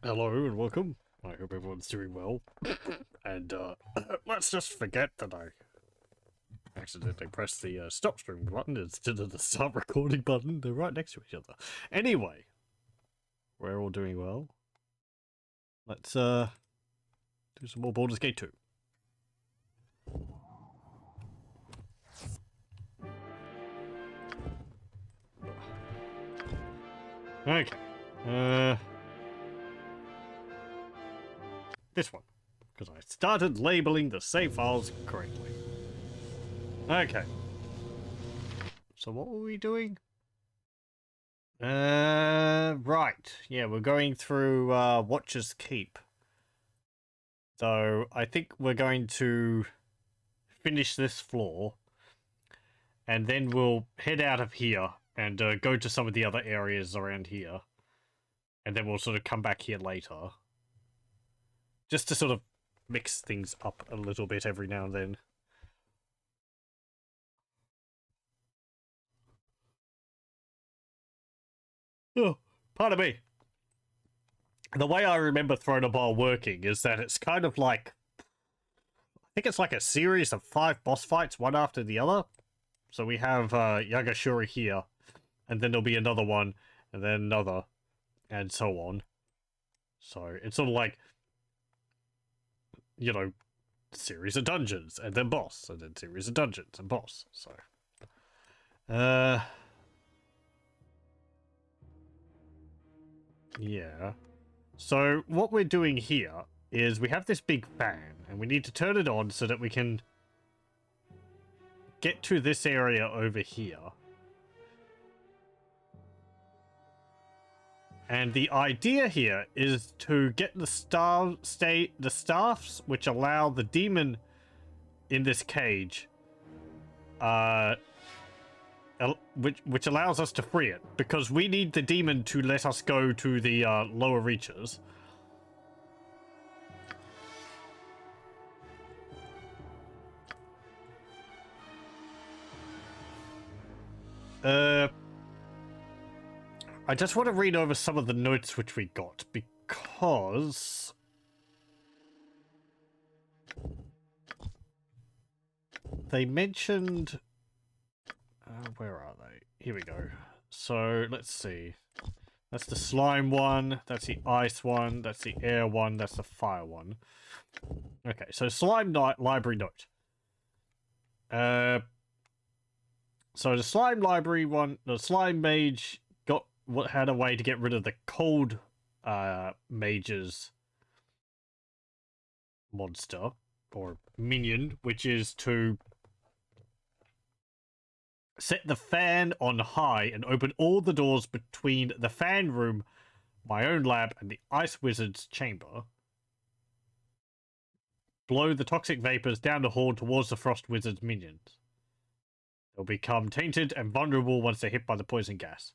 Hello and welcome. I hope everyone's doing well. And let's just forget that I accidentally pressed the stop stream button instead of the start recording button. They're right next to each other. Anyway, we're all doing well. Let's do some more Baldur's Gate 2. Okay. This one, because I started labeling the save files correctly. Okay. So what were we doing? Right. Yeah, we're going through Watcher's Keep. So I think we're going to finish this floor, and then we'll head out of here and go to some of the other areas around here, and then we'll sort of come back here later. Just to sort of mix things up a little bit every now and then. Oh, pardon me. The way I remember Throne of Bhaal working is that it's kind of like... I think it's like a series of 5 boss fights, one after the other. So we have Yagashuri here, and then there'll be another one, and then another, and so on. So it's sort of like, you know, series of dungeons, and then boss, and then series of dungeons, and boss, so... Yeah. So what we're doing here is we have this big fan, and we need to turn it on so that we can get to this area over here. And the idea here is to get the staffs which allow the demon in this cage, which allows us to free it, because we need the demon to let us go to the lower reaches. I just want to read over some of the notes which we got, because they mentioned... where are they? Here we go. So, let's see. That's the slime one, that's the ice one, that's the air one, that's the fire one. Okay, so slime library note. So the slime library one, the slime mage had a way to get rid of the cold mage's monster or minion, which is to set the fan on high and open all the doors between the fan room, my own lab, and the ice wizard's chamber. Blow the toxic vapors down the hall towards the frost wizard's minions. They'll become tainted and vulnerable once they're hit by the poison gas.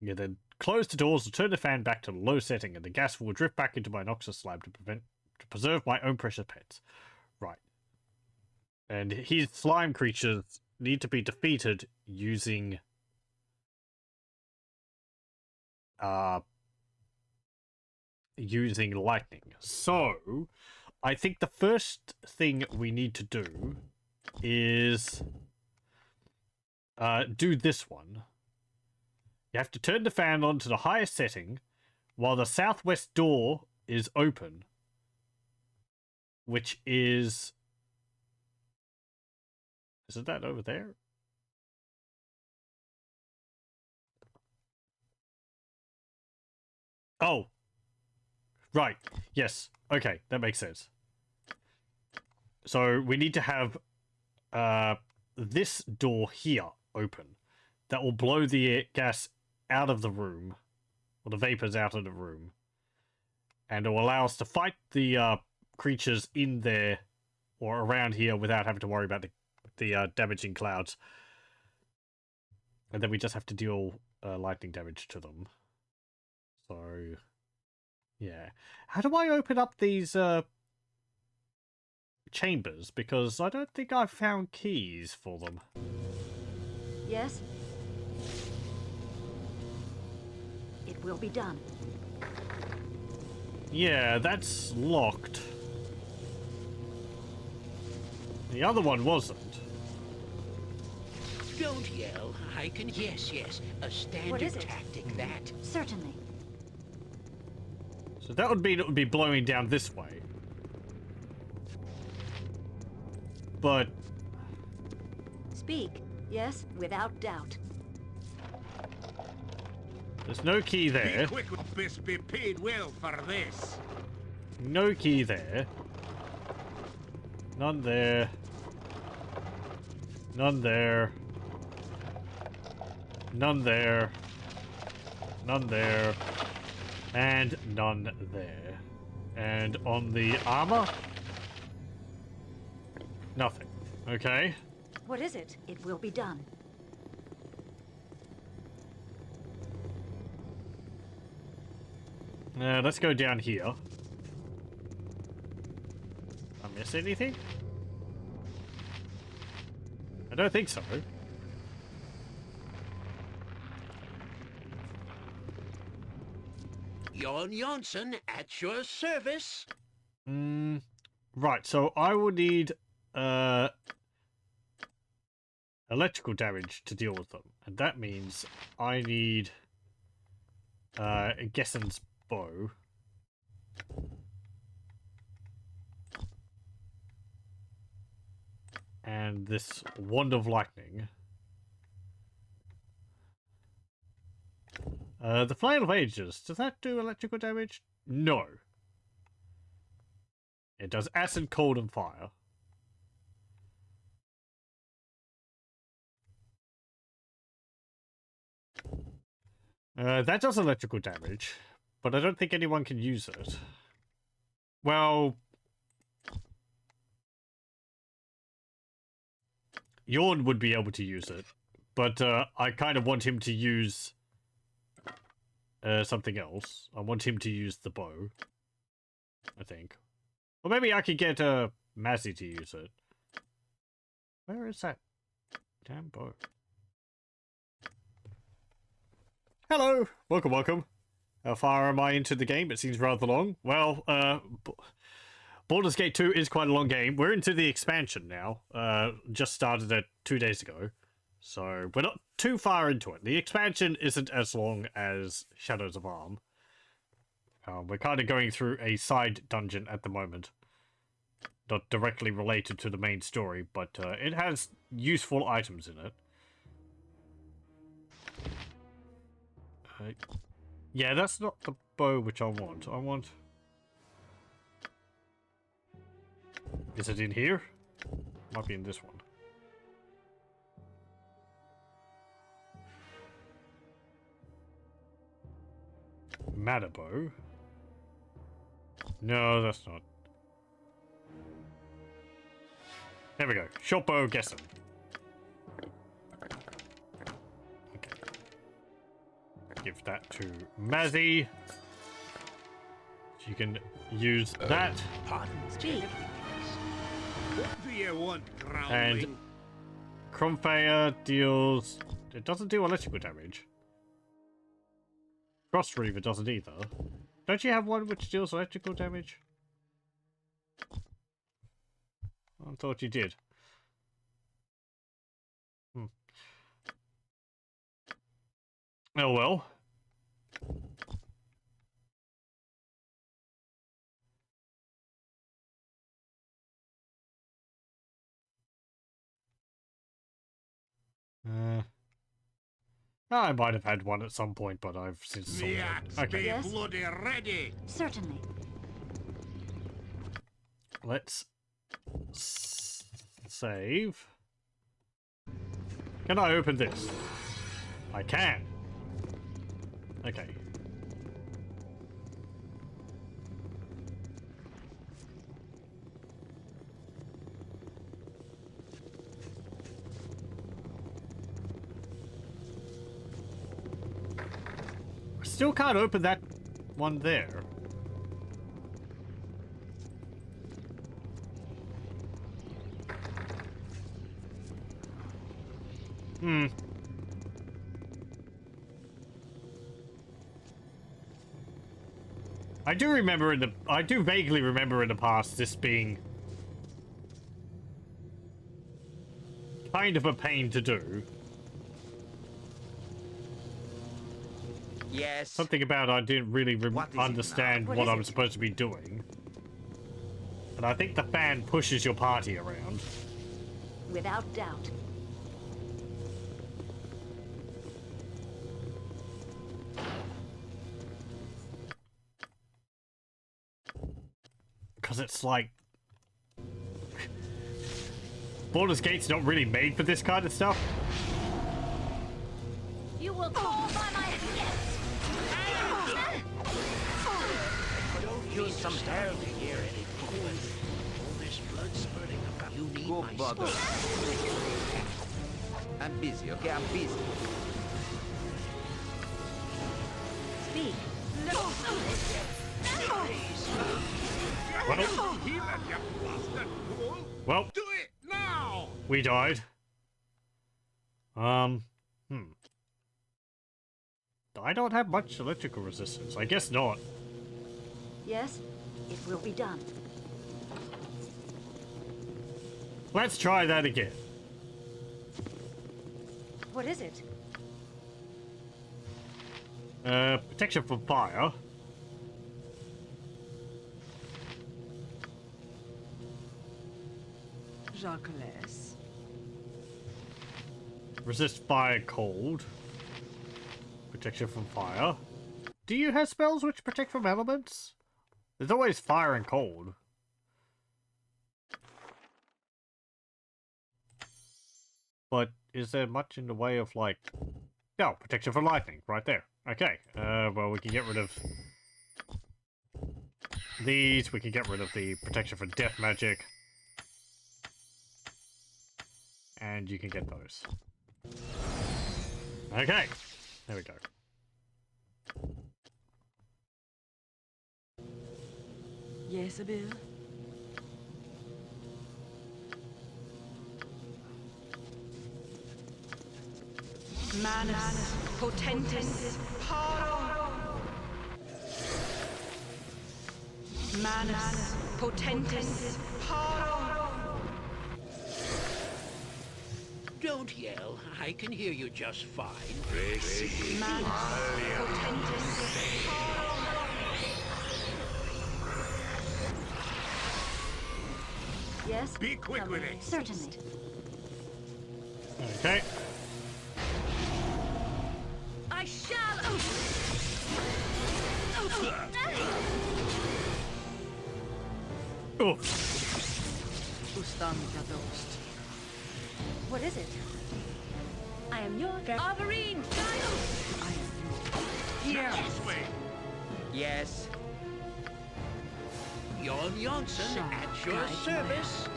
You then close the doors and turn the fan back to the low setting, and the gas will drift back into my Noxus slab to preserve my own precious pets. Right. And his slime creatures need to be defeated using lightning. So I think the first thing we need to do is do this one. You have to turn the fan on to the highest setting while the southwest door is open, which is... Isn't that over there? Oh. Right. Yes. Okay, that makes sense. So we need to have this door here open. That will blow the gas out of the room, or the vapors out of the room, and it will allow us to fight the creatures in there or around here without having to worry about the damaging clouds. And then we just have to deal lightning damage to them. So, yeah. How do I open up these chambers? Because I don't think I've found keys for them. Yes? It will be done. Yeah, that's locked. The other one wasn't. Don't yell. I can... Yes, yes. A standard tactic, that. Certainly. So that would mean it would be blowing down this way. But... Speak. Yes, without doubt. there's no key there. Be quick, best be paid well for this. No key there. None there. None there. None there. None there. And none there. And on the armor? Nothing. Okay. What is it? It will be done. Let's go down here. I miss anything? I don't think so. Jon Jonsson at your service. Right, so I would need electrical damage to deal with them. And that means I need Gessen's bow. And this Wand of Lightning. The Flail of Ages, does that do electrical damage? No. It does acid, cold, and fire. That does electrical damage, but I don't think anyone can use it. Well... Jorn would be able to use it, but I kind of want him to use something else. I want him to use the bow, I think. Or maybe I could get Mazzy to use it. Where is that damn bow? Hello! Welcome, welcome. How far am I into the game? It seems rather long. Well, Baldur's Gate 2 is quite a long game. We're into the expansion now. Just started it 2 days ago. So, we're not too far into it. The expansion isn't as long as Shadows of Amn. We're kind of going through a side dungeon at the moment. Not directly related to the main story, but it has useful items in it. Yeah, that's not the bow which I want. I want... Is it in here? Might be in this one. Madabow? No, that's not. There we go. Short bow, Gessen. Okay. Give that to Mazzy. She can use that. Pardon. Speak. What do you want, And groundling? Cromfire deals... It doesn't do electrical damage. Frost Reaver doesn't either. Don't you have one which deals electrical damage? I thought you did. Oh well. I might have had one at some point, but I've since sold it. Yaks Okay. be Yes? bloody ready. Certainly. Let's save. Can I open this? I can. Okay. I still can't open that one there. I do vaguely remember in the past this being kind of a pain to do. Yes. Something about I didn't really understand what I was supposed to be doing. And I think the fan pushes your party around. Without doubt. Because it's like... Baldur's Gate's not really made for this kind of stuff. You will fall by my Don't use some help here, any boys. All this blood spurting about. You need Go my bother. support. I'm busy, okay? I'm busy. Speak. Well, Do it now! we died. I don't have much electrical resistance. I guess not. Yes, it will be done. Let's try that again. What is it? Protection from fire. Jacques. Resist fire cold. Protection from fire. Do you have spells which protect from elements? There's always fire and cold. But is there much in the way of like... No, protection from lightning, right there. Okay, well we can get rid of these, we can get rid of the protection for death magic. And you can get those. Okay, there we go. Yes, Bill. Manus potentis paro. Manus potentis paro. Don't yell. I can hear you just fine. Manus potentis paro. Yes? Be quick with it. Certainly. Okay. I shall... Oh, What is it? I am your... Arborine! I am Here. This way. Yes. Jon Johnson at your service.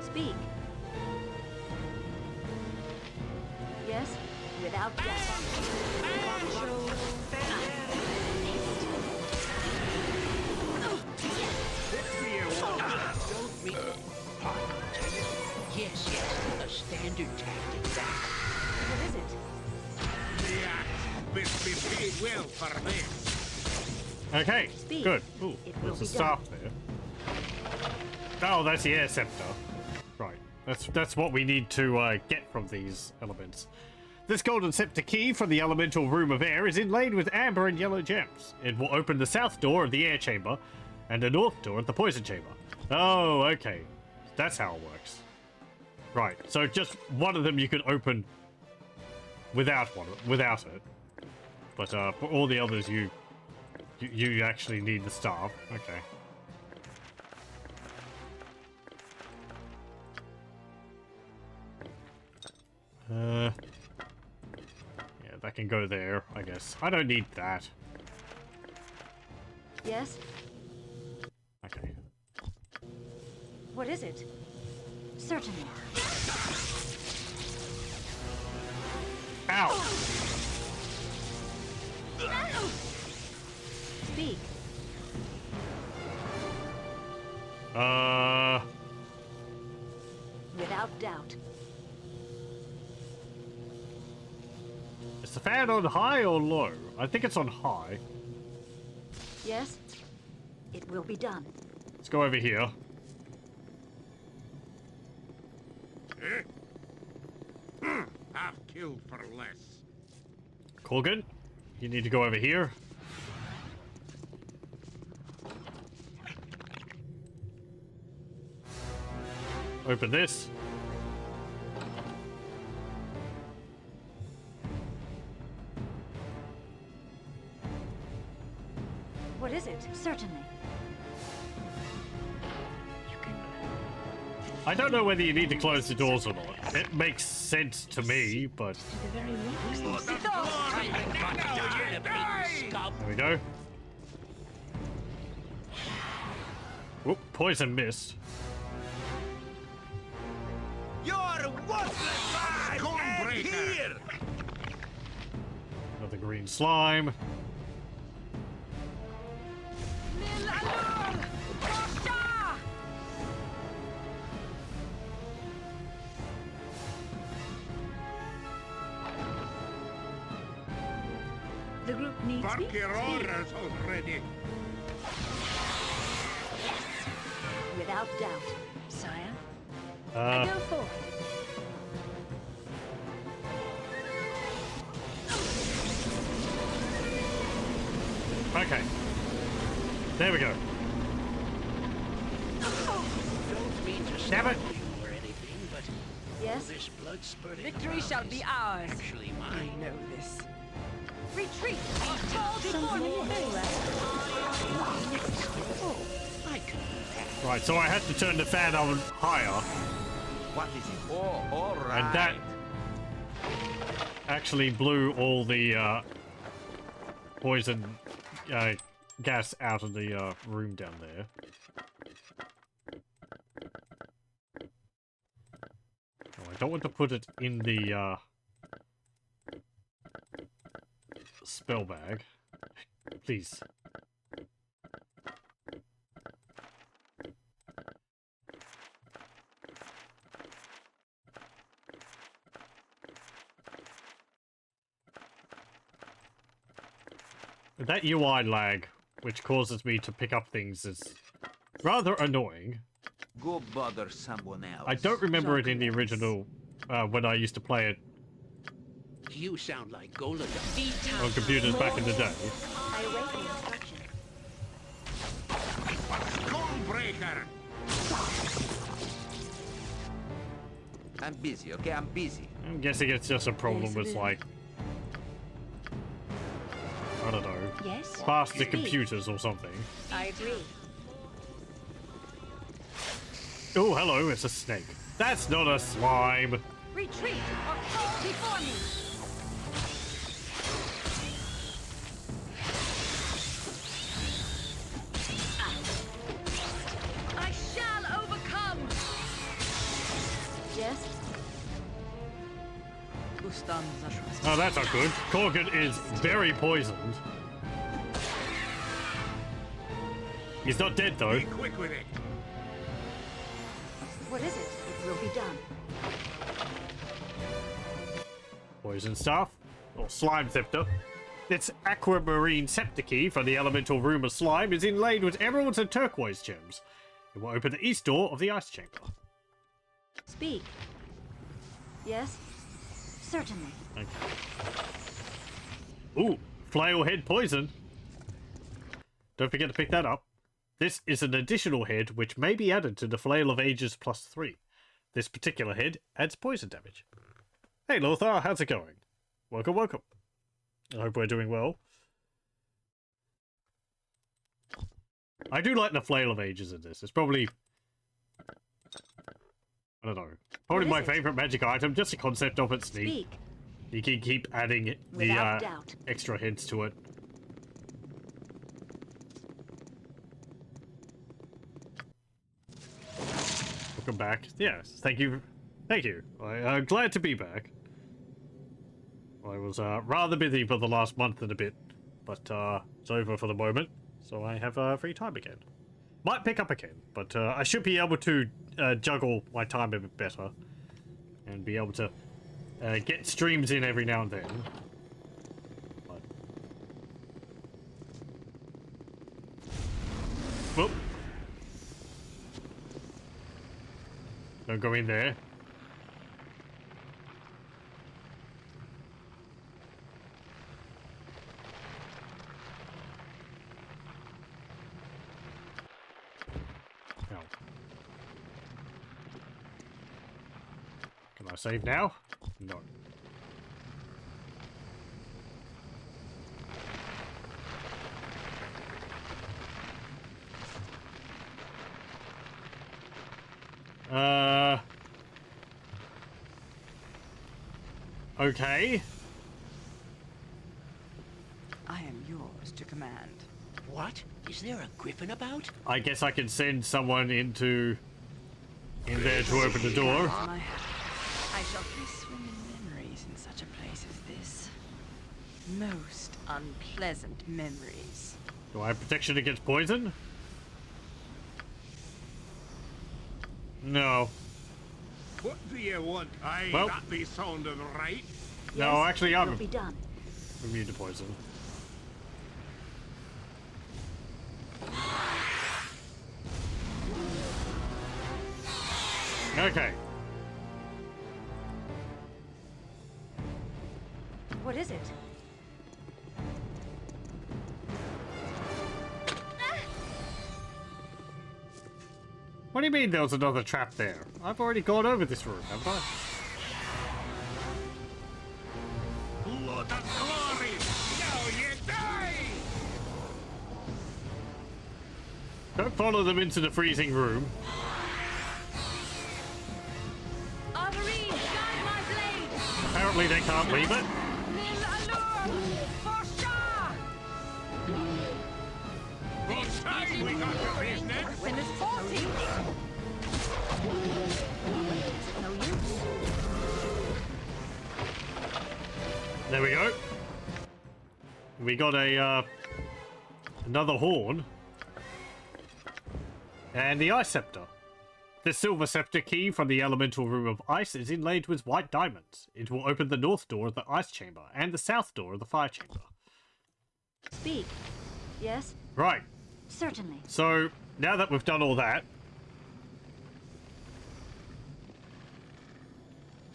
Speak. Yes, without doubt. Don't mean... Pardon, Lieutenant. Yes, yes. A standard tactic, that. What is it? The axe must be paid well for this. okay, Speak. good. Ooh, It will there's a be staff there. Oh, that's the air scepter. Right, that's what we need to get from these elements. This golden scepter key from the elemental room of air is inlaid with amber and yellow gems. It will open the south door of the air chamber and the north door of the poison chamber. Oh, okay. That's how it works. Right, so just one of them you can open without it. But for all the others you actually need the staff. Okay. Yeah, that can go there, I guess. I don't need that. Yes? Okay. What is it? Certainly. Ow! Speak. Without doubt. Is the fan on high or low? I think it's on high. Yes? It will be done. Let's go over here. Half killed for less. Corgan, you need to go over here. Open this. What is it? Certainly. You can... I don't know whether you need to close the doors or not. It makes sense to me, but... The very rocks. There we go. Whoop, poison mist. You're worthless, Stonebreaker! Another green slime. The group needs me. Bark your orders already. Without doubt. Sire, I Uh, go forth. okay. There we go. Don't mean to Damn it. stop you or anything, but Yes? this blood spurting Victory around shall be is ours. actually I mine. know this. Retreat! Fall before Something me! very well. I can do that. Right, so I had to turn the fan on higher, What is it? Oh, all right. and that actually blew all the poison gas out of the room down there. Oh, I don't want to put it in the spell bag. Please. That UI lag, which causes me to pick up things, is rather annoying. Go bother someone else. I don't remember it in the original, when I used to play it You sound like Golden. on computers back in the day. I await the instruction. Stonebreaker! I'm busy, okay? I'm busy. I'm guessing it's just a problem Yes, it with, is. like, I don't know, Yes? faster computers or something. I agree. Oh, hello, it's a snake. That's not a slime. Retreat or fall before me! I shall overcome! Yes? Oh, that's not good. Corgan is very poisoned. He's not dead, though. Be quick with it. What is it? It will be done. Poison staff, or slime scepter. Its aquamarine scepter key for the elemental room of slime is inlaid with emeralds and turquoise gems. It will open the east door of the ice chamber. Speak. Yes? Certainly. Okay. Ooh, flail head poison. Don't forget to pick that up. This is an additional head which may be added to the Flail of Ages +3. This particular head adds poison damage. Hey Lothar, how's it going? Welcome, welcome. I hope we're doing well. I do like the Flail of Ages in this. It's probably, I don't know, probably What my is it? favorite magic item. Just the concept of it's neat. Speak. You can keep adding the Without doubt. extra heads to it. Welcome back. Yes, thank you. Thank you. I'm glad to be back. I was rather busy for the last month and a bit, but it's over for the moment, so I have free time again. Might pick up again, but I should be able to juggle my time a bit better and be able to get streams in every now and then. But Whoop. Don't go in there. Hell. Can I save now? No. Okay. I am yours to command. What? Is there a griffin about? I guess I can send someone in there to open the door. My house. I shall be swimming memories in such a place as this. Most unpleasant memories. Do I have protection against poison? No. What do you want? Aye, Well- that be sounding right. No, Yes, actually, it I'm will be done. immune to poison. Okay. What is it? What do you mean there was another trap there? I've already gone over this room, haven't I? Blood of glory! Now you die! Don't follow them into the freezing room. Armory, guide my blade! Apparently they can't leave it. What time we got the business? When is it no use? No use. There we go. We got a another horn. And the ice scepter. The silver scepter key from the elemental room of ice is inlaid with white diamonds. It will open the north door of the ice chamber and the south door of the fire chamber. Speak. Yes? Right. Certainly. So now that we've done all that,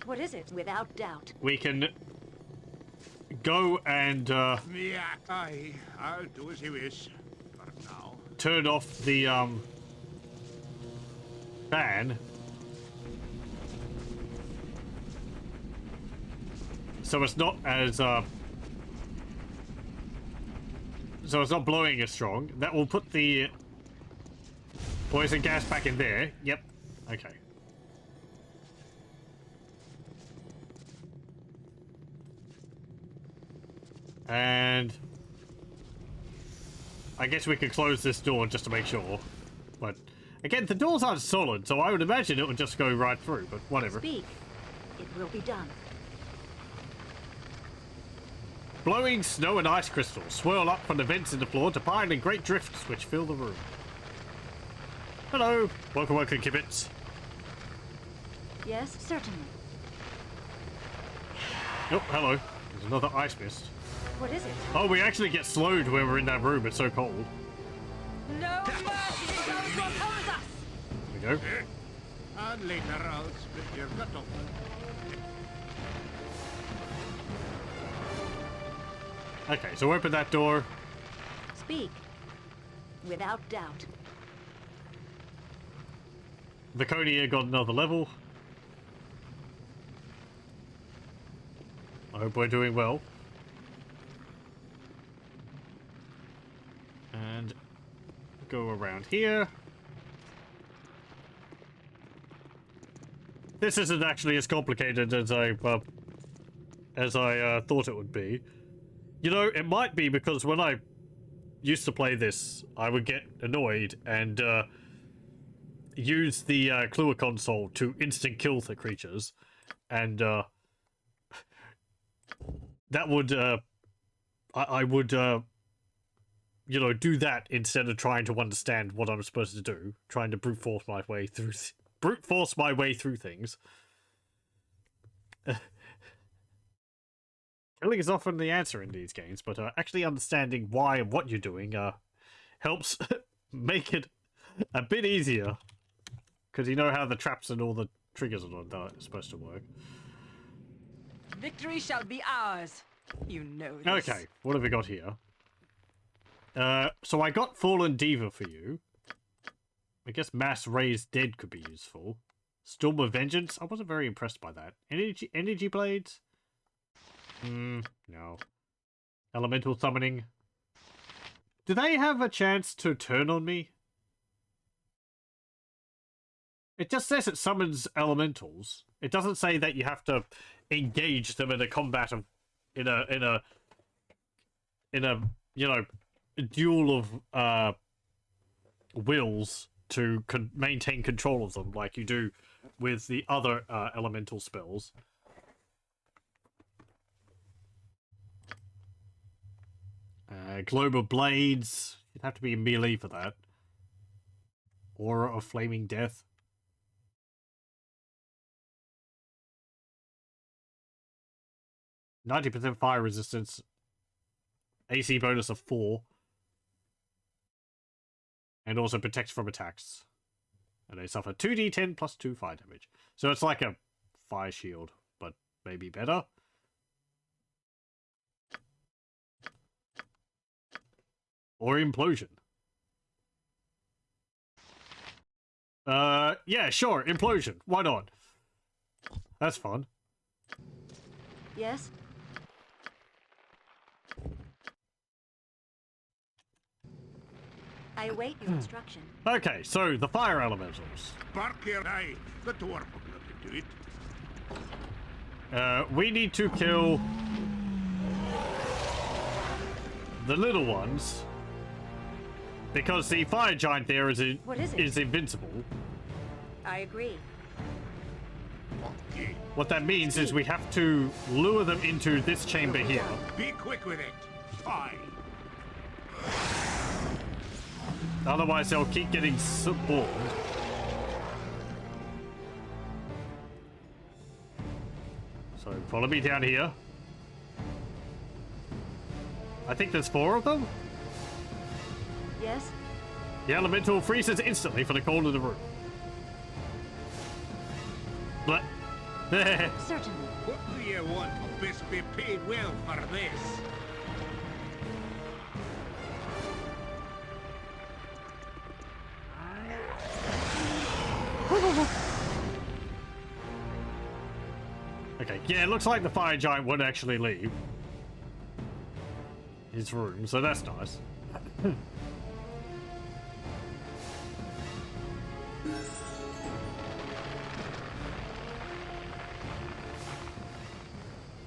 What is it? Without doubt. we can go and Yeah, aye, I'll do as you wish. For now. turn off the fan. So it's not as so it's not blowing as strong. That will put the poison gas back in there. Yep. Okay. And I guess we could close this door just to make sure. But again, the doors aren't solid, so I would imagine it would just go right through, but whatever. Speak. It will be done. Blowing snow and ice crystals swirl up from the vents in the floor to pile in great drifts which fill the room. Hello. Welcome, Kibbits. Yes, certainly. Oh, hello. There's another ice mist. What is it? Oh, we actually get slowed when we're in that room. It's so cold. No mercy for those who oppose us! There we go. And later I'll split your gut open. Okay, so open that door. Speak. Without doubt. Laconia got another level. I hope we're doing well. And go around here. This isn't actually as complicated as I thought it would be. You know, it might be because when I used to play this, I would get annoyed and use the Kluwer console to instant kill the creatures, and that would I would you know, do that instead of trying to understand what I'm supposed to do, trying to brute force my way through things. Killing is often the answer in these games, but actually understanding why and what you're doing helps make it a bit easier. Because you know how the traps and all the triggers are supposed to work. Victory shall be ours. You know this. Okay, what have we got here? So I got Fallen Diva for you. I guess Mass Raised Dead could be useful. Storm of Vengeance? I wasn't very impressed by that. Energy Blades? No. Elemental Summoning? Do they have a chance to turn on me? It just says it summons elementals. It doesn't say that you have to engage them in a combat of in a you know duel of wills to maintain control of them like you do with the other elemental spells. Globe of Blades. You'd have to be melee for that. Aura of Flaming Death. %fire resistance. AC bonus of 4. And also protects from attacks. And they suffer 2d10 plus 2 fire damage. So it's like a fire shield, but maybe better. Or Implosion. Yeah, sure, Implosion. Why not? That's fun. Yes? I await your instruction. Okay, so the fire elementals. Barker, aye. The dwarf will do it. We need to kill the little ones because the fire giant there is What is it? is invincible. I agree. Okay. What that means is we have to lure them into this chamber here. Be quick with it. Fine. Otherwise, they'll keep getting spawned. So follow me down here. I think there's 4 of them. Yes? The elemental freezes instantly for the cold of the room. But Certainly. What do you want? Best be paid well for this. okay, yeah, it looks like the fire giant won't actually leave his room, so that's nice.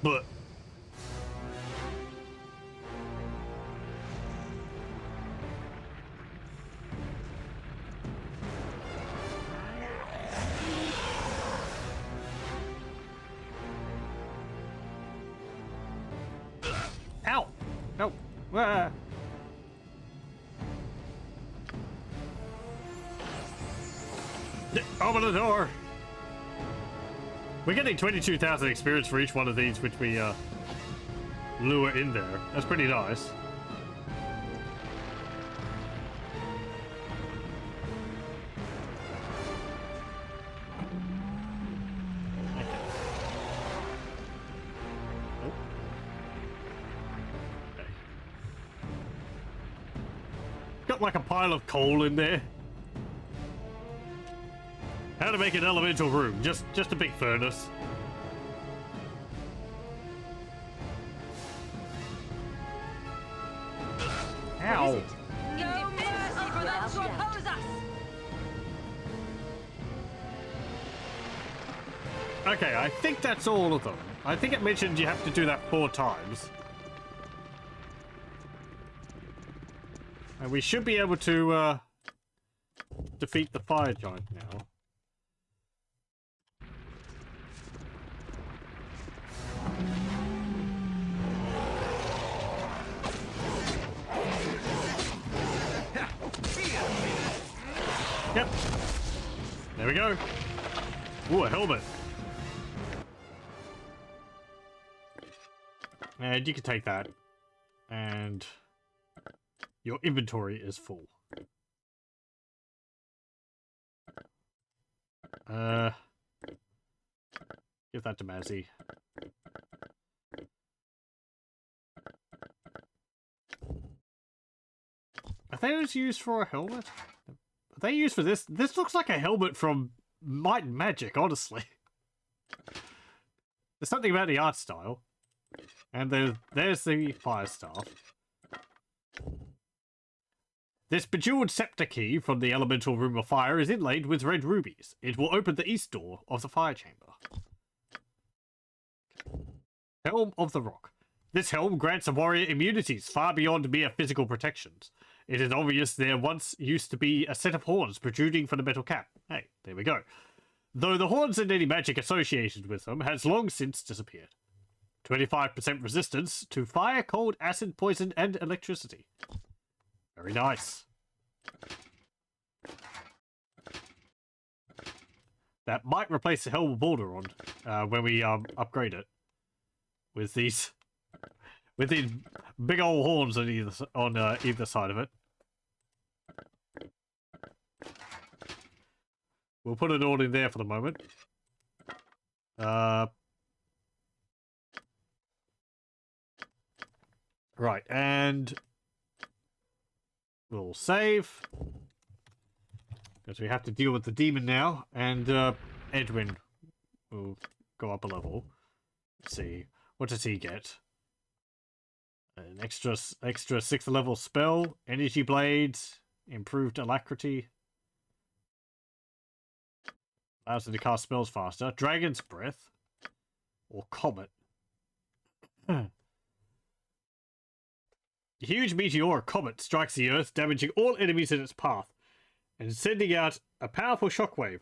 But ow! No! Ah. Open the door! We're getting 22,000 experience for each one of these, which we lure in there. That's pretty nice. Got like a pile of coal in there. How to make an elemental room? Just a big furnace. Ow! No mercy for those who oppose us! Okay, I think that's all of them. I think it mentioned you have to do that 4 times. And we should be able to defeat the fire giant now. Yep. There we go. Ooh, a helmet. And you can take that. And your inventory is full. Give that to Mazzy. Are those used for a helmet? Are they used for this? This looks like a helmet from Might and Magic, honestly. There's something about the art style. And there's the fire staff. This bejeweled scepter key from the elemental room of fire is inlaid with red rubies. It will open the east door of the fire chamber. Helm of the Rock. This helm grants a warrior immunities far beyond mere physical protections. It is obvious there once used to be a set of horns protruding from the metal cap. Hey, there we go. Though the horns and any magic associated with them has long since disappeared. 25% resistance to fire, cold, acid, poison, and electricity. Very nice. That might replace the Helm of Baldur on when we upgrade it with these big old horns on either side of it. We'll put it all in there for the moment. Right, and we'll save. Because we have to deal with the demon now, and Edwin will go up a level. Let's see. What does he get? An extra 6th level spell, energy blades, improved alacrity. Allows him to cast spells faster. Dragon's Breath. Or Comet. A huge meteor comet strikes the Earth, damaging all enemies in its path, and sending out a powerful shockwave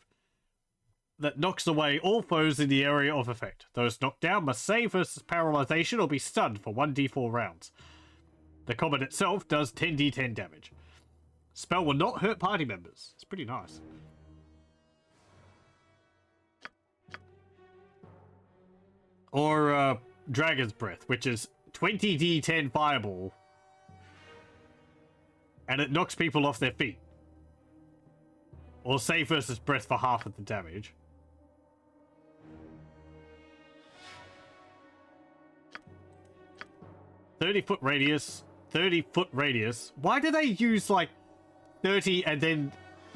that knocks away all foes in the area of effect. Those knocked down must save versus paralyzation or be stunned for 1d4 rounds. The comet itself does 10d10 damage. Spell will not hurt party members. It's pretty nice. Or Dragon's Breath, which is 20d10 fireball. And it knocks people off their feet. Or save versus breath for half of the damage. "30-foot radius. 30-foot radius. Why do they use like 30 and then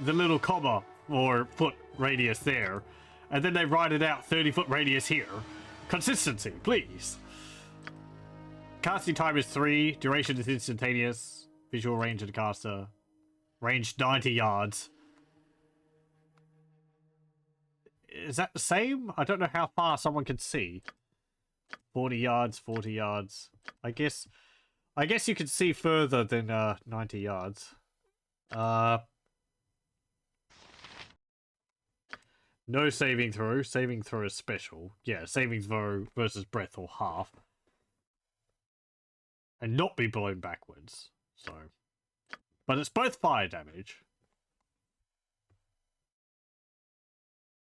the little comma or foot radius there? And then they write it out 30-foot radius here. Consistency, please. Casting time is 3. Duration is instantaneous. Visual range of the caster. Range 90 yards. Is that the same? I don't know how far someone can see. 40 yards, 40 yards. I guess you can see further than 90 yards. No saving throw. Saving throw is special. Yeah, saving throw versus breath or half. And not be blown backwards. So, but it's both fire damage.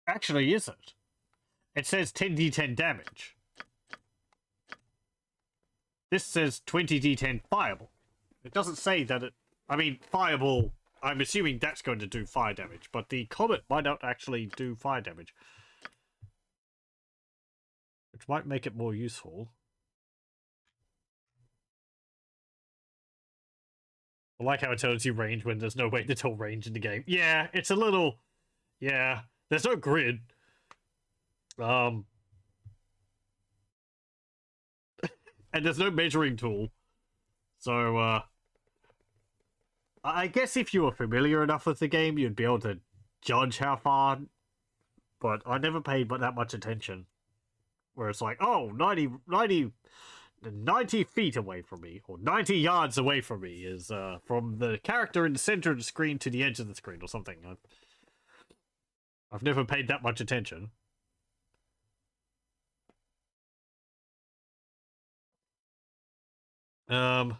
Actually, is it? It says 10d10 damage. This says 20d10 fireball. It doesn't say that it... I mean, fireball, I'm assuming that's going to do fire damage, but the comet might not actually do fire damage. Which might make it more useful. I like how it tells you range when there's no way to tell range in the game. Yeah, it's a little... Yeah, there's no grid. And there's no measuring tool. So, I guess if you were familiar enough with the game, you'd be able to judge how far. But I never paid that much attention. Where it's like, oh, 90 feet away from me, or 90 yards away from me, is from the character in the center of the screen to the edge of the screen, or something. I've never paid that much attention. What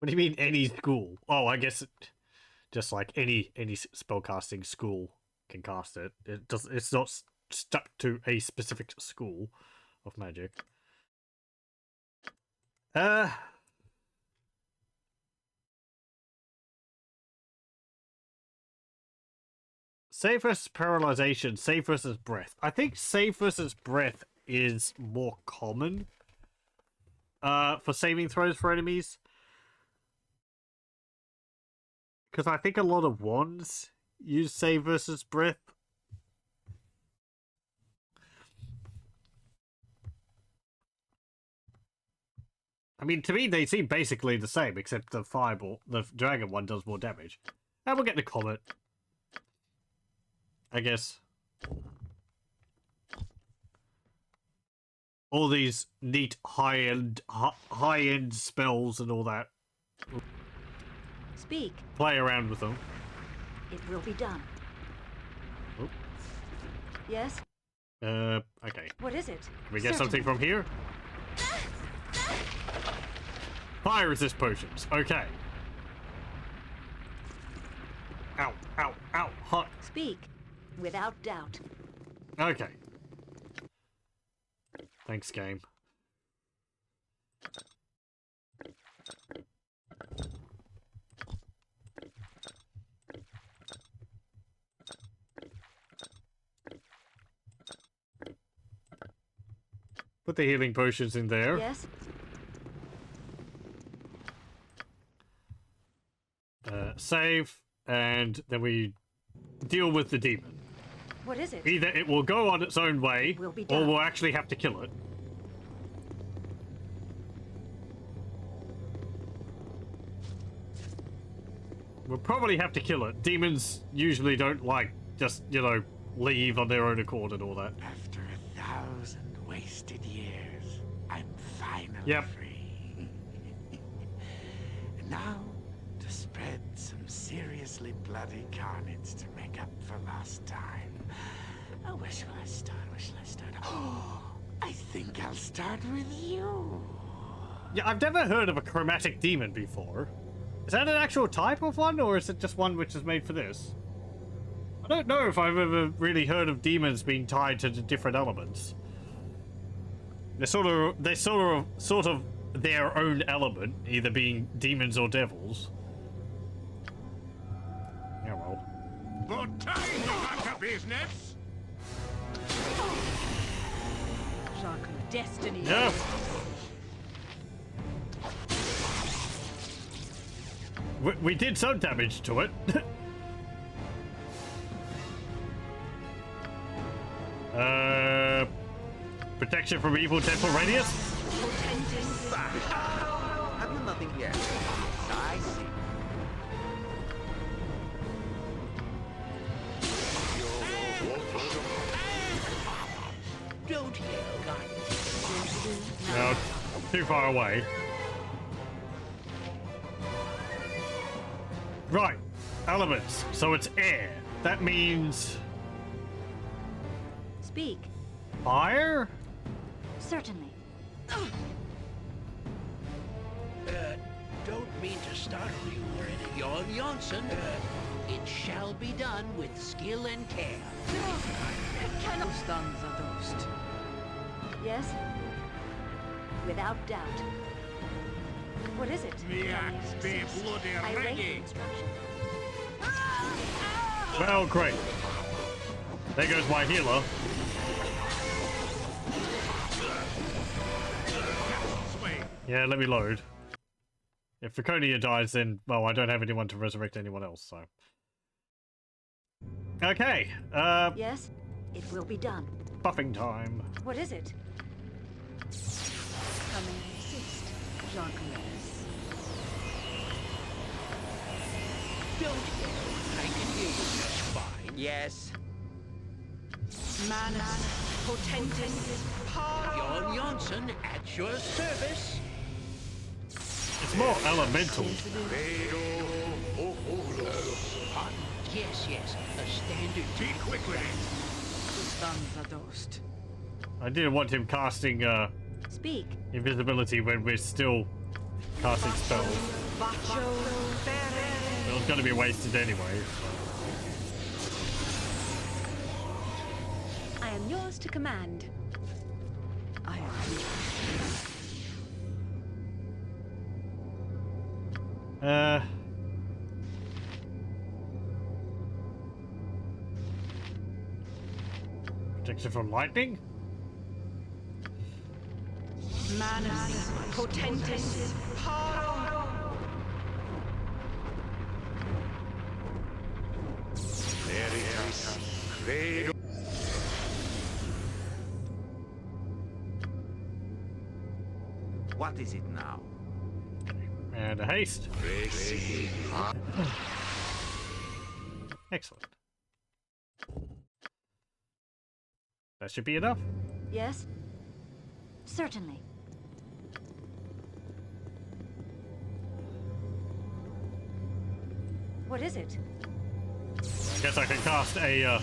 do you mean any school? Oh, I guess just like any spellcasting school can cast it. It's not stuck to a specific school of magic. Save versus paralyzation, save versus breath. I think save versus breath is more common for saving throws for enemies. Because I think a lot of wands use save versus breath. I mean, to me, they seem basically the same, except the fireball, the dragon one does more damage. And we'll get the comet, I guess. All these neat high-end spells and all that. Speak. Play around with them. It will be done. Oh. Yes? Okay. What is it? Can we get something from here? Fire resist potions. Okay. Ow, ow, ow, hot. Speak. Without doubt. Okay. Thanks, game. Put the healing potions in there. Yes? Save, and then we deal with the demon. What is it? Either it will go on its own way, Will be or done. we'll actually have to kill it. We'll probably have to kill it. Demons usually don't like just, you know, leave on their own accord and all that. After 1,000 wasted years, I'm finally Yep. free. And now, to spread some seriously bloody carnage to make up for lost time. Oh, where shall I start? Where shall I start? Oh, I think I'll start with you. Yeah, I've never heard of a chromatic demon before. Is that an actual type of one, or is it just one which is made for this? I don't know if I've ever really heard of demons being tied to the different elements. They're sort of their own element, either being demons or devils. Yeah, well. But time about the business. Jacques, destiny. Yeah. We did some damage to it. Protection from evil temple radius? Have you nothing here? I see. Don't yell, guys. No, too far away. Right, elements. So it's air. That means Speak. fire? Certainly. Don't mean to startle you or anything. Jon Janssen, it shall be done with skill and care. Suldanessellar. Yes? Without doubt. What is it? Me axe be bloody I wait ready. for instruction. Well, great. There goes my healer. Swing. Yeah, let me load. If Viconia dies, then, well, I don't have anyone to resurrect anyone else, so. Okay, Yes? It will be done. buffing time. What is it? Coming to assist. Jacques. Don't yell. I can hear you just fine. Yes. Manus potentis power. Jon Janssen at your service. It's more elemental. Yes, a standard. Be quick with it. Suldanessellar. I didn't want him casting Speak. invisibility when we're still casting spells. It was going to be wasted anyway. I am yours to command. I agree. Protection from lightning? Manus potentis paro. Veritas credo. What is it now? And a haste. Excellent. That should be enough. Yes? Certainly. What is it? I guess I can cast a,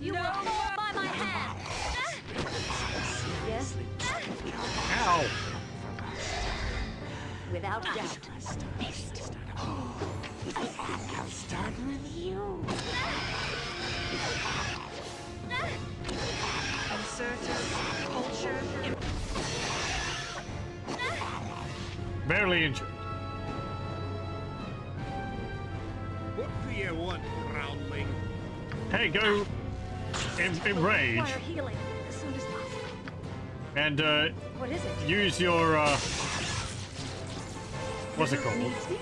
You will fall by my hand! Yes? Ow! Without doubt. I'll start with you. Insertus culture. Barely injured. What do you want, groundling? Hey, go in rage Require healing as soon as possible. and What is it? use your what's it called? Needs me?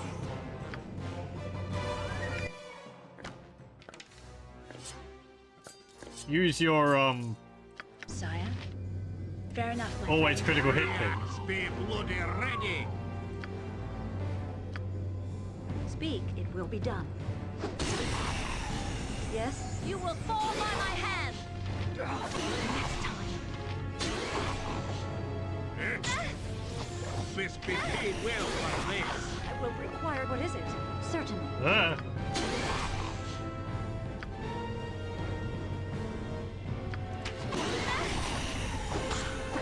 Use your Sire? Fair enough, my always friend. critical hit thing. Be bloody ready! Speak, it will be done. Yes? You will fall by my hand! Next time. This be paid well for this. I will require... What is it? Certainly. I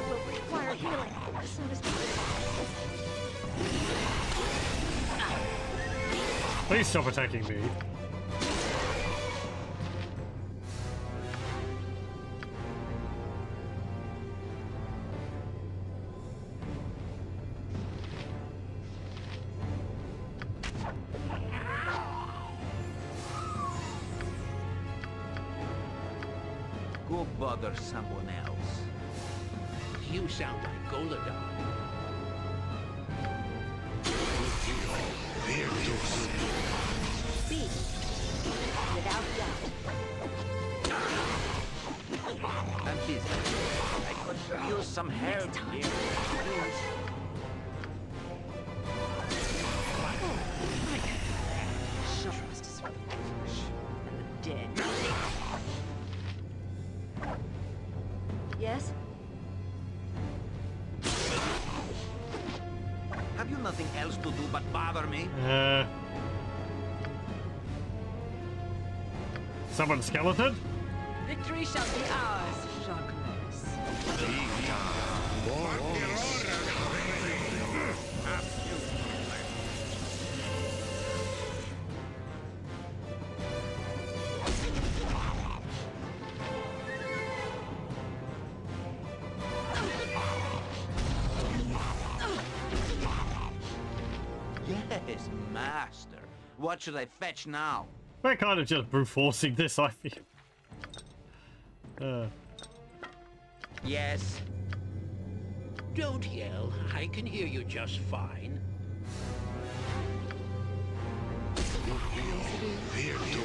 will require healing as soon as possible. Please stop attacking me. Go bother someone else. You sound like Goladon. Speak. Without doubt. I'm busy. I could use some help here. Trust is foolish. And the dead. Yes? Have you nothing else to do but bother me? Someone skeleton? Victory shall be ours, Jacques. Yes, master. What should I fetch now? We're kind of just brute forcing this, I feel. Yes. Don't yell. I can hear you just fine.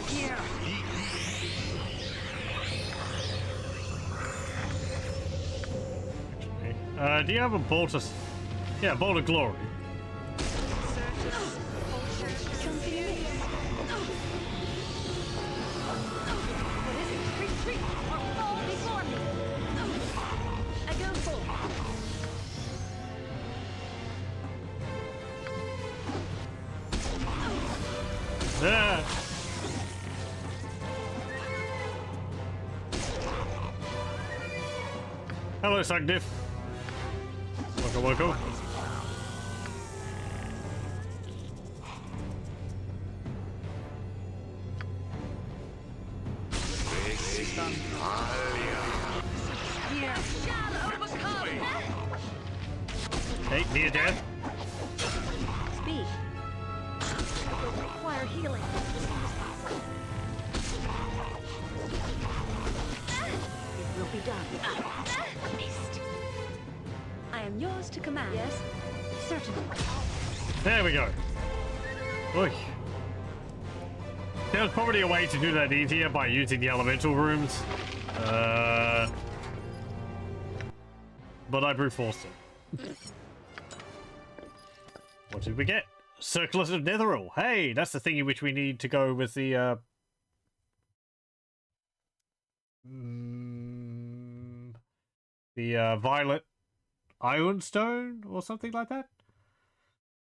Here. Do you have a bolt of... Yeah, bolt of glory. Insertus culture. What is it? Retreat or fall before me! I go full. Yeah. Hello, Sagdiff. Welcome, welcome. Here. Shadow of Amn! Hey, near death. Speak. require healing. It will be done. Missed. I am yours to command. Yes? Certainly. There we go. Oy. There's probably a way to do that easier by using the elemental rooms. But I brute forced it. What did we get? Circlet of Netheril. Hey, that's the thing in which we need to go with the violet ironstone or something like that.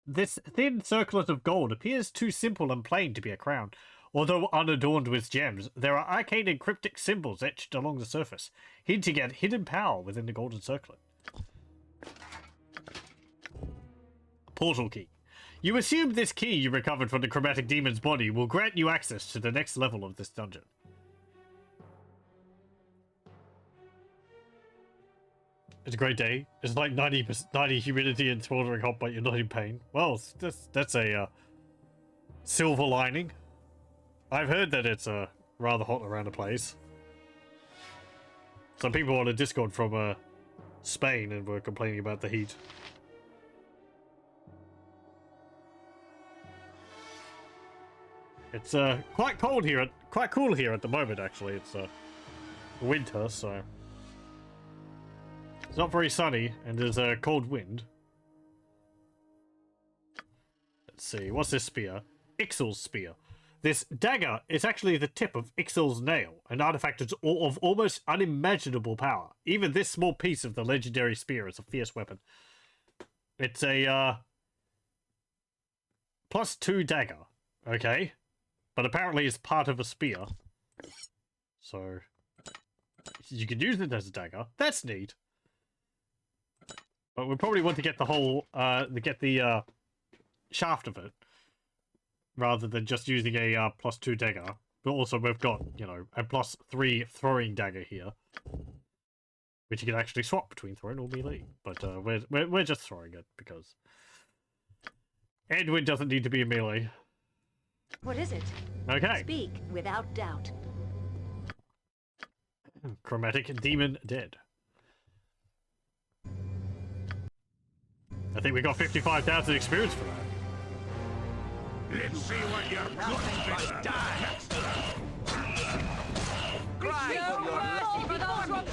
This thin circlet of gold appears too simple and plain to be a crown. Although unadorned with gems, there are arcane and cryptic symbols etched along the surface, hinting at hidden power within the golden circlet. Portal key. You assume this key you recovered from the chromatic demon's body will grant you access to the next level of this dungeon. It's a great day. It's like 90 humidity and sweltering hot, but you're not in pain. Well, that's a silver lining. I've heard that it's rather hot around the place. Some people on a Discord from Spain and were complaining about the heat. It's quite cold here, quite cool here at the moment. Actually, it's winter, so it's not very sunny, and there's a cold wind. Let's see, what's this spear? Ixal's spear. This dagger is actually the tip of Ixal's nail, an artifact of almost unimaginable power. Even this small piece of the legendary spear is a fierce weapon. It's a +2 dagger, okay? But apparently it's part of a spear. So you can use it as a dagger. That's neat. But we probably want to get the whole the shaft of it, rather than just using a +2 dagger. But also we've got, you know, a +3 throwing dagger here, which you can actually swap between throwing or melee. But we're just throwing it because Edwin doesn't need to be a melee. What is it? Okay. Speak without doubt. Chromatic demon dead. I think we got 55,000 experience for that. Let's see what you're good die. Cry for your Fall before me.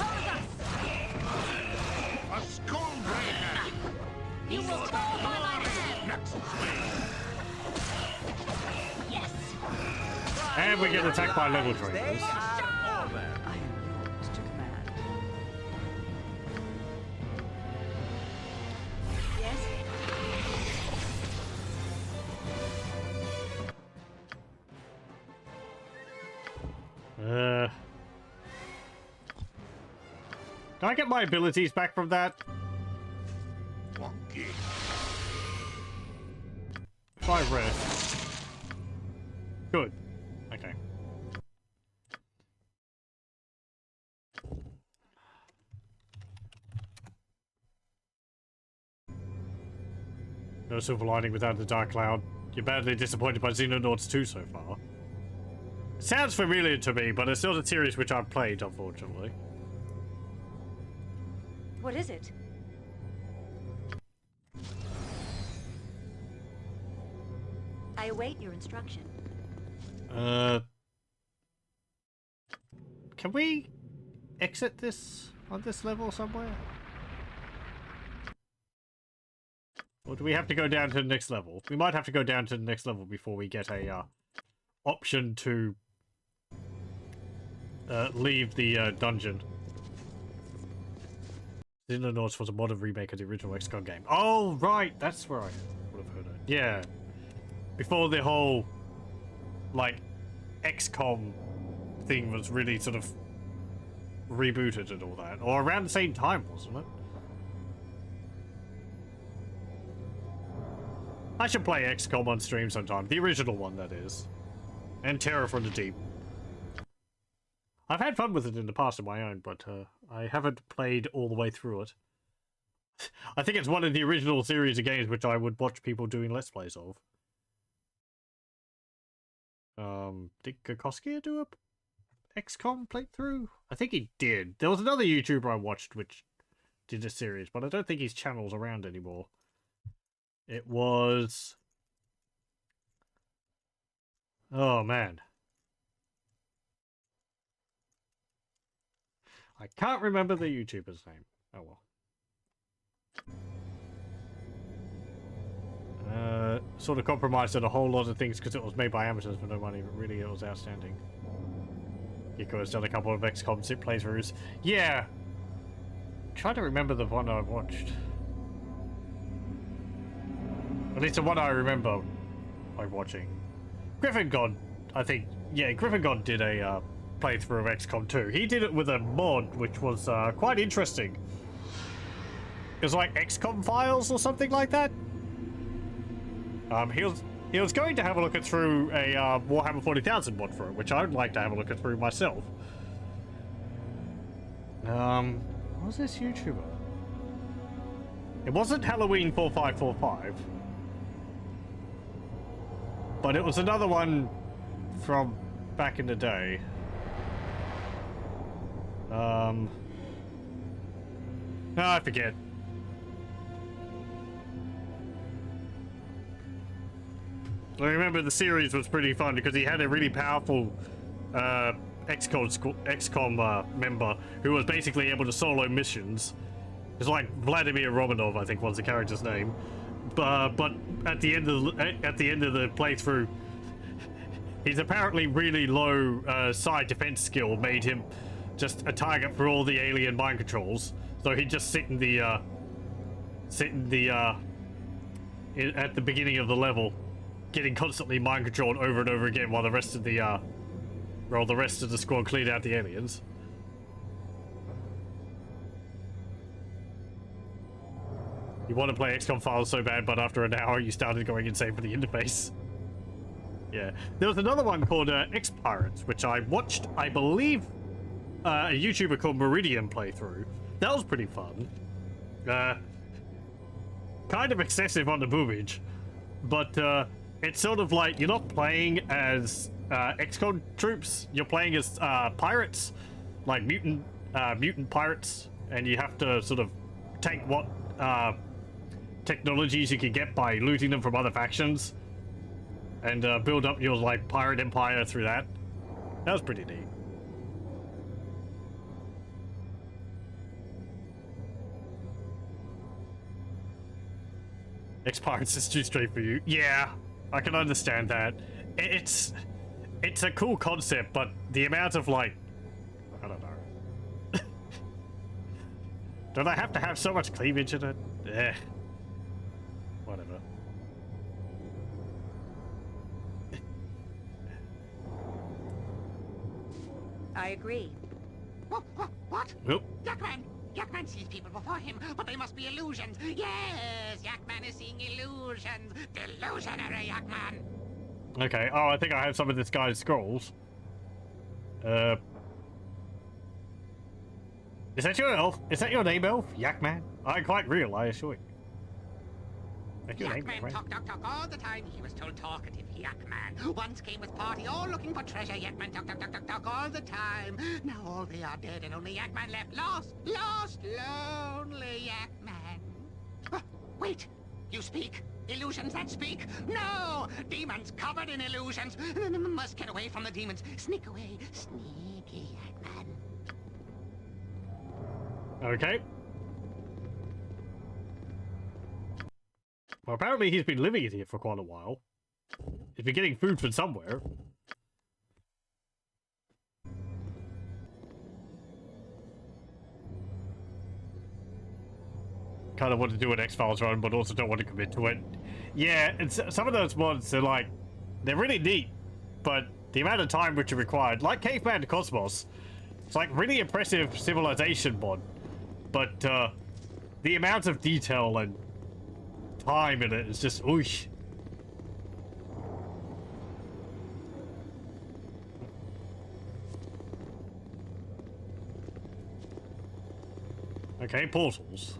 A skull breaker. You will fall by my hand. Next swing. Yes. And we get attacked by level They trainers. are over. I am yours to command. Yes. Can I get my abilities back from that? Wonky. If I rest. Good. Okay. No silver lining without the dark cloud. You're badly disappointed by Xenonauts 2 so far. Sounds familiar to me, but it's not a series which I've played, unfortunately. What is it? I await your instruction. Can we exit this on this level somewhere? Or do we have to go down to the next level? We might have to go down to the next level before we get a option to leave the dungeon. Xenonauts was a modern remake of the original XCOM game. Oh, right! That's where I would have heard it. Yeah. Before the whole, like, XCOM thing was really sort of rebooted and all that. Or around the same time, wasn't it? I should play XCOM on stream sometime. The original one, that is. And Terror from the Deep. I've had fun with it in the past on my own, but I haven't played all the way through it. I think it's one of the original series of games which I would watch people doing Let's Plays of. Did Kokoski do a XCOM playthrough? I think he did. There was another YouTuber I watched which did a series, but I don't think his channel's around anymore. It was... Oh, man. I can't remember the YouTuber's name. Oh, well. Sort of compromised on a whole lot of things because it was made by amateurs for no money, but really it was outstanding. Giko has done a couple of XCOM zip playthroughs. Yeah! I'm trying to remember the one I watched. At least the one I remember like watching. Griffin God, I think. Yeah, Griffin God did a playthrough of XCOM 2. He did it with a mod, which was quite interesting. It was like XCOM files or something like that. He was going to have a look at through a Warhammer 40,000 mod for it, which I'd like to have a look at through myself. What was this YouTuber? It wasn't Halloween 4545. But it was another one from back in the day. No, I forget. I remember the series was pretty fun because he had a really powerful XCOM member who was basically able to solo missions. It's like Vladimir Romanov, I think was the character's name. But at the end of the playthrough, his apparently really low side defense skill made him just a target for all the alien mind controls. So he'd just sit at the beginning of the level, getting constantly mind controlled over and over again while the rest of the squad cleared out the aliens. You want to play XCOM files so bad, but after an hour you started going insane for the interface. Yeah. There was another one called X-Pirates, which I watched, I believe, a YouTuber called Meridian playthrough. That was pretty fun. Kind of excessive on the boobage, but it's sort of like you're not playing as XCOM troops, you're playing as pirates, like mutant pirates, and you have to sort of take what technologies you can get by looting them from other factions and build up your like pirate empire through that. That was pretty neat. X-Pirates is too straight for you. Yeah, I can understand that. It's a cool concept, but the amount of like, I don't know. Don't I have to have so much cleavage in it? Eh. Whatever. I agree. What? Nope. Yakman! Yakman sees people before him, but they must be illusions. Yes, Yakman is seeing illusions. Delusionary Yakman. Okay. Oh, I think I have some of this guy's scrolls. Is that your elf? Is that your name, elf? Yakman? I quite real, I assure you. That's your name, Yakman right? talk all the time. He was told talkative Yakman. Once came with party, all looking for treasure. Yakman talk all the time. Now all they are dead and only Yakman left. Lost, lonely Yakman. Wait, you speak? Illusions that speak? No! Demons covered in illusions. Must get away from the demons. Sneak away, sneaky Yakman. Okay. Well, apparently he's been living in here for quite a while. He's been getting food from somewhere. Kind of want to do an X-Files run, but also don't want to commit to it. Yeah, it's, some of those mods, they're really neat, but the amount of time which are required, like Caveman to Cosmos, it's like really impressive civilization mod, but the amount of detail and time in it is just oosh. Okay, portals.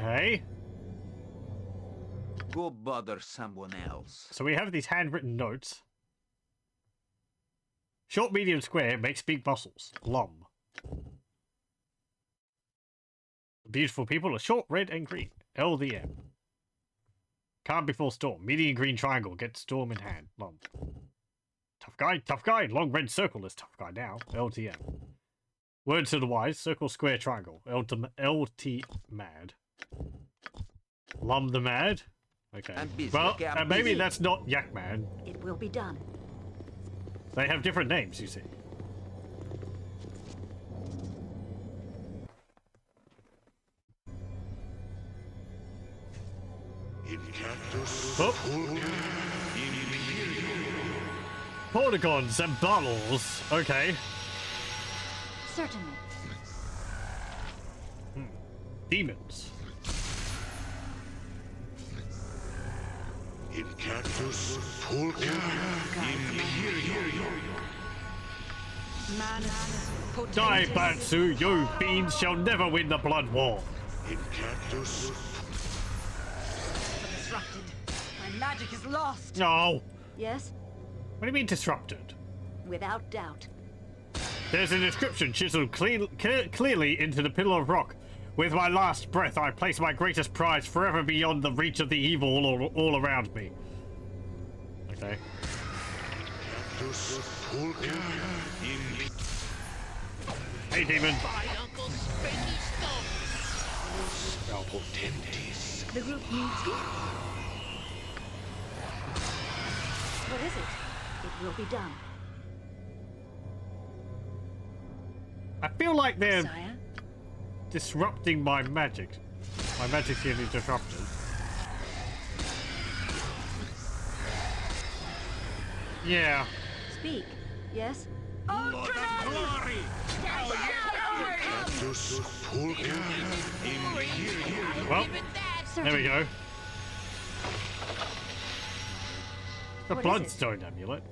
Okay. Go bother someone else. So we have these handwritten notes. Short, medium, square makes big muscles. Lum. Beautiful people are short, red, and green. LDM. Calm before storm. Medium green triangle gets storm in hand. Lum. Tough guy, tough guy. Long red circle is tough guy now. LTM. Words to the wise. Circle, square, triangle. LT mad. Lum the mad. Okay. I'm busy, Well, okay, I'm maybe busy. that's not Yak Man. It will be done. They have different names, you see. Oh. Polygons and bottles. Okay. Certainly. Demons. Incactus Pulca. Die, Batsu! You fiends shall never win the blood war. Incactus. Disrupted. My magic is lost. No. Yes, What do you mean disrupted? without doubt. There's an inscription chiseled clearly into the pillar of rock. With my last breath, I place my greatest prize forever beyond the reach of the evil all around me. Okay. Incactus Pulca. Hey, demon. Potentis. The group needs you. What is it? It will be done. I feel like they're Sire? disrupting my magic. My magic's getting disrupted. Yeah. Speak. Yes? Incactus Pulca. Well, there we go. The What is it? Bloodstone amulet.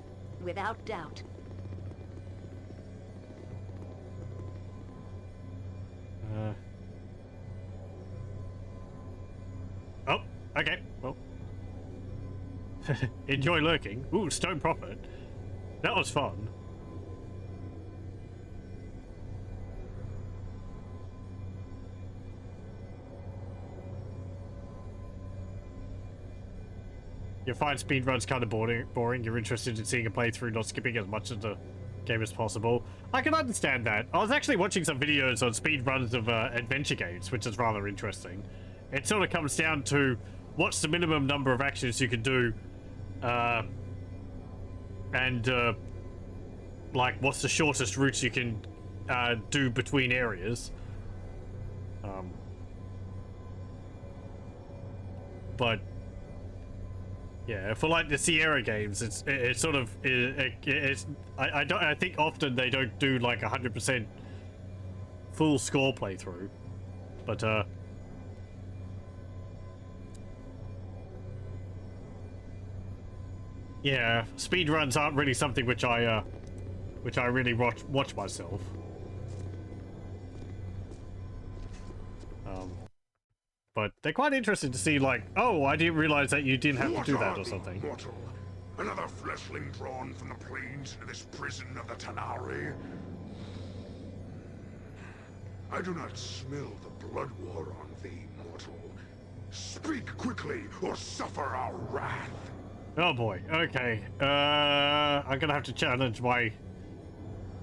Without doubt. Oh, okay. Well. Enjoy lurking. Ooh, Stone Prophet. That was fun. You find speedruns kind of boring. You're interested in seeing a playthrough, not skipping as much of the game as possible. I can understand that. I was actually watching some videos on speedruns of adventure games, which is rather interesting. It sort of comes down to what's the minimum number of actions you can do, and like what's the shortest routes you can do between areas. But yeah, for like the Sierra games, it's sort of I think often they don't do like 100% full score playthrough, but yeah, speedruns aren't really something which I really watch myself. But they're quite interesting to see, like, oh, I didn't realize that you didn't have to do that or something. Mortal. Another fleshling drawn from the plains into this prison of the Tanari. I do not smell the blood war on thee, mortal. Speak quickly, or suffer our wrath. Oh boy, okay. I'm gonna have to challenge my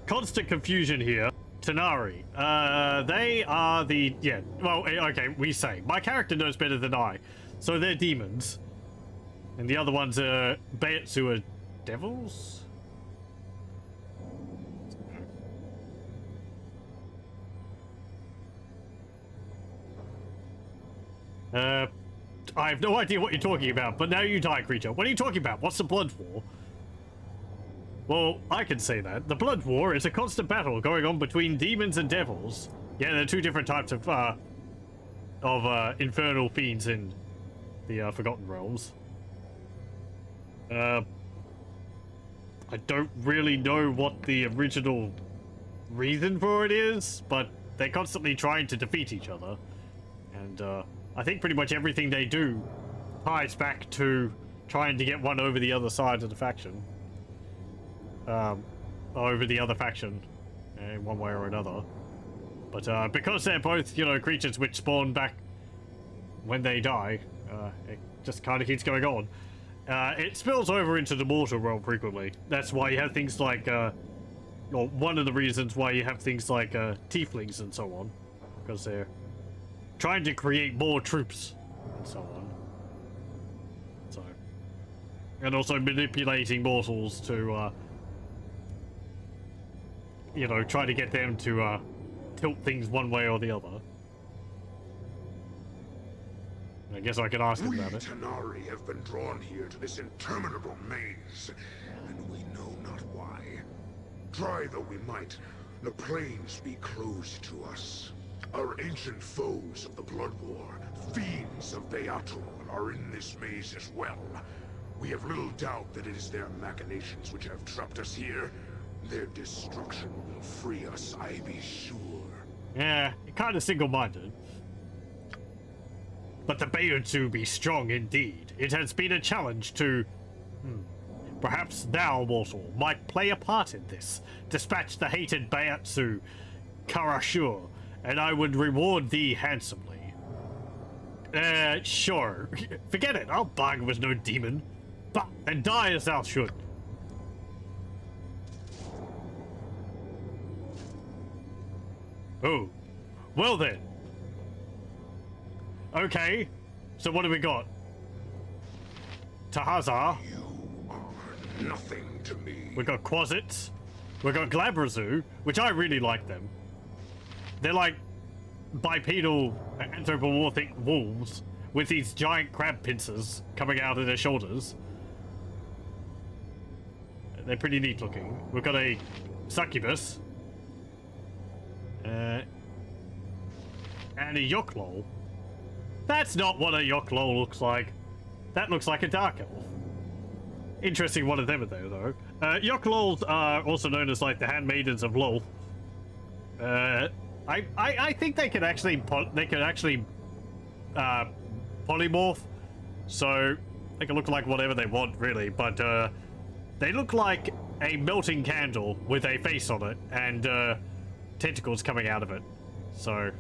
constant confusion here. Tanari. They are the... Yeah, well, okay, we say. My character knows better than I. So they're demons. And the other ones are Baets, who are devils? I have no idea what you're talking about, but now you die, creature. What are you talking about? What's the Blood War? Well, I can say that. The Blood War is a constant battle going on between demons and devils. Yeah, there are two different types of infernal fiends in the Forgotten Realms. I don't really know what the original reason for it is, but they're constantly trying to defeat each other. And, I think pretty much everything they do ties back to trying to get one over the other side of the faction. Over the other faction, in one way or another. But because they're both, you know, creatures which spawn back when they die, it just kind of keeps going on. It spills over into the mortal realm frequently. That's why you have things like, or one of the reasons why you have things like tieflings and so on, because they're trying to create more troops and so on. So, and also manipulating mortals to, you know, try to get them to tilt things one way or the other. I guess I could ask him about it. We Tanari have been drawn here to this interminable maze, and we know not why. Try though we might, the plains be closed to us. Our ancient foes of the Blood War, fiends of Beatul, are in this maze as well. We have little doubt that it is their machinations which have trapped us here. Their destruction will free us, I be sure. Yeah, kind of single-minded. But the Bayatsu be strong indeed. It has been a challenge to... Perhaps thou, mortal, might play a part in this. Dispatch the hated Bayatsu, Karashur, and I would reward thee handsomely. Sure. Forget it, I'll bargain with no demon. But, and die as thou should. Oh. Well then. Okay, so what do we got? Tahazar. You are nothing to me. We got Quasits. We got Glabrazu, which I really like them. They're like bipedal anthropomorphic wolves with these giant crab pincers coming out of their shoulders. They're pretty neat looking. We've got a succubus. And a Yoklol. That's not what a Yoklol looks like. That looks like a Dark Elf. Interesting one of them though. Yoklols are also known as like the Handmaidens of Lolth. I think they could actually polymorph, so they can look like whatever they want really. But they look like a melting candle with a face on it and tentacles coming out of it. So.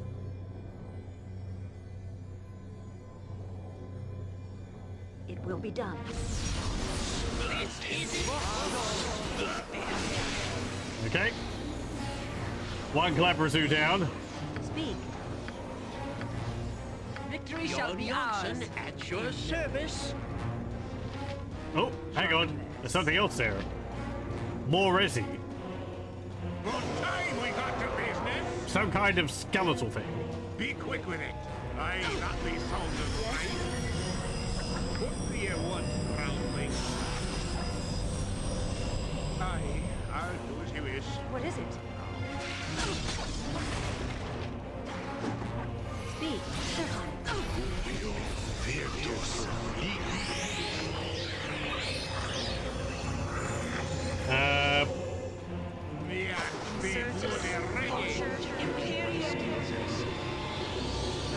It will be done. Okay. One Glabrazu down. Speak. Victory shall be ours. At your service. Oh, hang on. There's something else there. More resi. What time we got to business? Some kind of skeletal thing. Be quick with it. Aye, that be sound of right. What do you want, groundling? Aye, I'll do as you wish. What is it? Speak, certainly. Have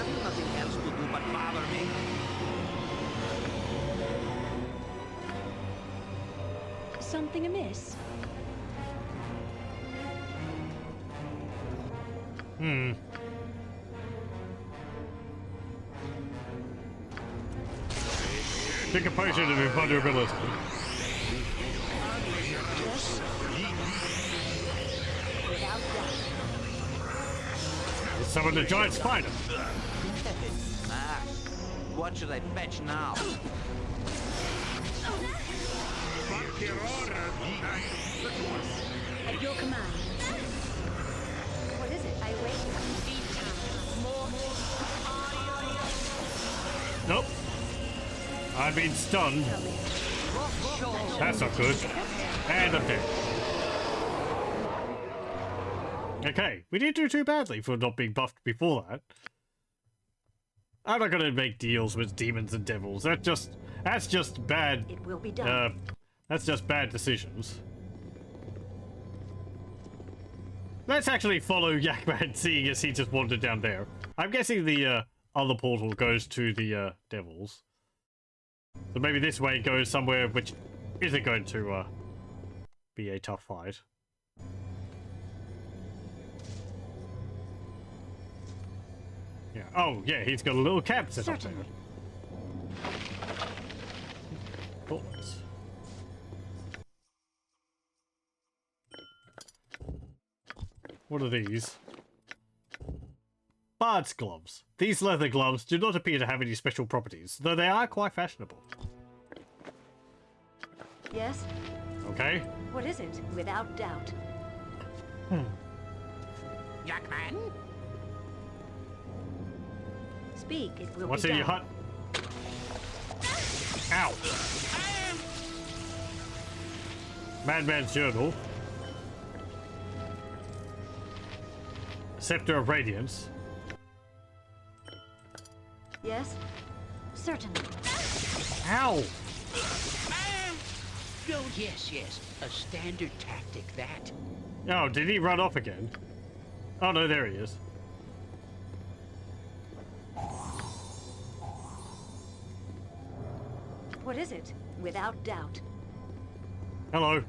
you nothing else to do but bother me? Something amiss? Take a potion of invulnerability. Without doubt. Summon a giant spider. Ah, what should I fetch now? At your command. What is it? I wait. Nope. I've been stunned. That's not good. And I'm dead. Okay, we didn't do too badly for not being buffed before that. I'm not gonna make deals with demons and devils. That's just bad. It will be done. That's just bad decisions. Let's actually follow Yakman, seeing as he just wandered down there. I'm guessing the other portal goes to the devils. So maybe this way goes somewhere which isn't going to be a tough fight. Yeah. Oh, yeah, he's got a little cap set up there. Bullets. What are these? Bard's gloves. These leather gloves do not appear to have any special properties, though they are quite fashionable. Yes? Okay. What is it? Without doubt. Yakman? Speak, it will What's be in done. your hut? Ow! Madman's Journal. Scepter of Radiance. Yes? Certainly. Ow! Oh, yes, yes. A standard tactic, that. Oh, did he run off again? Oh no, there he is. What is it? Without doubt. Hello.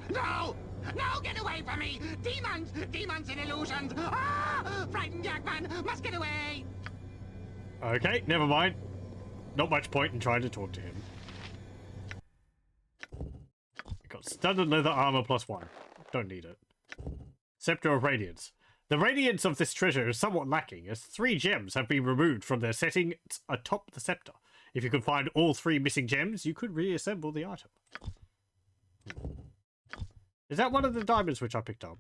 No! No, get away from me! Demons! Demons and illusions! Ah! Frightened Yakman must get away! Okay, never mind. Not much point in trying to talk to him. I got studded leather armor +1. Don't need it. Scepter of Radiance. The radiance of this treasure is somewhat lacking, as 3 gems have been removed from their setting atop the scepter. If you could find all 3 missing gems, you could reassemble the item. Is that one of the diamonds which I picked up?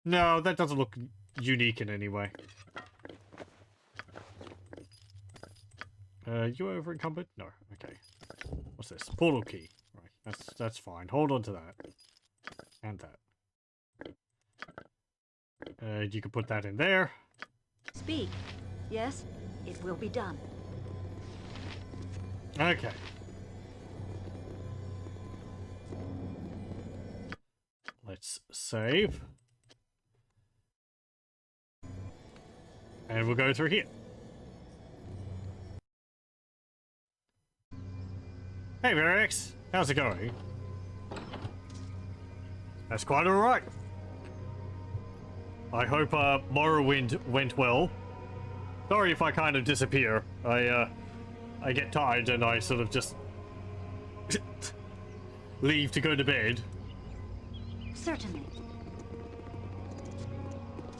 No, that doesn't look unique in any way. You over encumbered? No. Okay. What's this? Portal key. Right. That's fine. Hold on to that. And that. You can put that in there. Speak. Yes? It will be done. Okay. Let's save. And we'll go through here. Hey, Varix. How's it going? That's quite alright. I hope Morrowind went well. Sorry if I kind of disappear. I get tired and I sort of just leave to go to bed. Certainly.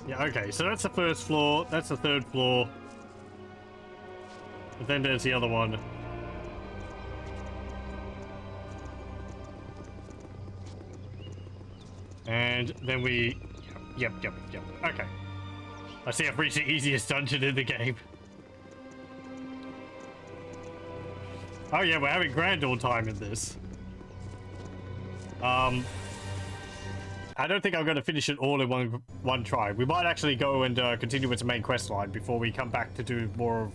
Yeah, okay, so that's the first floor, that's the third floor. And then there's the other one. And then we... Yep. Okay. I see I've reached the easiest dungeon in the game. Oh yeah, we're having grand old time in this. I don't think I'm going to finish it all in one try. We might actually go and continue with the main quest line before we come back to do more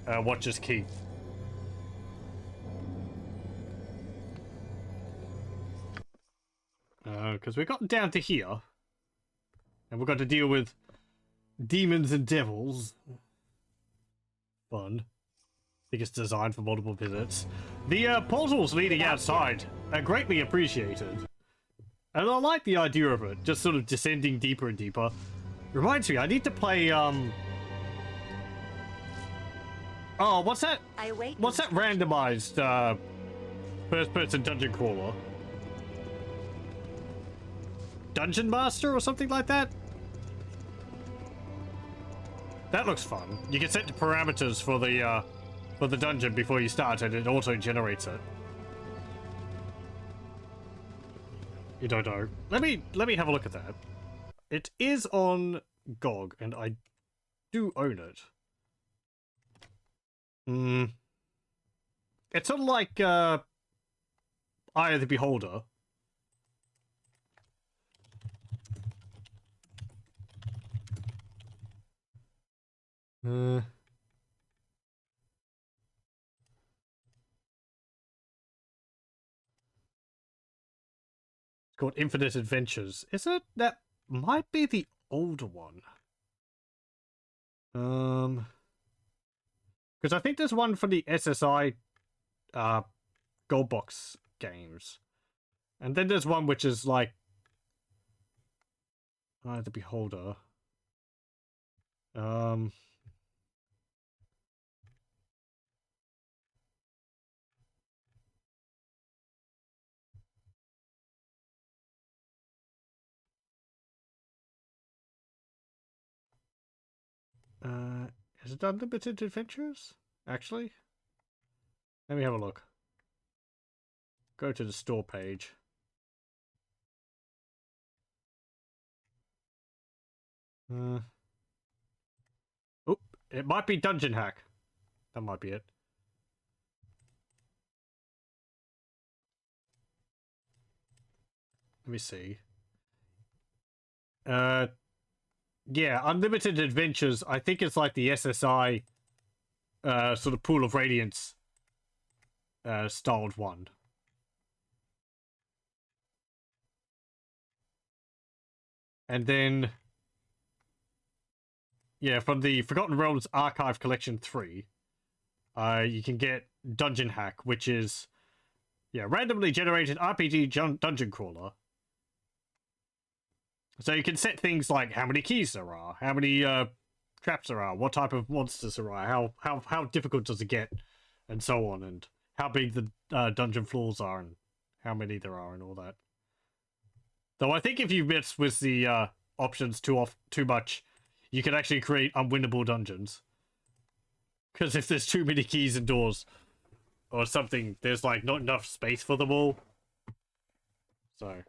of Watcher's Key. Because we've gotten down to here. And we've got to deal with demons and devils. Fun. I think it's designed for multiple visits. The portals leading outside are greatly appreciated. And I like the idea of it, just sort of descending deeper and deeper. Reminds me, I need to play, Oh, what's that? What's that randomized, first-person dungeon crawler? Dungeon Master or something like that? That looks fun. You can set the parameters for the dungeon before you start and it auto-generates it. You don't know. Let me have a look at that. It is on GOG, and I do own it. It's sort of like Eye of the Beholder. It's called Infinite Adventures. Is it? That might be the older one. Because I think there's one for the SSI Gold Box games. And then there's one which is like the Beholder. Is it Unlimited Adventures? Actually? Let me have a look. Go to the store page. Oh, it might be Dungeon Hack. That might be it. Let me see. Yeah, Unlimited Adventures. I think it's like the SSI sort of Pool of Radiance styled one. And then, yeah, from the Forgotten Realms Archive Collection 3, you can get Dungeon Hack, which is, yeah, randomly generated RPG dungeon crawler. So you can set things like how many keys there are, how many traps there are, what type of monsters there are, how difficult does it get, and so on, and how big the dungeon floors are, and how many there are, and all that. Though I think if you mess with the options too much, you can actually create unwinnable dungeons. Because if there's too many keys and doors, or something, there's like not enough space for them all. So.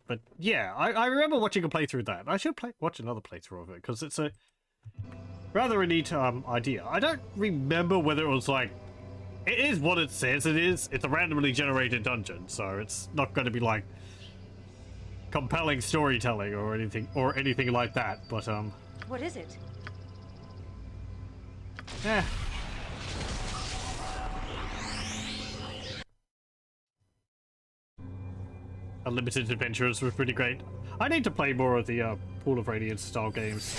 But yeah, I remember watching a playthrough of that. I should watch another playthrough of it, because it's a rather a neat idea. I don't remember whether it was like... It is what it says it is. It's a randomly generated dungeon, so it's not going to be like compelling storytelling or anything like that, but What is it? yeah. Unlimited Adventures was pretty great. I need to play more of the Pool of Radiance style games.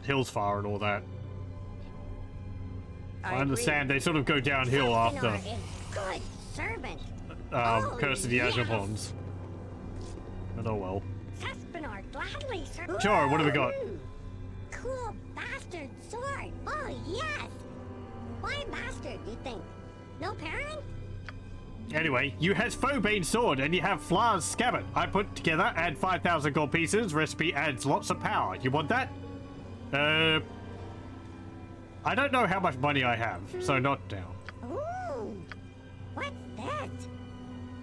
Hillsfire and all that. I understand they sort of go downhill after Good servant. Curse of the Azure Ponds. But oh well. Suspinar gladly serve. Sure, what have we got? Cool bastard sword. Oh yes. Why bastard, you think? No parent? Anyway, you has Phobane sword and you have Flar's scabbard. I put together, add 5,000 gold pieces. Recipe adds lots of power. You want that? I don't know how much money I have, so not now. Ooh. What's that?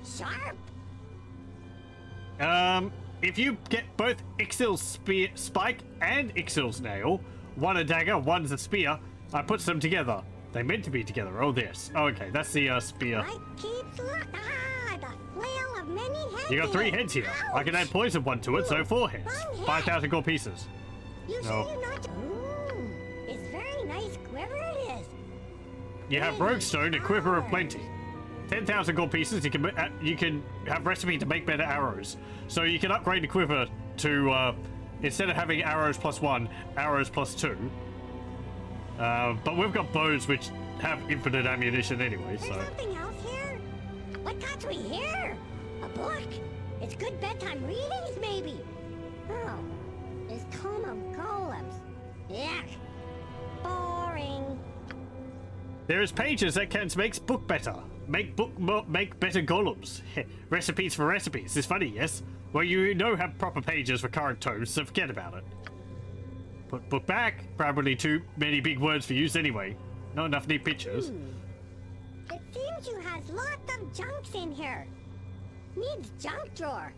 Sharp. If you get both Ixil's spike and Ixil's nail, one a dagger, one's a spear, I put them together. They meant to be together. Oh, this. Oh, okay, that's the spear. Light keeps the flail of many heads. You got 3 heads here. Ouch. I can add poison one to it, so 4 heads. One head. 5,000 gold pieces. You No. sure you're not? Ooh. It's very nice quiver it is. You have rogue stone, a quiver of plenty. 10,000 gold pieces. You can have recipe to make better arrows. So you can upgrade the quiver to instead of having arrows +1, arrows +2. But we've got bows which have infinite ammunition anyway. There's So something else here. What got we here? A book. It's good bedtime readings, maybe. Oh, it's Tome of Golems. Yuck. Boring. there is pages that can make book better. Make better golems. Recipes for recipes. It's funny, yes? Well, you know have proper pages for current tomes, so forget about it. Put book back. Probably too many big words for use anyway. Not enough neat pictures. It seems you has lots of junks in here. Needs junk drawer.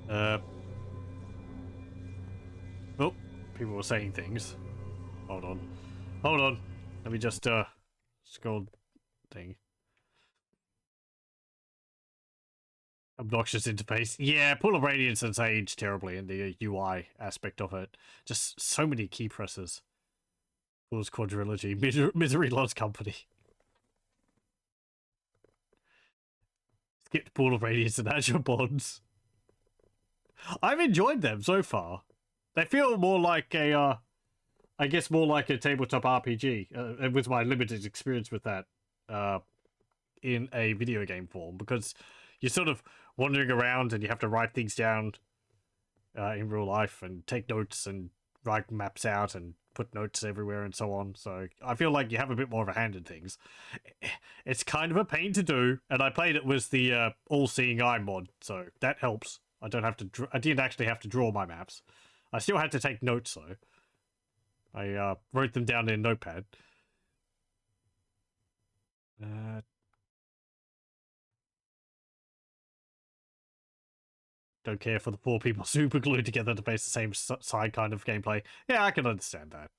Oh, people were saying things. Hold on. Let me just scroll thing. Obnoxious interface. Yeah, Pool of Radiance has aged terribly in the UI aspect of it. Just so many key presses. Fool's Quadrilogy. Misery Loves Company. Skipped Pool of Radiance and Azure Bonds. I've enjoyed them so far. They feel more like a, I guess more like a tabletop RPG, with my limited experience with that, in a video game form, because you're sort of wandering around and you have to write things down in real life and take notes and write maps out and put notes everywhere and so on. So I feel like you have a bit more of a hand in things. It's kind of a pain to do, and I played it with the all-seeing eye mod, so that helps. I don't have to. I didn't actually have to draw my maps. I still had to take notes though. I wrote them down in Notepad. Don't care for the four people super glued together to face the same side kind of gameplay. Yeah, I can understand that.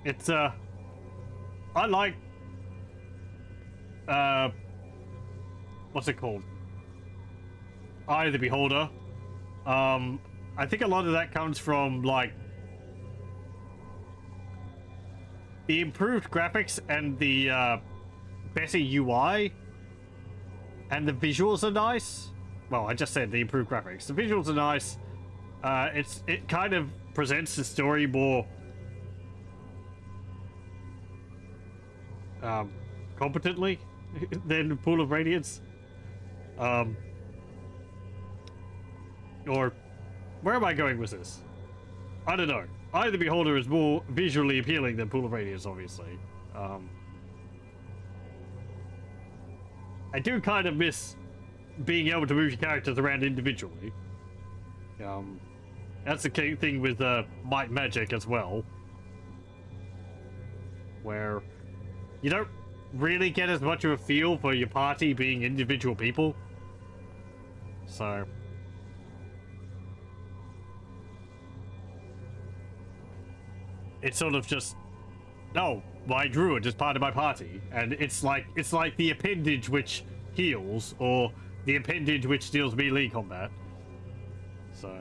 It's, I like, what's it called? Eye of the Beholder. I think a lot of that comes from, like, the improved graphics and the, better UI. And the visuals are nice. Well, I just said the improved graphics. The visuals are nice. It kind of presents the story more competently than Pool of Radiance. Or where am I going with this? I don't know. Eye of the Beholder is more visually appealing than Pool of Radiance, obviously. I do kind of miss being able to move your characters around individually. That's the key thing with Might Magic as well, where you don't really get as much of a feel for your party being individual people. So it's sort of just, no, my druid is part of my party, and it's like the appendage which heals, or the appendage which deals melee combat. So,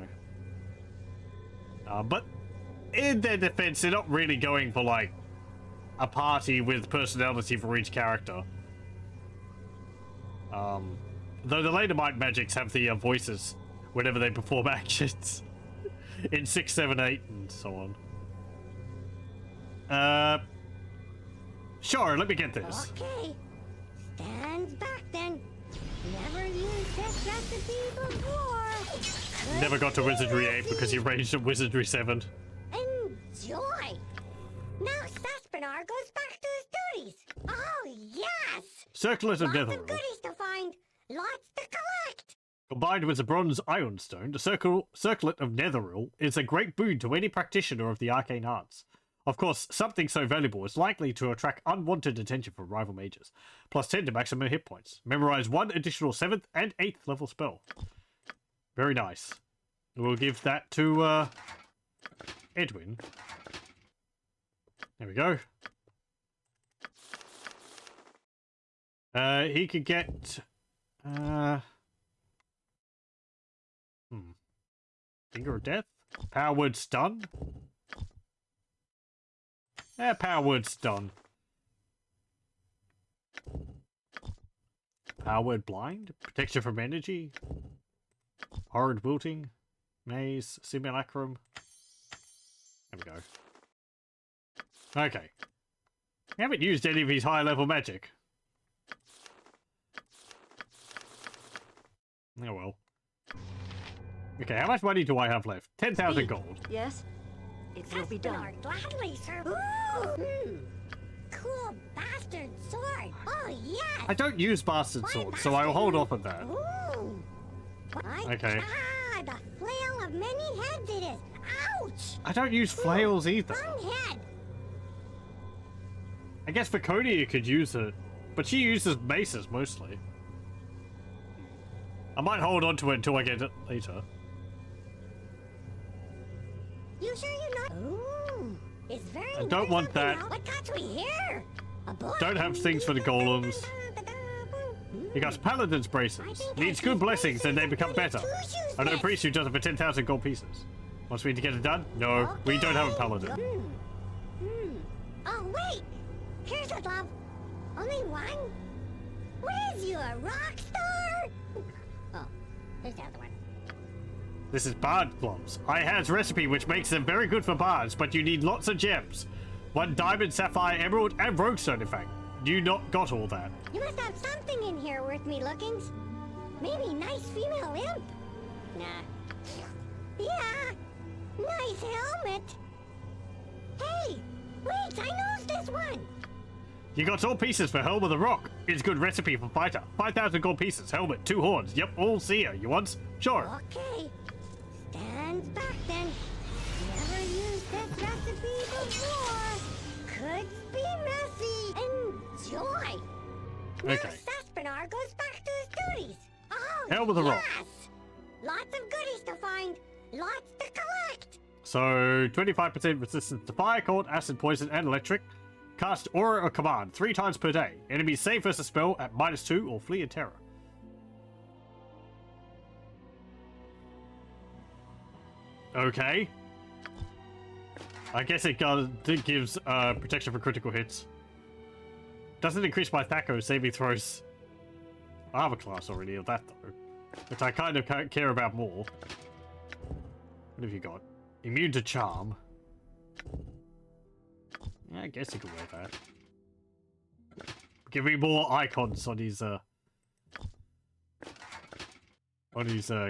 but in their defense, they're not really going for like a party with personality for each character. Though the later Might Magics have the voices whenever they perform actions in 6, 7, 8, and so on. Sure, let me get this. Okay. Stand back then. Never used this recipe before. Never got to Wizardry 8 because you ranged at Wizardry 7. Enjoy. Now Saspinar goes back to his duties. Oh, yes. Circlet of Lots Netheril. of goodies to find. Lots to collect. Combined with the Bronze Ironstone, the Circlet of Netheril is a great boon to any practitioner of the arcane arts. Of course, something so valuable is likely to attract unwanted attention from rival mages. Plus 10 to maximum hit points. Memorize 1 additional 7th and 8th level spell. Very nice. We'll give that to Edwin. There we go. He could get Finger of Death? Power Word Stun? Power Word Stun. Power Word Blind? Protection from Energy? Horrid Wilting? Maze? Simulacrum? There we go. Okay. We haven't used any of his high level magic. Oh well. Okay, how much money do I have left? 10,000 gold. Yes? It will be done. Gladly, sir. Ooh. Cool bastard sword. Oh, yes. I don't use bastard swords, so I will hold off on that. Ooh. Okay. Ah, the flail of many heads it is. Ouch. I don't use flails either. Wrong head. I guess Vaconia could use it, but she uses maces mostly. I might hold on to it until I get it later. You sure you're not? Ooh, it's very I don't want that. What got we here? A boy? Don't have things for the golems. He got Paladin's braces. Needs good blessings and they become better. I know a priest who does it for 10,000 gold pieces. Wants me to get it done? No, we don't have a paladin. Oh, wait! Here's a glove. Only one? What is you, a rock star? Oh, there's the other one. This is bard gloves. I has recipe which makes them very good for bards, but you need lots of gems. 1 diamond, sapphire, emerald, and roguestone, in fact. You not got all that. You must have something in here worth me lookings. Maybe nice female imp. Nah. Yeah, nice helmet. Hey, wait, I knows this one. You got all pieces for Helm of the Rock. It's good recipe for fighter. 5,000 gold pieces, helmet, 2 horns. Yep, all seer. You want? Sure. Okay, stands back then. Never used this recipe before. Could be messy. Enjoy. Okay. Now Saspinar goes back to his duties. Oh, Helm of the Rock. yes. Lots of goodies to find. Lots to collect. So, 25% resistance to fire, cold, acid, poison, and electric. Cast Aura or Command 3 times per day. Enemies save versus spell at -2 or flee in terror. Okay. I guess it gives protection for critical hits. Doesn't increase my Thaco saving throws. I have a class already of that though, which I kind of care about more. What have you got? Immune to charm. Yeah, I guess you could wear that. Give me more icons on his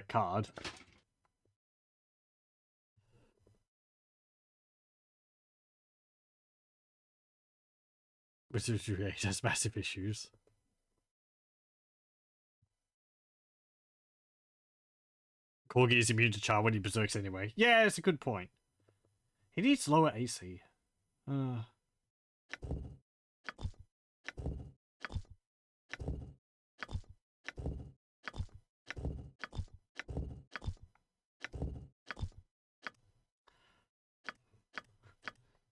card. Wizardry 8 has massive issues. Corgi is immune to charm when he berserks anyway. Yeah, it's a good point. He needs lower AC.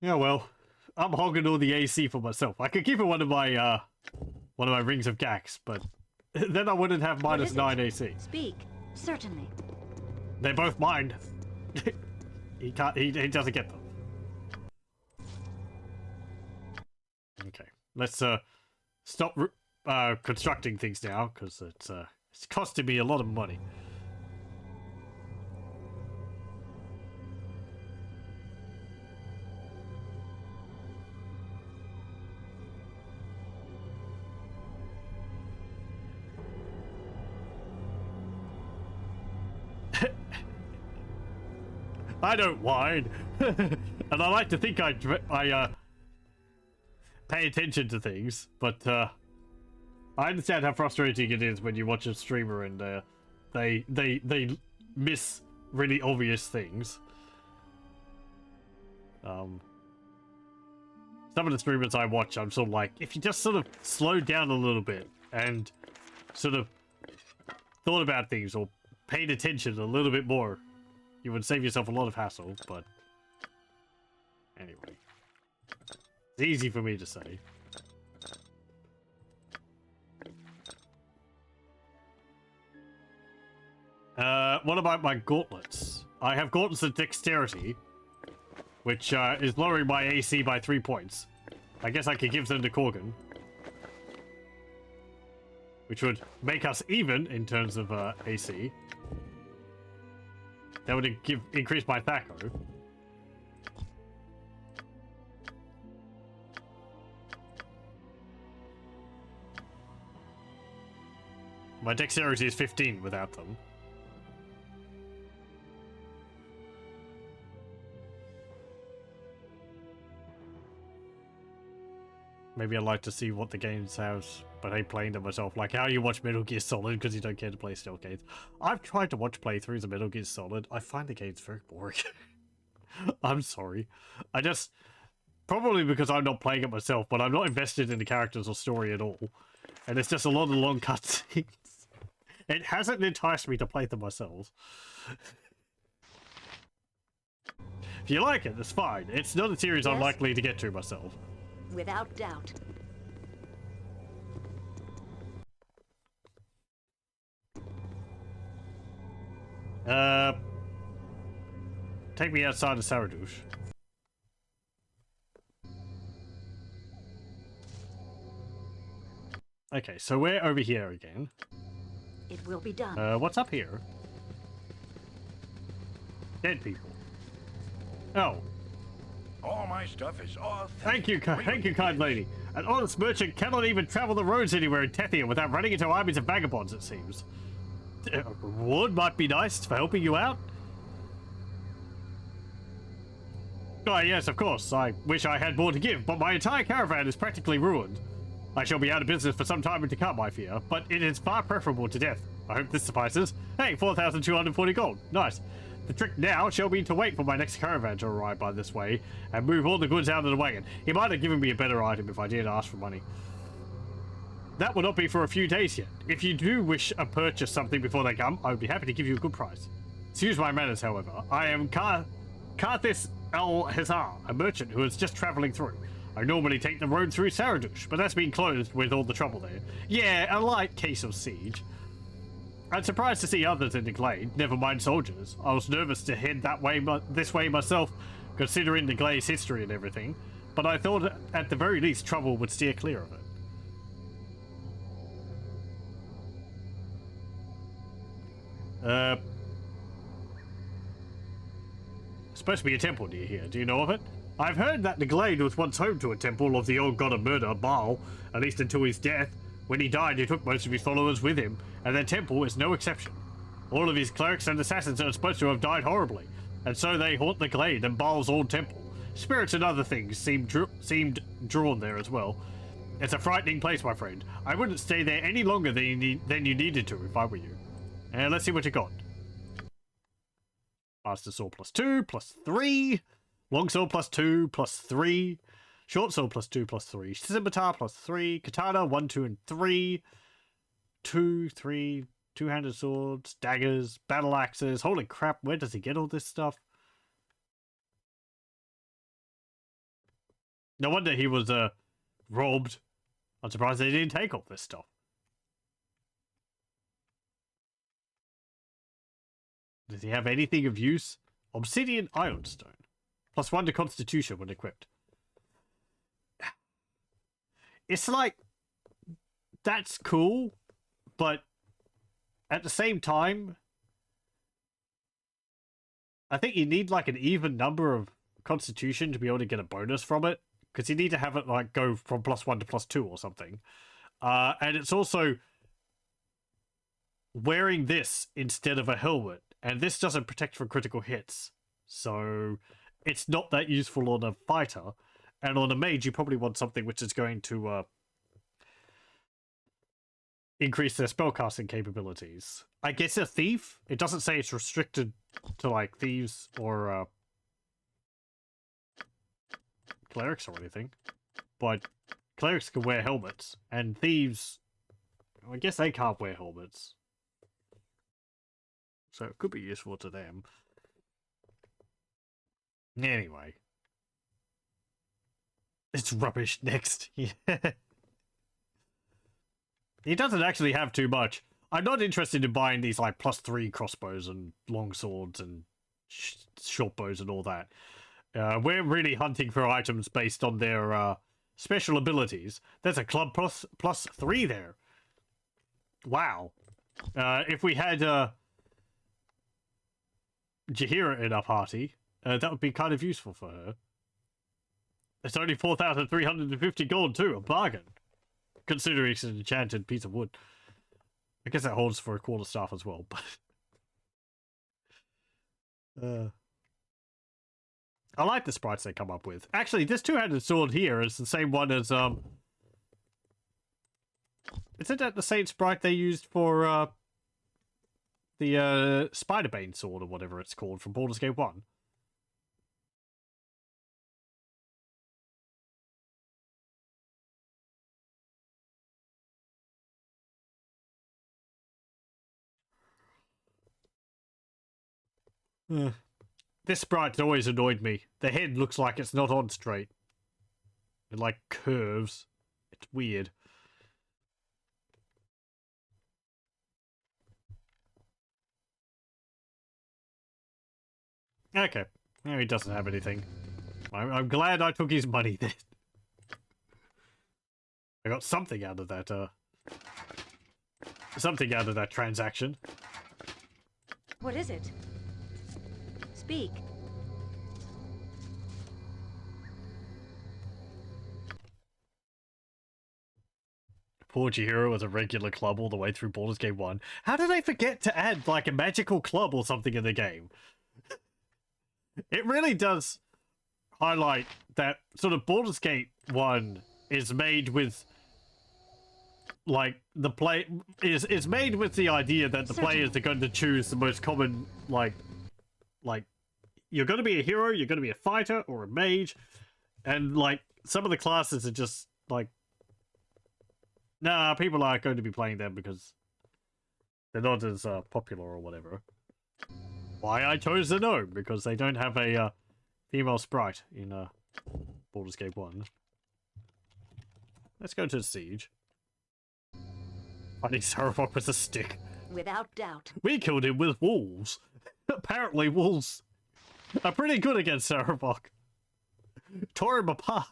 Yeah, well, I'm hogging all the AC for myself. I could give it one of my rings of Gax, but then I wouldn't have -9 AC. Speak. Certainly. They're both mine. He can't. He doesn't get them. Okay, let's stop constructing things now because it's costing me a lot of money. I don't whine, and I like to think I pay attention to things, but I understand how frustrating it is when you watch a streamer and they miss really obvious things. Some of the streamers I watch, I'm sort of like, if you just sort of slowed down a little bit and sort of thought about things or paid attention a little bit more, you would save yourself a lot of hassle, but anyway. It's easy for me to say. What about my gauntlets? I have gauntlets of dexterity, which is lowering my AC by 3 points. I guess I could give them to Korgan, which would make us even in terms of AC. That would increase my Thaco. My dexterity is 15 without them. Maybe I'd like to see what the games have, but I ain't playing them myself. Like how you watch Metal Gear Solid because you don't care to play stealth games. I've tried to watch playthroughs of Metal Gear Solid. I find the games very boring. I'm sorry. I just... Probably because I'm not playing it myself, but I'm not invested in the characters or story at all. And it's just a lot of long cutscenes. It hasn't enticed me to play them myself. If you like it, it's fine. It's not a series I'm likely to get to myself. Without doubt. take me outside of Saradush. Okay, so we're over here again. It will be done. What's up here? Dead people. Oh. All my stuff is all. Thank you, kind lady. An honest merchant cannot even travel the roads anywhere in Tethia without running into armies of vagabonds, it seems. A reward might be nice for helping you out. Oh, yes, of course. I wish I had more to give, but my entire caravan is practically ruined. I shall be out of business for some time to come, I fear, but it is far preferable to death. I hope this suffices. Hey, 4,240 gold. Nice. The trick now shall be to wait for my next caravan to arrive by this way and move all the goods out of the wagon. He might have given me a better item if I did ask for money. That will not be for a few days yet. If you do wish to purchase something before they come, I would be happy to give you a good price. Excuse my manners, however. I am Karthis El-Hazar, a merchant who is just travelling through. I normally take the road through Saradush, but that's been closed with all the trouble there. Yeah, a light case of siege. I'm surprised to see others in the glade, never mind soldiers. I was nervous to head this way myself, considering the glade's history and everything, but I thought at the very least trouble would steer clear of it. Supposed to be a temple near here. Do you know of it? I've heard that the glade was once home to a temple of the old god of murder, Bhaal, at least until his death. When he died, he took most of his followers with him, and that temple is no exception. All of his clerics and assassins are supposed to have died horribly, and so they haunt the glade and Bhaal's old temple. Spirits and other things seemed drawn there as well. It's a frightening place, my friend. I wouldn't stay there any longer than you needed to if I were you. And let's see what you got. Master Sword +2, +3. Longsword +2, +3. Short Sword +2, +3. Scimitar +3. Katana 1, 2, and 3. 2, 3. Two-handed swords, daggers, battle axes. Holy crap, where does he get all this stuff? No wonder he was robbed. I'm surprised they didn't take all this stuff. Does he have anything of use? Obsidian Ironstone. +1 to Constitution when equipped. It's like, that's cool, but at the same time, I think you need like an even number of Constitution to be able to get a bonus from it, because you need to have it like go from +1 to +2 or something. And it's also wearing this instead of a helmet, and this doesn't protect from critical hits, so it's not that useful on a fighter. And on a mage, you probably want something which is going to increase their spellcasting capabilities. I guess a thief? It doesn't say it's restricted to like thieves or clerics or anything, but clerics can wear helmets, and thieves, I guess they can't wear helmets, so it could be useful to them. Anyway, it's rubbish. Next. Yeah. He doesn't actually have too much. I'm not interested in buying these like +3 crossbows and long swords and short bows and all that. We're really hunting for items based on their special abilities. There's a club +3 there. Wow. If we had Jaheira in our party, that would be kind of useful for her. It's only 4,350 gold too, a bargain. Considering it's an enchanted piece of wood. I guess that holds for a quarterstaff as well, but... I like the sprites they come up with. Actually, this two-handed sword here is the same one as, Isn't that the same sprite they used for, the, Spider-Bane sword or whatever it's called from Baldur's Gate 1? This sprite's always annoyed me. The head looks like it's not on straight. It like curves. It's weird. Okay. No, he doesn't have anything. I'm glad I took his money then. I got something out of that, transaction. What is it? Speak. Poor Chihiro was a regular club all the way through Baldur's Gate 1. How did they forget to add, like, a magical club or something in the game? It really does highlight that sort of Baldur's Gate 1 is made with, like, is made with the idea that the players are going to choose the most common, like, you're going to be a hero, you're going to be a fighter or a mage, and, like, some of the classes are just, like, nah, people aren't going to be playing them because they're not as popular or whatever. Why I chose the gnome, because they don't have a female sprite in Baldur's Gate 1. Let's go to the siege. Fighting Sarafok with a stick. Without doubt. We killed him with wolves. Apparently wolves are pretty good against Sarafok. Tore him apart.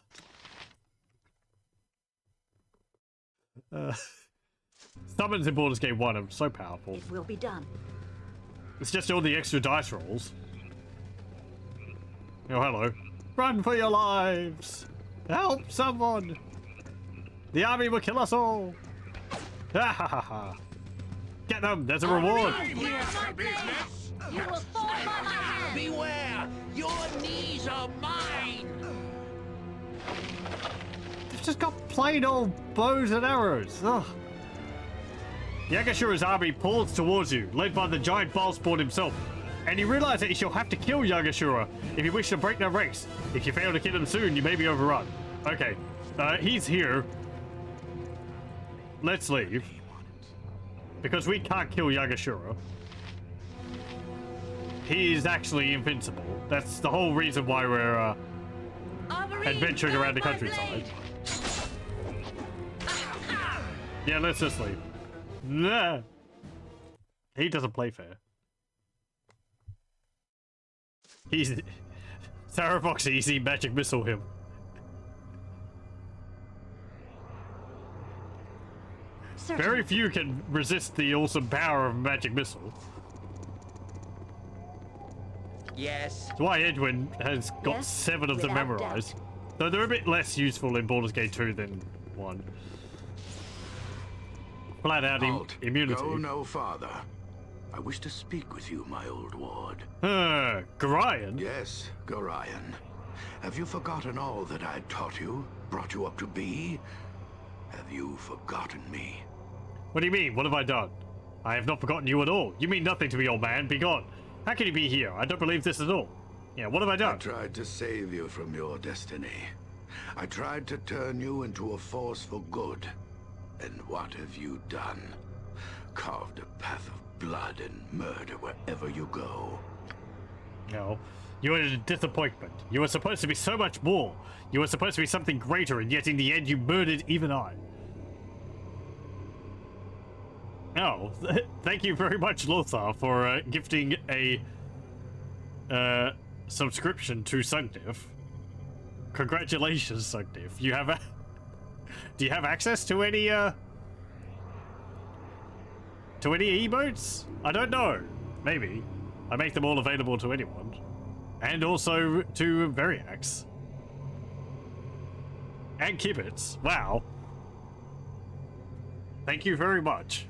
Summons in Baldur's Gate 1 are so powerful. It will be done. It's just all the extra dice rolls. Oh, hello. Run for your lives! Help someone! The army will kill us all! Ha ha ha ha! Get them! There's a reward! You will fall by my hand. Beware! Your knees are mine! They've just got plain old bows and arrows. Ugh. Yagashura's army pulls towards you, led by the giant Bhaalspawn himself. And you realize that you shall have to kill Yagashura if you wish to break their ranks. If you fail to kill him soon, you may be overrun. Okay, he's here. Let's leave. Because we can't kill Yagashura. He's actually invincible. That's the whole reason why we're adventuring around the countryside. Yeah, let's just leave. Nah. He doesn't play fair. He's... Sarafok's easy magic missile him. Very few can resist the awesome power of magic missile. Yes. That's why Edwin has got 7 of them memorized. Though they're a bit less useful in Baldur's Gate 2 than 1. Flat out immunity. Go no farther. I wish to speak with you, my old ward. Gorion? Yes, Gorion. Have you forgotten all that I taught you, brought you up to be? Have you forgotten me? What do you mean? What have I done? I have not forgotten you at all. You mean nothing to me, old man. Be gone. How can you be here? I don't believe this at all. Yeah, what have I done? I tried to save you from your destiny. I tried to turn you into a force for good. And what have you done? Carved a path of blood and murder wherever you go. No. You are a disappointment. You were supposed to be so much more. You were supposed to be something greater, and yet in the end you murdered even I. Oh, thank you very much, Lothar, for gifting a subscription to Sugdiv. Congratulations, Sugdiv. You have do you have access to any emotes? I don't know. Maybe. I make them all available to anyone. And also to Variax. And Kibitz. Wow. Thank you very much.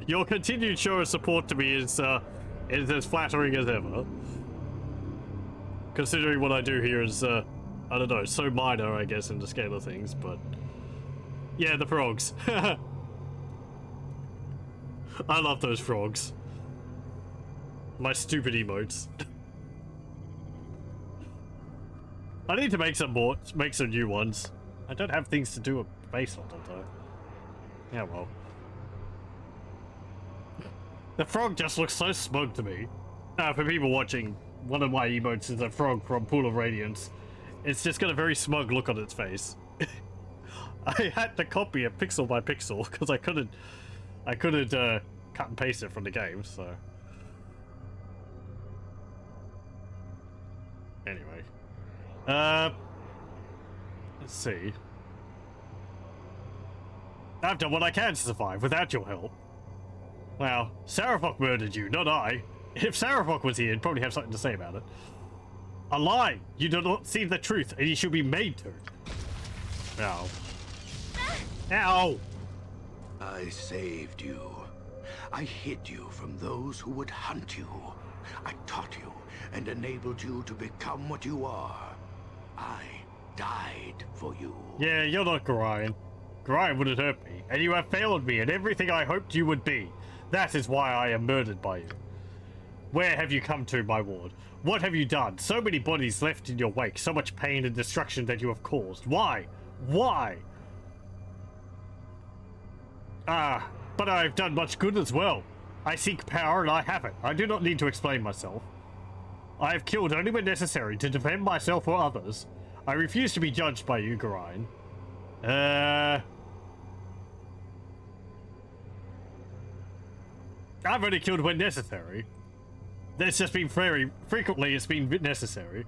Your continued show of support to me is as flattering as ever. Considering what I do here is, I don't know, so minor, I guess, in the scale of things, but... Yeah, the frogs. I love those frogs. My stupid emotes. I need to make some more, make some new ones. I don't have things to do based on them, though. Yeah, well. The frog just looks so smug to me. For people watching, one of my emotes is a frog from Pool of Radiance. It's just got a very smug look on its face. I had to copy it pixel by pixel because I couldn't cut and paste it from the game. So anyway, let's see. I've done what I can to survive without your help. Well, Sarafok murdered you, not I. If Sarafok was here, he'd probably have something to say about it. A lie! You do not see the truth, and you should be made to. Ow. Ow! I saved you. I hid you from those who would hunt you. I taught you and enabled you to become what you are. I died for you. Yeah, you're not Gorion. Gorion wouldn't hurt me, and you have failed me in everything I hoped you would be. That is why I am murdered by you. Where have you come to, my ward? What have you done? So many bodies left in your wake, so much pain and destruction that you have caused. Why? Why? Ah, but I've done much good as well. I seek power and I have it. I do not need to explain myself. I have killed only when necessary to defend myself or others. I refuse to be judged by you, Gorion. I've only killed when necessary. It's just been very frequently it's been necessary.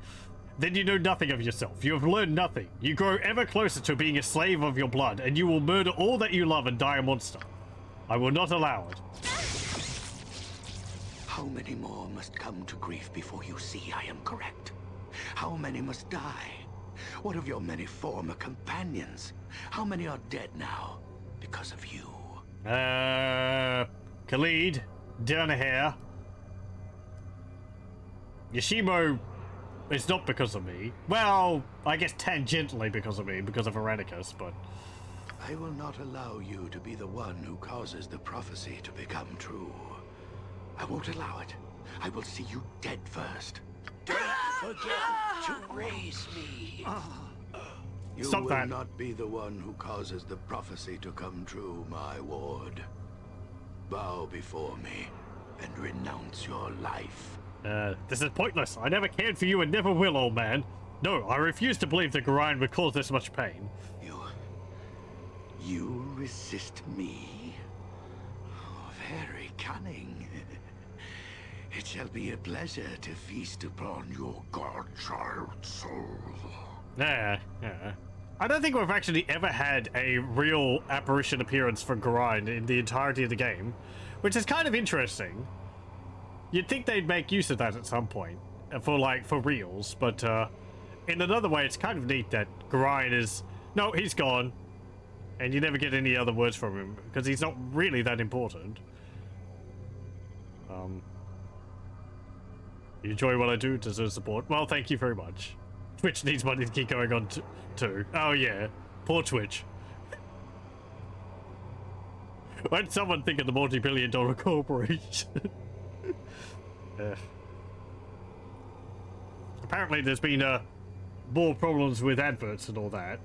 Then you know nothing of yourself. You have learned nothing. You grow ever closer to being a slave of your blood, and you will murder all that you love and die a monster. I will not allow it. How many more must come to grief before you see I am correct? How many must die? What of your many former companions? How many are dead now because of you? Khalid, down here. Yoshimo is not because of me. Well, I guess tangentially because of me, because of Irenicus, but... I will not allow you to be the one who causes the prophecy to become true. I won't allow it. I will see you dead first. Don't forget to raise me. You Stop will that. not be the one who causes the prophecy to come true, my ward. Bow before me and renounce your life. This is pointless. I never cared for you and never will, old man. No, I refuse to believe that Gorion would cause this much pain. You resist me? Oh, very cunning. It shall be a pleasure to feast upon your godchild soul. Yeah. I don't think we've actually ever had a real apparition appearance for Gorion in the entirety of the game, which is kind of interesting. You'd think they'd make use of that at some point, for reals, but in another way, it's kind of neat that Gorion is... No, he's gone, and you never get any other words from him, because he's not really that important. You enjoy what I do, deserve support. Well, thank you very much. Twitch needs money to keep going on too. Oh yeah, poor Twitch. Why did someone think of the multi-billion-dollar corporation? Apparently there's been more problems with adverts and all that.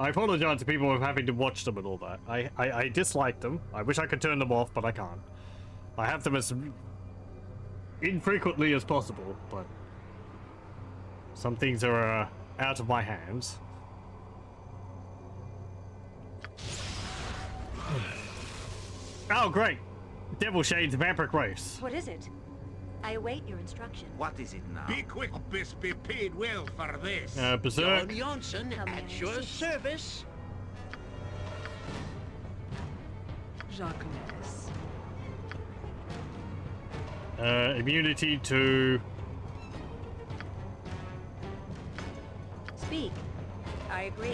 I apologize to people for having to watch them and all that. I dislike them. I wish I could turn them off, but I can't. I have them as infrequently as possible, but some things are out of my hands. Oh, great! Devil Shade's vampiric race. What is it? I await your instruction. What is it now? Be quick, Bis, be paid well for this. Berserk. John Johnson How may I at your assist? service. Jacques. Immunity to... Speak. I agree.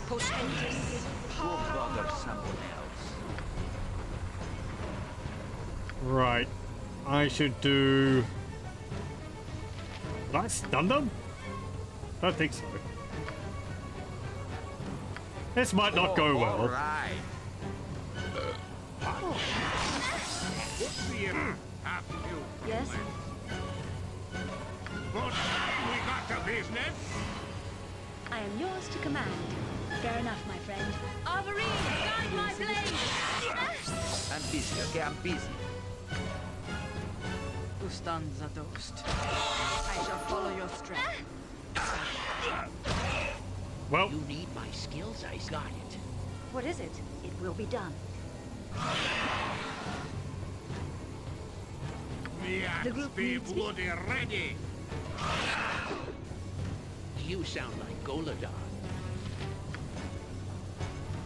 Postentis. Go bother someone else. Right. I should do... Did I stun them? I don't think so. This might not go well. All right. What's the half you? Yes? But we got the business. I am yours to command. Fair enough, my friend. Arborine, guide my blade! I'm busy, okay? I'm busy. Ustanza dost. I shall follow your strength. Well, You need my skills, I got it. What is it? It will be done. The group needs me. bloody ready. You sound like Goladon.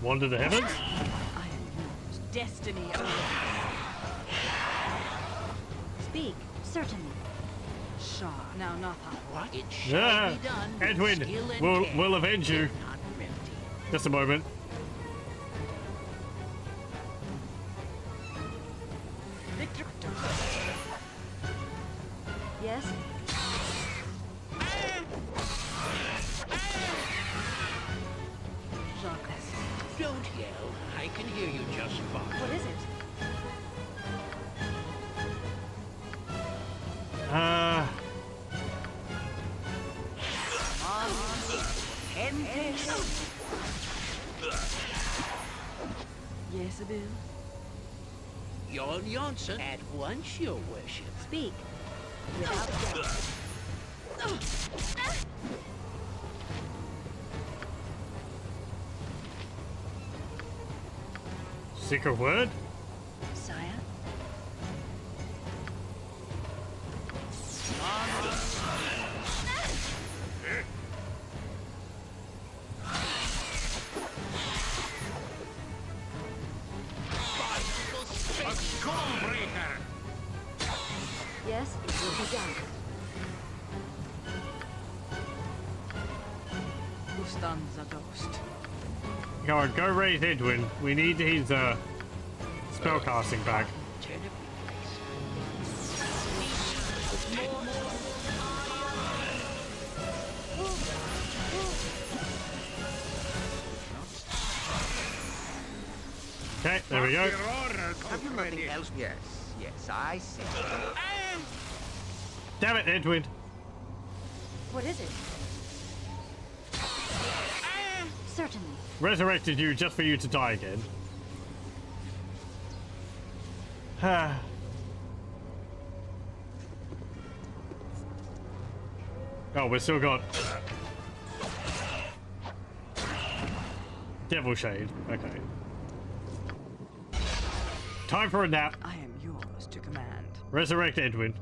one to the heavens. I am yours. Destiny awaits. Speak, certainly. Shah, now Natha. What? It shall Yeah, be done. with Edwin, skill and we'll care. avenge you. Not ready. Just a moment. Victor. Yes? Jacques. Don't yell. I can hear you just fine. What is it? Yes, Abu. Jon Jonsson, at once, your worship. Speak. Without doubt. Secret word? Sire? A skullbreaker. Yes, it will be done. Ustan Zadost. Go raise Edwin. We need his spellcasting back. Turn of weakness. Okay, there we go. Have you anything else? Yes, yes, I see. Damn it, Edwin. What is it? Certainly. Resurrected you just for you to die again. Oh, we still got Devil Shade. Okay. Time for a nap. I am yours to command. Resurrect Edwin.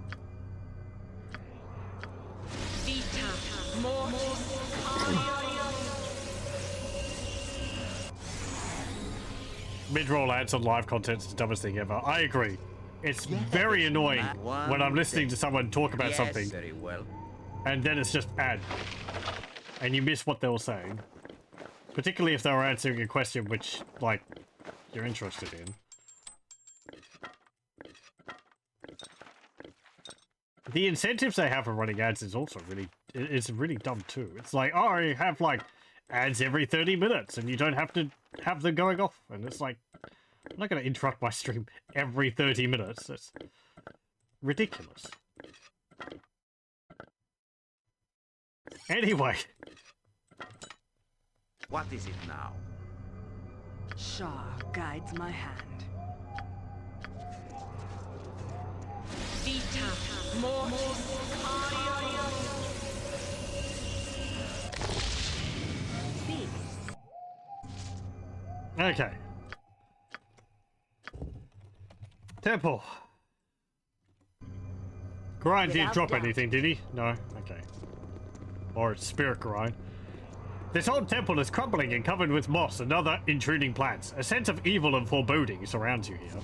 Mid-roll ads on live content is the dumbest thing ever. I agree. It's very annoying when I'm listening to someone talk about Yes, something very well. and then it's just ad. And you miss what they were saying. Particularly if they were answering a question which, like, you're interested in. The incentives they have for running ads is also it's really dumb too. It's like, oh, you have like ads every 30 minutes and you don't have to have them going off. And it's like, I'm not going to interrupt my stream every 30 minutes. It's ridiculous. Anyway. What is it now? Shah guides my hand. Speak. Okay. Temple. Grind didn't Without drop doubt. anything, did he? No? Okay. Or it's spirit grind. This old temple is crumbling and covered with moss and other intruding plants. A sense of evil and foreboding surrounds you here.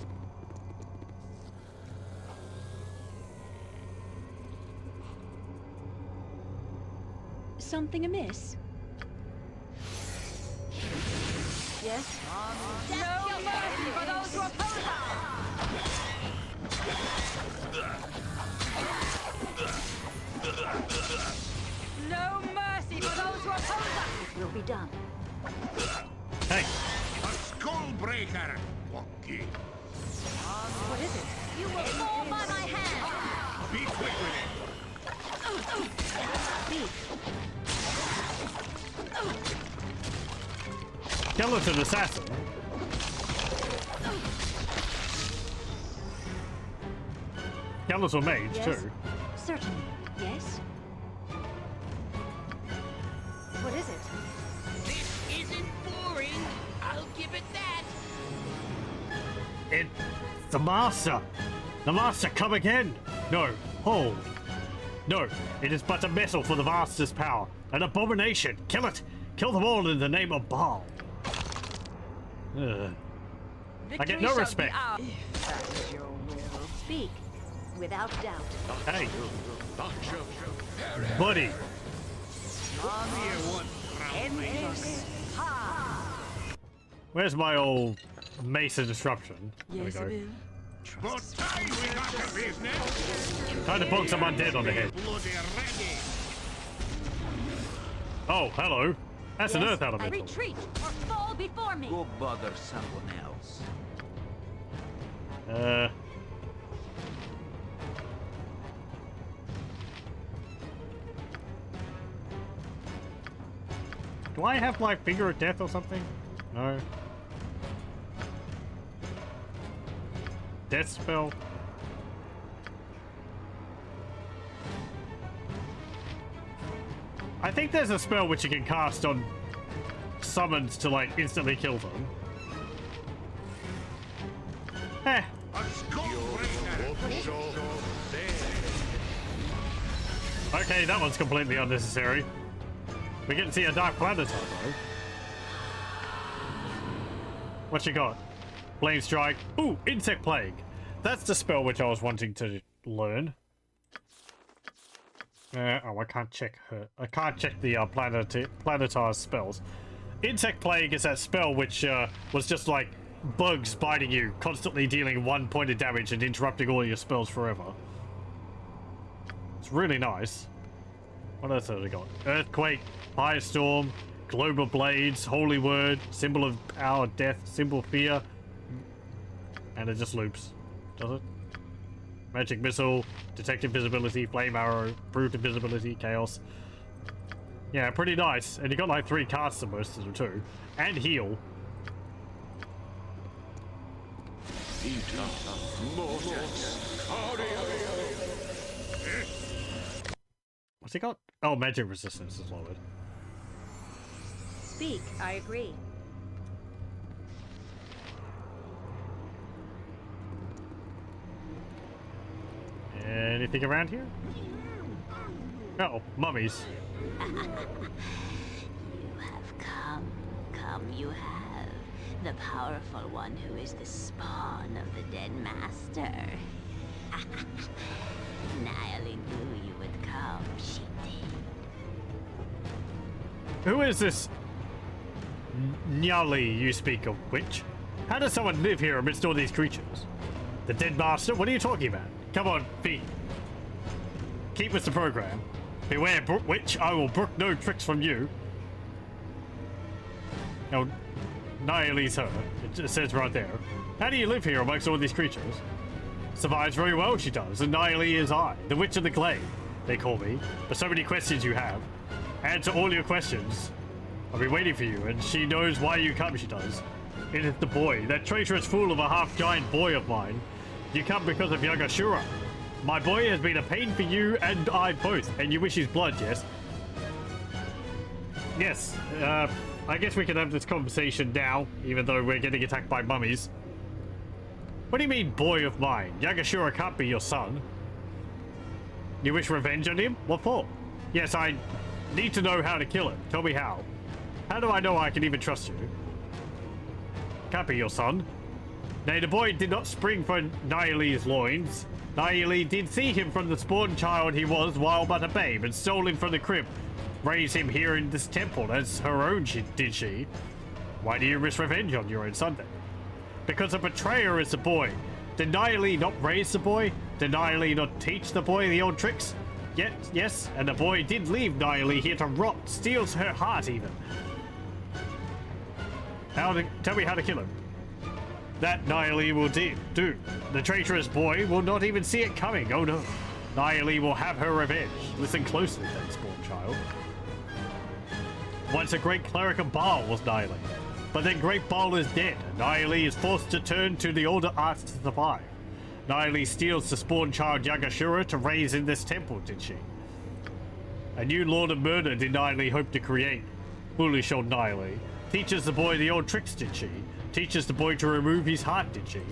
Something amiss? Yes? No mercy for those who oppose us! No mercy for those who oppose us! It will be done. Hey, A skullbreaker. Wonky. What is it? You will fall by my hand. Be quick with it. Speak. skeleton assassin. Skeletal mage Yes? too. Certainly. Yes? What is it? It's the Master! The Master, come again! No, hold. No, it is but a vessel for the Master's power. An abomination! Kill it! Kill them all in the name of Bhaal! Ugh. I get no respect. If that is your will. Speak, without doubt. Hey, buddy. Where's my old Mesa disruption? There we go. Time to bonk some undead on the head. Oh, hello. That's an earth elemental. Retreat or fall before me. Go bother someone else. Do I have my finger of death or something? No. Death spell. I think there's a spell which you can cast on summons to like instantly kill them. Eh. Okay, that one's completely unnecessary. We get to see a Dark Planet though. What you got? Flame Strike. Ooh, Insect Plague. That's the spell which I was wanting to learn. Oh, I can't check her. I can't check the Planetar's spells. Insect Plague is that spell which was just like bugs biting you, constantly dealing 1 point of damage and interrupting all your spells forever. It's really nice. What else have we got? Earthquake, Firestorm, Global Blades, Holy Word, Symbol of Power, Death, Symbol Fear. And it just loops. Does it? Magic Missile, Detect Invisibility, Flame Arrow, Brute Invisibility, Chaos. Yeah, pretty nice. And you got like 3 casts of most of them too. And heal. What's he got? Oh, magic resistance is lowered. Speak, I agree. Anything around here? Uh oh, mummies. You have come. Come, you have. The powerful one who is the spawn of the dead master. Nayeli knew you would come, she did. Who is this Nyali you speak of, witch? How does someone live here amidst all these creatures? The dead master? What are you talking about? Come on, feet. Keep with the program. Beware, witch. I will brook no tricks from you. Now, Nyali's her. It says right there. How do you live here amongst all these creatures? Survives very well, she does. And Nyali is I, the Witch of the Glade, they call me. But so many questions you have. Answer all your questions. I'll be waiting for you, and she knows why you come, she does. It is the boy, that traitorous fool of a half-giant boy of mine. You come because of Yagashura. My boy has been a pain for you and I both, and you wish his blood, yes? Yes, I guess we can have this conversation now, even though we're getting attacked by mummies. What do you mean, boy of mine? Yagashura can't be your son. You wish revenge on him? What for? Yes, I need to know how to kill him. Tell me how. How do I know I can even trust you? Can't be your son. Nay, the boy did not spring from Nyali's loins. Nyali did see him from the spawn child he was while but a babe, and stole him from the crib. Raised him here in this temple as her own, did she? Why do you risk revenge on your own son then? Because a betrayer is the boy. Did Nyali not raise the boy? Did Nyali not teach the boy the old tricks? Yet, yes, and the boy did leave Nyali here to rot, steals her heart even. Tell me how to kill him. That Nyali will do. The traitorous boy will not even see it coming, oh no. Nyali will have her revenge. Listen closely then, spawn child. Once a great cleric of Bhaal was Nyali. But then great Bhaal is dead, and Nyali is forced to turn to the older arts to survive. Nyali steals the spawn child Yagashura to raise in this temple, did she? A new lord of murder did Nyali hope to create. Foolish old Nyali. Teaches the boy the old tricks, did she? Teaches the boy to remove his heart, did she?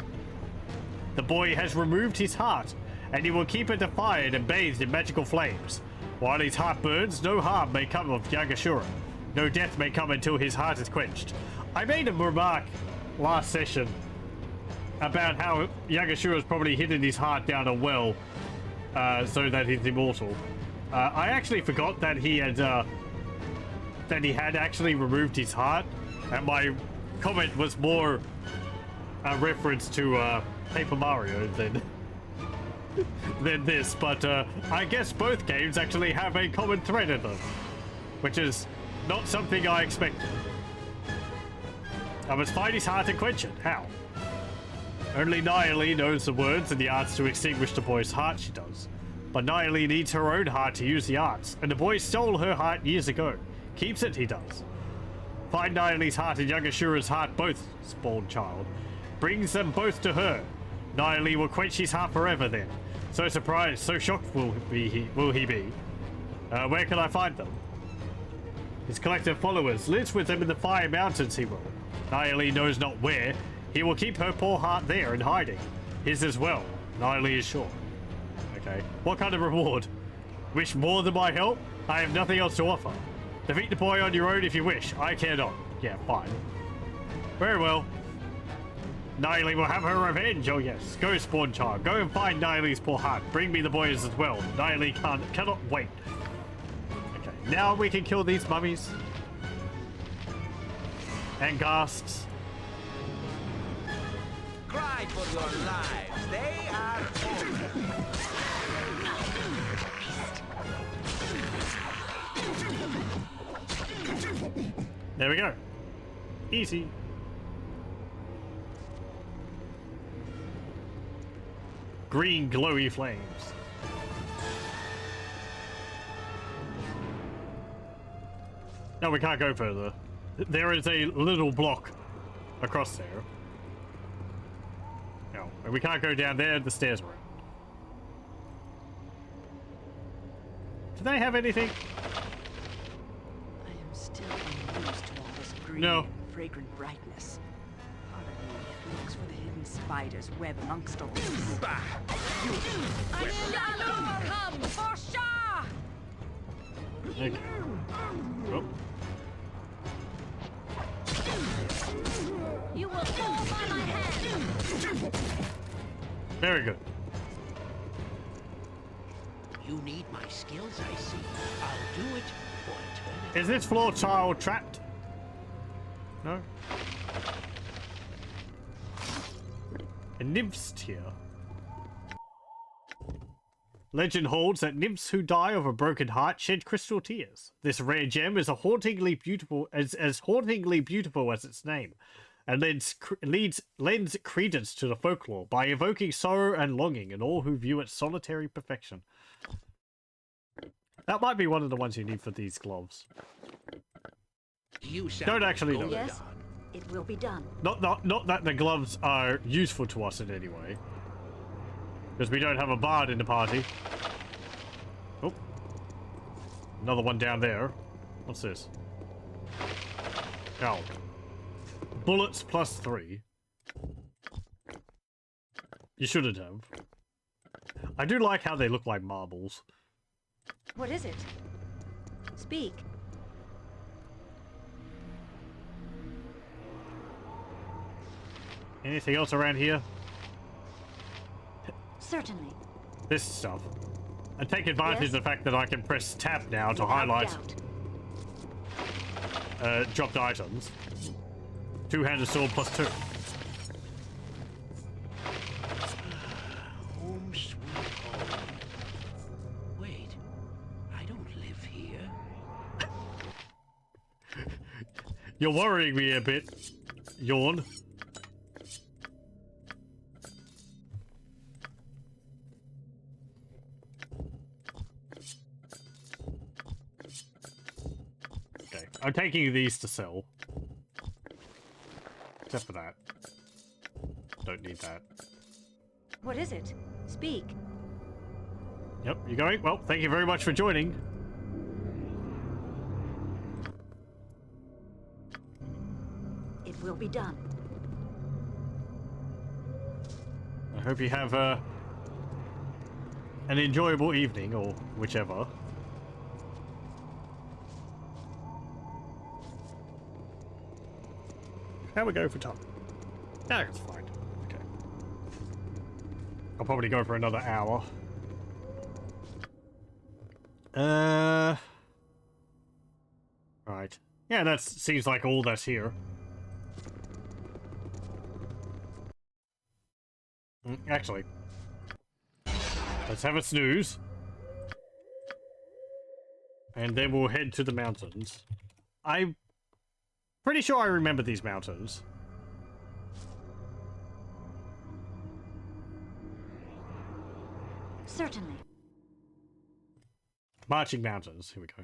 The boy has removed his heart, and he will keep it defiant and bathed in magical flames. While his heart burns, no harm may come of young Ashura. No death may come until his heart is quenched. I made a remark last session about how young Ashura's probably hidden his heart down a well so that he's immortal. I actually forgot that he had actually removed his heart, and my comment was more a reference to Paper Mario than this, but I guess both games actually have a common thread in them, which is not something I expected. I must find his heart and quench it. How? Only Nayeli knows the words and the arts to extinguish the boy's heart, she does. But Nayeli needs her own heart to use the arts, and the boy stole her heart years ago. Keeps it, he does. Find Nayeli's heart and young Ashura's heart both, spawned child. Brings them both to her. Nayeli will quench his heart forever then. So surprised, so shocked will he be. Where can I find them? His collective followers. Lives with them in the Fire Mountains, he will. Nayeli knows not where. He will keep her poor heart there in hiding. His as well. Nayeli is sure. Okay. What kind of reward? Wish more than my help? I have nothing else to offer. Defeat the boy on your own if you wish. I care not. Yeah, fine. Very well. Nayeli will have her revenge. Oh yes. Go, spawn child. Go and find Nayeli's poor heart. Bring me the boys as well. Nayeli cannot wait. Okay. Now we can kill these mummies. And ghasts. Cry for your lives. They are over. There we go. Easy. Green glowy flames. No, we can't go further. There is a little block across there. No, and we can't go down there. The stairs are out. Do they have anything? I am still unused to all this green No. and fragrant brightness. Part of me looks for the hidden spider's web amongst all this. Bah! Shadow come for Shah! Okay. Oh. You will fall by my hand! Very good. You need my skills, I see. I'll do it for eternity. Is this floor child trapped? No? A nymph's tear. Legend holds that nymphs who die of a broken heart shed crystal tears. This rare gem is hauntingly beautiful as hauntingly beautiful as its name, and lends credence to the folklore by evoking sorrow and longing in all who view its solitary perfection. That might be one of the ones you need for these gloves. You Don't actually know. Yes, it will be done. Not that the gloves are useful to us in any way. Because we don't have a bard in the party. Oh. Another one down there. What's this? Ow. Bullets +3. You shouldn't have. I do like how they look like marbles. What is it? Speak. Anything else around here? Certainly. This stuff. And take advantage of the fact that I can press tab now to Without highlight doubt. dropped items. Two-handed sword +2. Home sweet home. Wait, I don't live here. You're worrying me a bit. Yawn. Okay, I'm taking these to sell. Except for that. Don't need that. What is it? Speak. Yep, you going? Well, thank you very much for joining. It will be done. I hope you have an enjoyable evening, or whichever. How we go for time? That's fine. Okay. I'll probably go for another hour. Right. Yeah, that seems like all that's here. Actually, let's have a snooze. And then we'll head to the mountains. I'm pretty sure I remember these mountains. Certainly. Marching mountains. Here we go.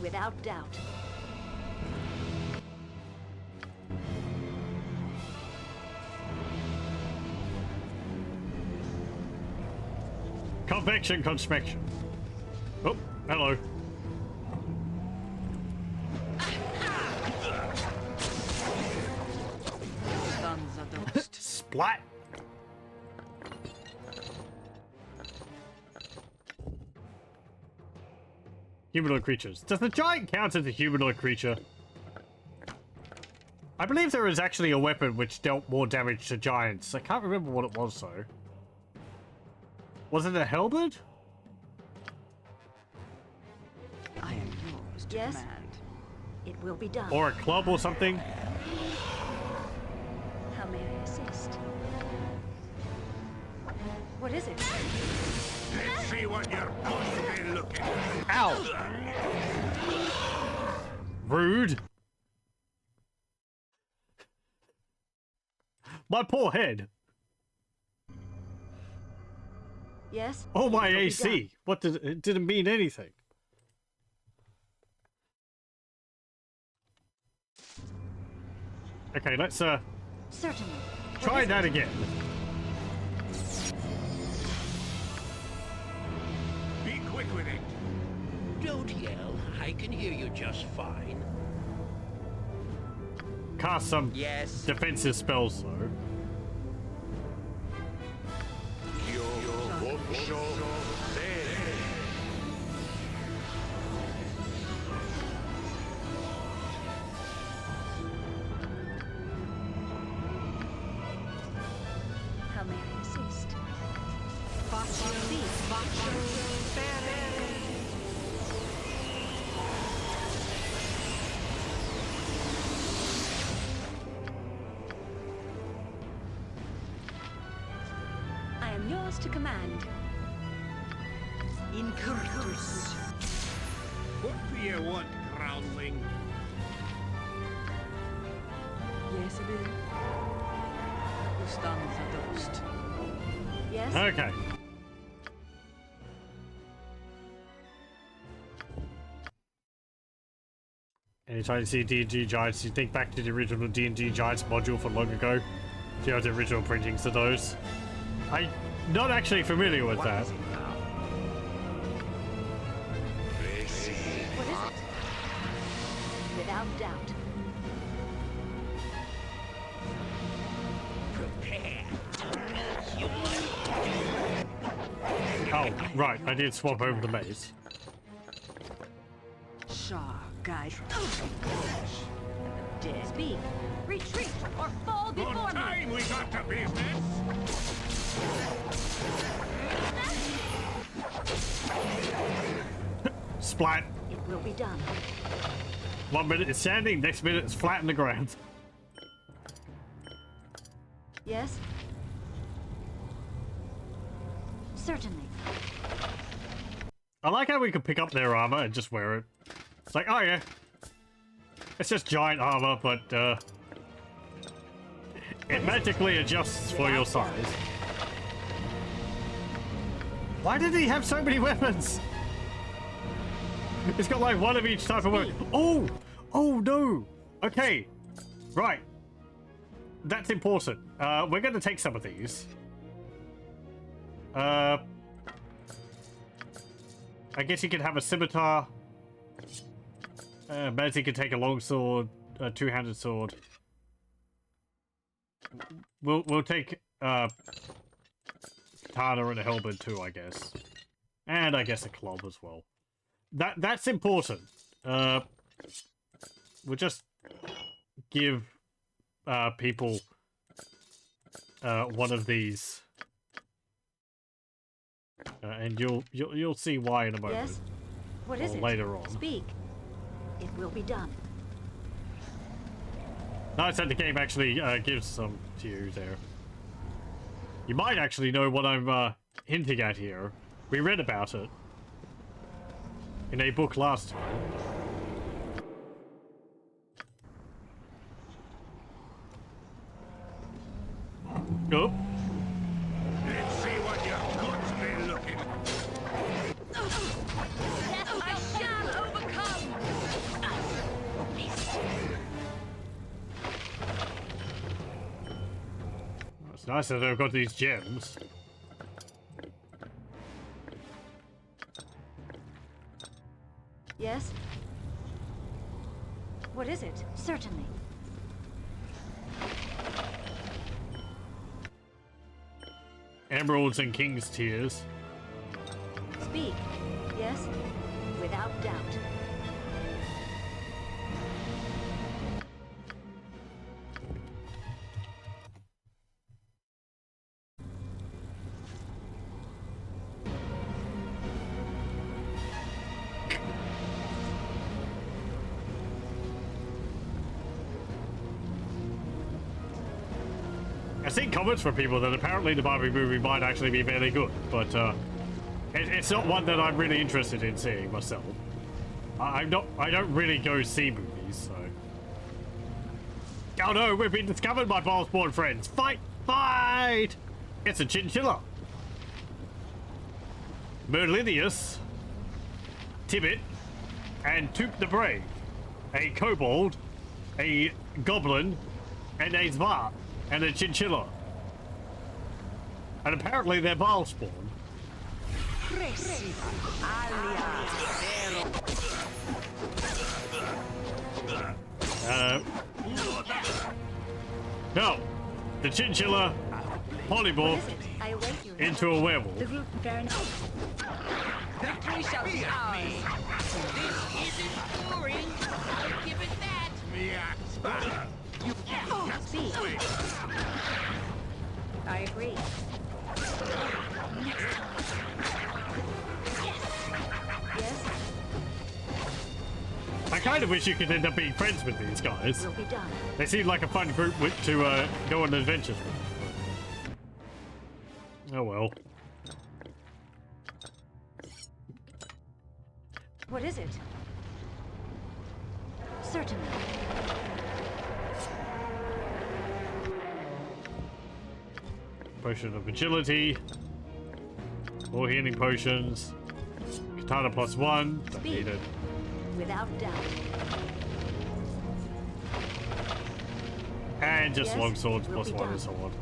Without doubt. Convection, conspection. Oh, hello. Sons of the West. Splat. Humanoid creatures. Does the giant count as a humanoid creature? I believe there is actually a weapon which dealt more damage to giants. I can't remember what it was though. Was it a halberd? I am yours to Yes? command. It will be done. Or a club or something? How may I assist? What is it? Let's see what you're possibly looking at. Ow! Rude. My poor head. Yes? Oh, my It will be AC. done. What did it didn't mean anything. Okay, let's Certainly. try that again. Be quick with it. Don't yell. I can hear you just fine. Cast some Yes. defensive spells though. How may I assist? I am yours to command. Incurtus. What do you want, groundling? Yes, it is. Sons of the West. Yes? Okay. Anytime you see D&D Giants, you think back to the original D&D Giants module from long ago. Do you have the original printings of those? I'm not actually familiar with that. What is it? Without doubt. Oh, right, I did swap over the maze. Shah, guide. Dead. Speak. Retreat or fall before me. Time we got to business. Splat. It will be done. 1 minute it's standing, next minute it's flat in the ground. Yes? Certainly. I like how we can pick up their armor and just wear it. It's like, oh yeah. It's just giant armor, but it magically adjusts for your size. Why did he have so many weapons? It's got like one of each type of weapon. Oh! Oh no! Okay. Right. That's important. We're gonna take some of these. I guess you could have a scimitar. Maybe you could take a long sword, a two-handed sword. we'll take katana and a helmet too, I guess, and I guess a club as well. That's important. We'll just give people one of these, and you'll see why in a moment. Yes? What is it? Later on. Speak. It will be done. Nice that the game actually gives some to you there. You might actually know what I'm hinting at here. We read about it in a book last time. Oh. Let's see what your goods may looking. I shall overcome! It's nice that I've got these gems. Yes? What is it? Certainly. Emeralds and King's Tears. Speak. Yes? Without doubt. I've seen comments from people that apparently the Barbie movie might actually be fairly good, but it's not one that I'm really interested in seeing myself. I don't really go see movies, so. Oh no, we've been discovered by Bhaalspawn friends. Fight! Fight! It's a chinchilla. Merlinius, Tibbet, and Toop the Brave. A kobold, a goblin, and a zwart. And a chinchilla. And apparently they're Bhaalspawn. No. The chinchilla polymorphed I await you. into a werewolf. The group Baron. Victory shall be ours! This isn't boring. I'll give it that. Speak. I agree. Next time. Yes? I kind of wish you could end up being friends with these guys. Will be done. They seem like a fun group to go on adventures with. Oh well. What is it? Certainly. Potion of agility. More healing potions. Katana +1. Don't Speed. need it. Without doubt. And just Yes, long swords will be +1 done. and so on.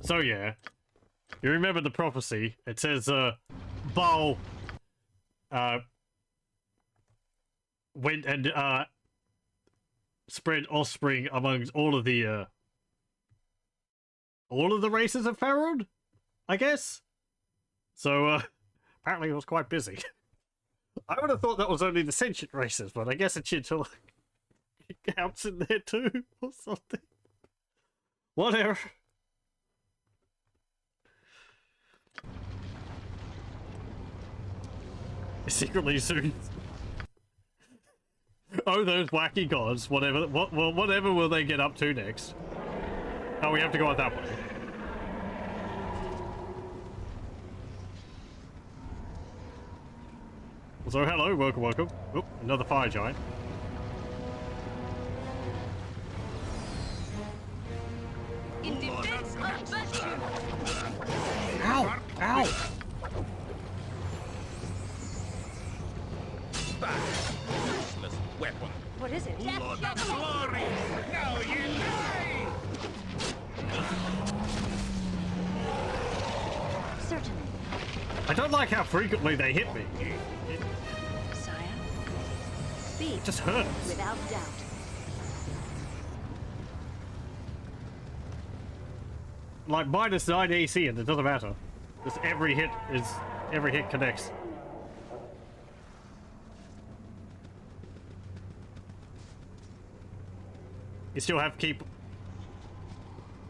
So yeah. You remember the prophecy. It says Bhaal went and spread offspring amongst all of the races of Faerun, I guess. So apparently it was quite busy. I would have thought that was only the sentient races, but I guess a chinchilla counts in there too, or something. Whatever. Secretly soon. Oh, those wacky gods. Whatever. Whatever will they get up to next? Oh, we have to go out that way. So, hello, welcome. Oh, another fire giant. In defense of virtue! Ow! Ow! Useless weapon. What is it? Lord of glory! Now you die! Certainly. I don't like how frequently they hit me. Sire? Speak. It just hurts. Without doubt. Like -9 AC and it doesn't matter. Just every hit connects. You still have to keep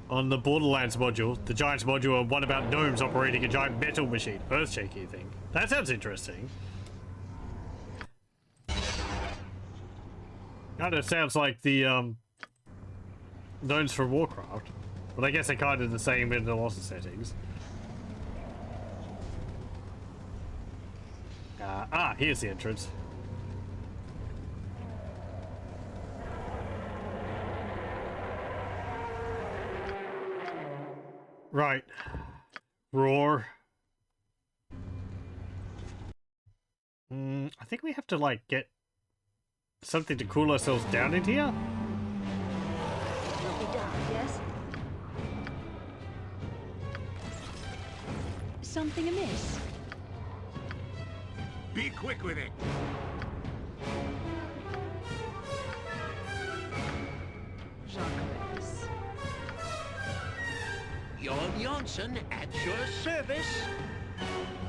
on the Borderlands module, the Giants module, and one about gnomes operating a giant metal machine, earth-shaking thing. That sounds interesting. Kind of sounds like the gnomes from Warcraft, but I guess they're kind of the same in a lot of settings. Here's the entrance. Right. Roar. I think we have to, like, get something to cool ourselves down in here? Will be done, yes? Something amiss? Be quick with it. Jacques. Jon Johnson at your service.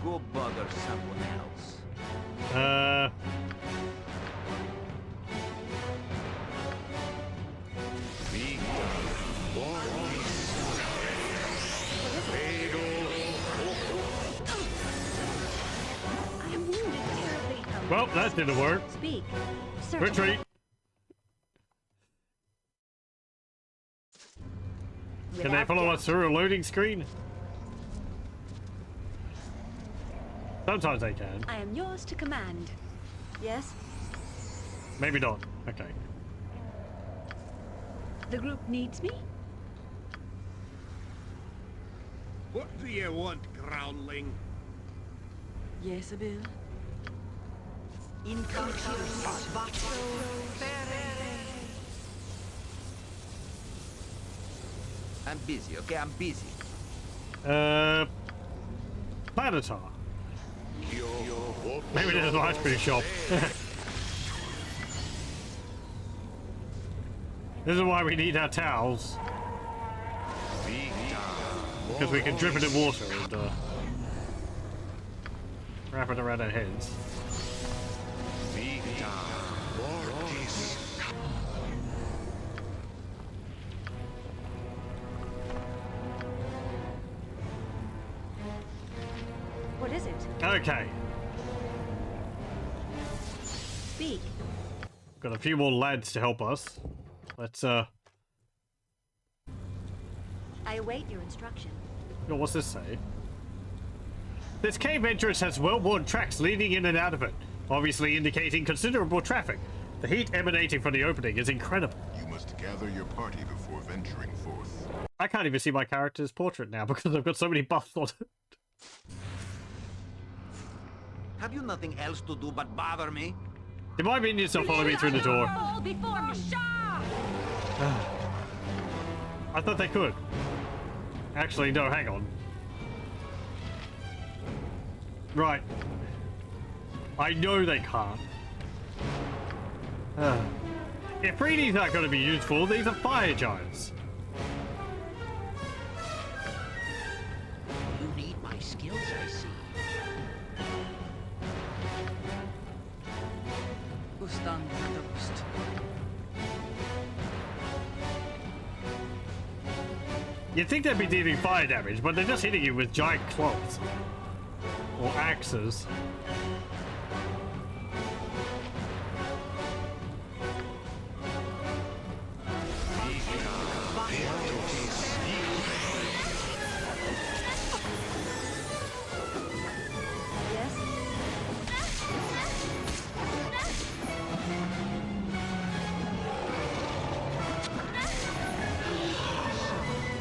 Go bother someone else. I am wounded terribly. Well, that didn't work. Speak. Certainly. Retreat. Can they Without follow doubt. us through a loading screen? Sometimes they can. I am yours to command. Yes? Maybe not. Okay. The group needs me? What do you want, groundling? Yes, Abil. In I'm busy, okay? I'm busy. Planetar. Maybe there's an ice cream shop. This is why we need our towels. Because we can drip it in water and wrap it around our heads. What is it? Okay. Speak. Got a few more lads to help us. Let's I await your instruction. oh, what's this say? This cave entrance has well-worn tracks leading in and out of it, obviously indicating considerable traffic. The heat emanating from the opening is incredible. You must gather your party before venturing forth. I can't even see my character's portrait now because I've got so many buffs on it. Have you nothing else to do but bother me? Did my minions not follow me through the door? Before me. I thought they could. Actually, no, hang on. Right. I know they can't. If 3Ds aren't going to be useful, these are fire giants. You need my skills, I see. Ustan Dost. You'd think they'd be dealing fire damage, but they're just hitting you with giant clubs. Or axes. Yes?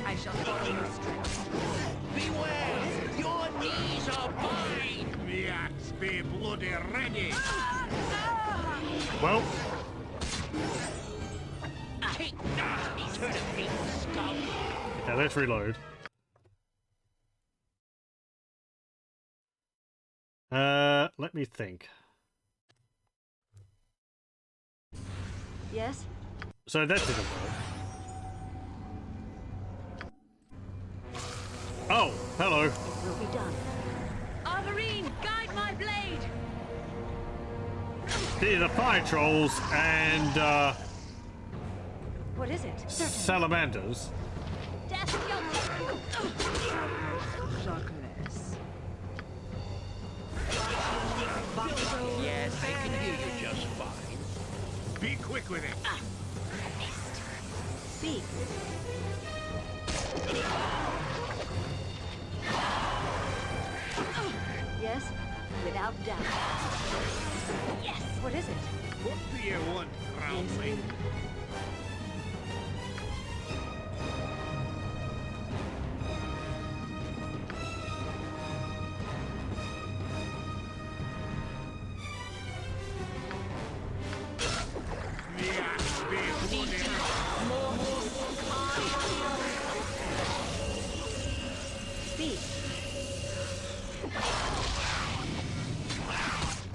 I shall follow your steps. Beware! Your knees are mine! The axe be bloody ready! Well, Take that, eternity, scum! okay, let's reload. Let me think. Yes? So that didn't work. Oh, hello. It will be done. Arborine, guide my blade! These are fire trolls and What is it? Certainly. salamanders. Death Douglas. Yes, I can hear you just fine. Be quick with it. Speak. Yes? Without doubt. Yes! What is it? What do you want, Ralphie? Speak.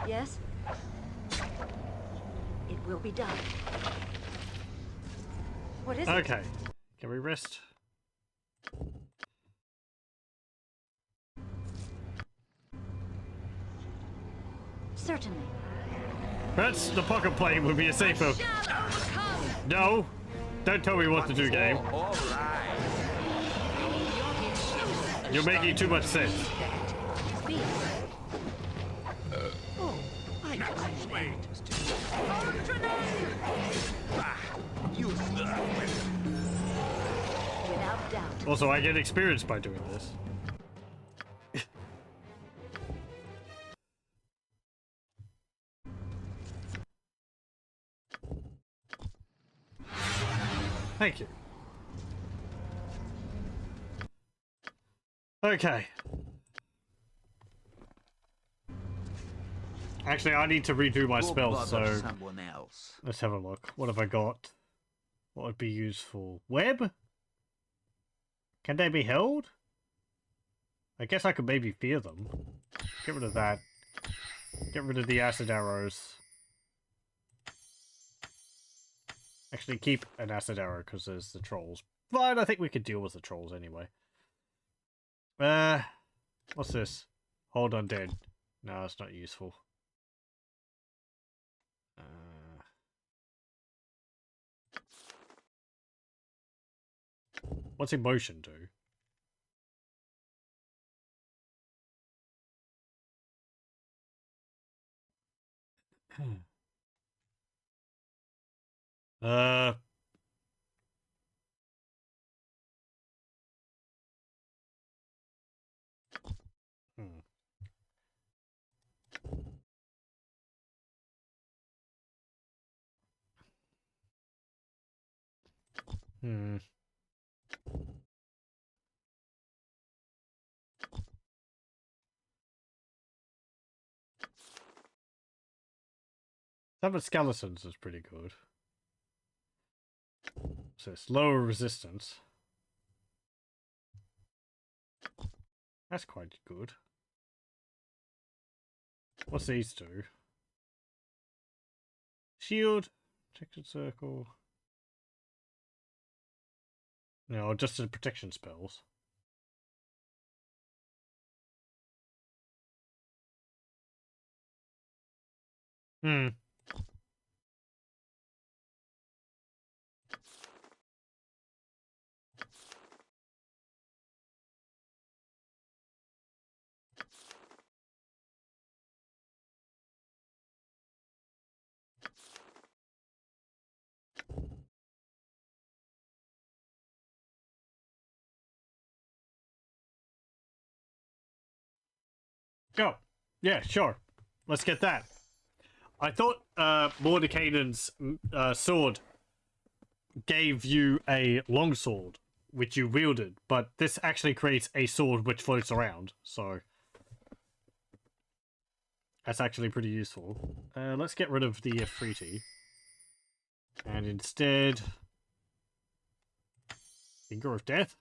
Yes? It will be done. What is it? Okay. Can we rest? Certainly. Perhaps the pocket plane would be a safer. No! Don't tell me what to do, game. All right. You're making too much sense. Speak. Without doubt. Also, I get experience by doing this. Thank you. Okay. Actually, I need to redo my Go spells, bother so someone else. let's have a look. What have I got? What would be useful? Web? Can they be held? I guess I could maybe fear them. Get rid of that. Get rid of the acid arrows. Actually, keep an acid arrow because there's the trolls. But I think we could deal with the trolls anyway. What's this? Hold undead. No, it's not useful. What's emotion do? uh... Hmm. Hmm. Seven skeletons is pretty good. So it's lower resistance. That's quite good. What's these do? Shield, protected circle. No, just the protection spells. Hmm. Go. Yeah, sure. Let's get that. I thought Mordekainen's sword gave you a longsword, which you wielded, but this actually creates a sword which floats around, so that's actually pretty useful. Let's get rid of the Ifriti. And instead... Finger of Death?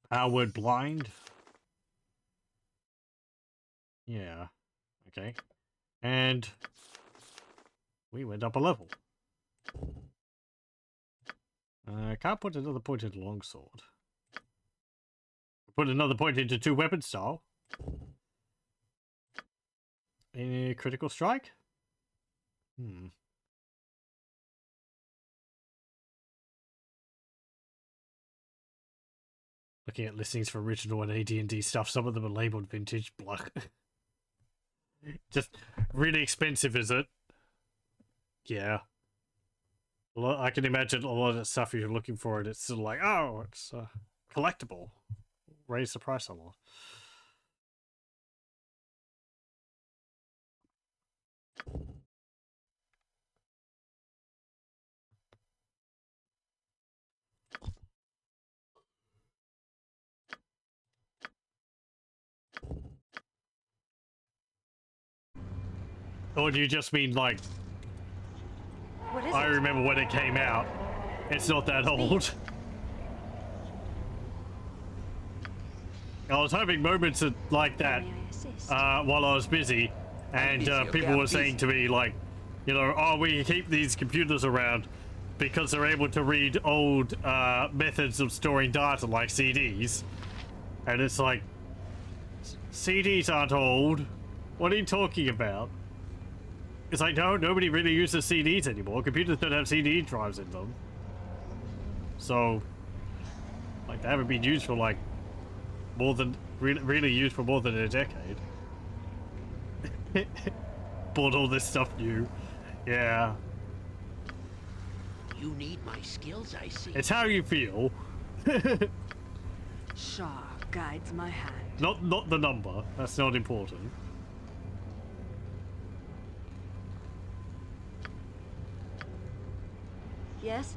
Powered Blind? Yeah, Okay. And we went up a level. Can't put another point into longsword. Put another point into 2-weapon style. Any critical strike? Looking at listings for original and AD&D stuff, some of them are labeled vintage. Blah. Just really expensive, is it? Yeah. I can imagine a lot of the stuff you're looking for, and it's sort of like, oh, it's collectible. Raise the price a lot. Or do you just mean like, What is I it? remember when it came out. It's not that old. I was having moments like that May I assist? while I was busy, and people were saying to me like, you know, oh, we keep these computers around because they're able to read old methods of storing data like CDs. And it's like, CDs aren't old. What are you talking about? It's like, no, nobody really uses CDs anymore. Computers don't have CD drives in them. So, like, they haven't been used for, like, more than, really used for more than a decade. Bought all this stuff new. Yeah. You need my skills, I see. It's how you feel. Shah guides my hand. Not the number. That's not important. Yes?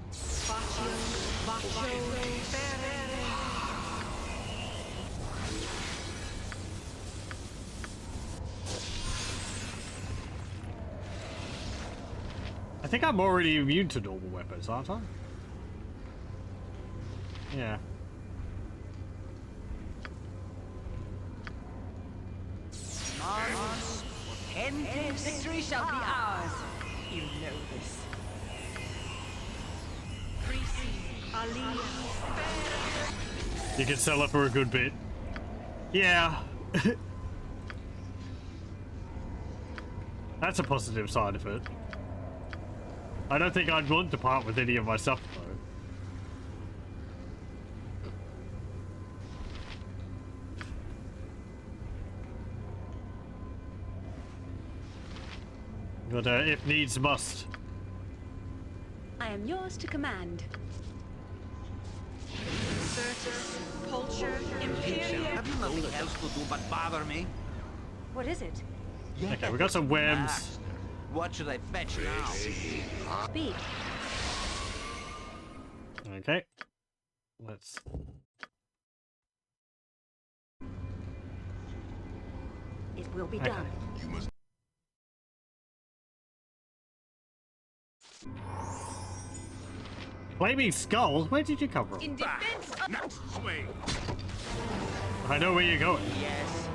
I think I'm already immune to normal weapons, aren't I? Yeah. Victory shall be ours. You know this. You can sell it for a good bit. Yeah. That's a positive side of it. I don't think I'd want to part with any of my stuff, though. But if needs must. I am yours to command. Have you nothing else to do but bother me? What is it? Okay, we got some webs. Master, what should I fetch now? Speak. Okay. Let's... It will be Okay. done. Flaming skulls? Where did you come from? In defense of... I know where you're going. Yes.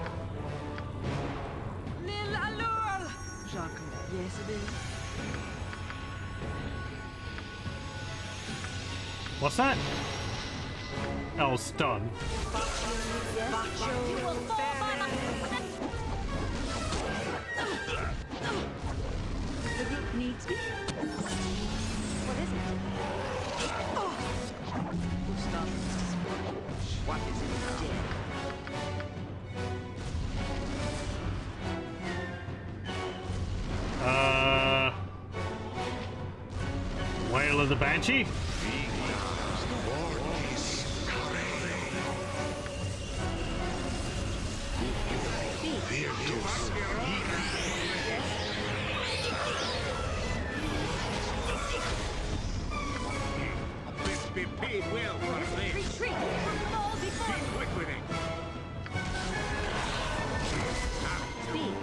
Lil Allure! Jacques, yes it is. What's that? Oh, stun. You will fall by my... It needs me. What is it? What is it now? Wail of the Banshee? Be paid well for this. Retreat from the ball before Be quick with it. Speak.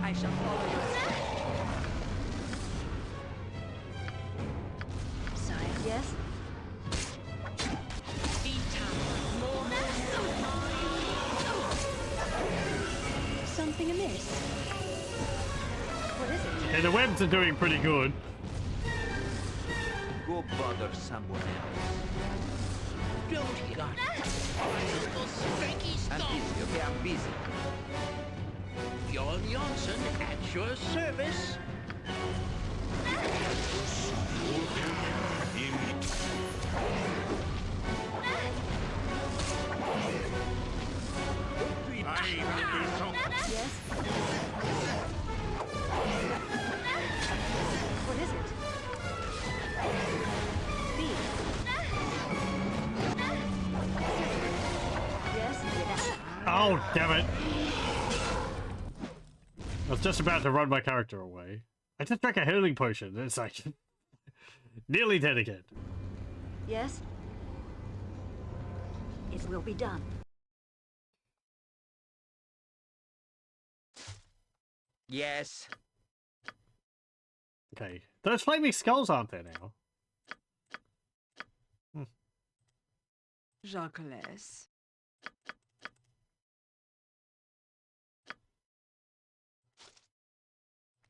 I shall follow your steps. Sire, yes? something amiss? What is it? Yeah, the webs are doing pretty good. Go bother someone else. Don't got I'm busy, okay? I'm busy. Bjorn Johnson at your service. Yes? What is it? Speak. Yes? Oh, damn it. I was just about to run my character away. I just drank a healing potion. It's like nearly dead again. Yes? It will be done. Yes. Okay. Those flaming skulls aren't there now. Jacques.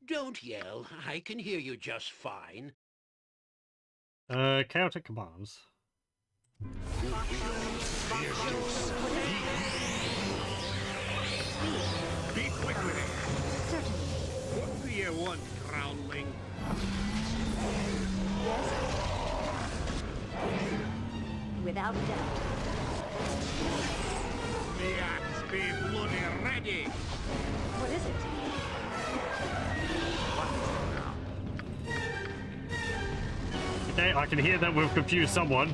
Don't yell. I can hear you just fine. Counter commands. Be quick with it. Certainly. What do you want, groundling? Yes? Without doubt. The axe be bloody ready. What is it? Okay, I can hear that we've confused someone.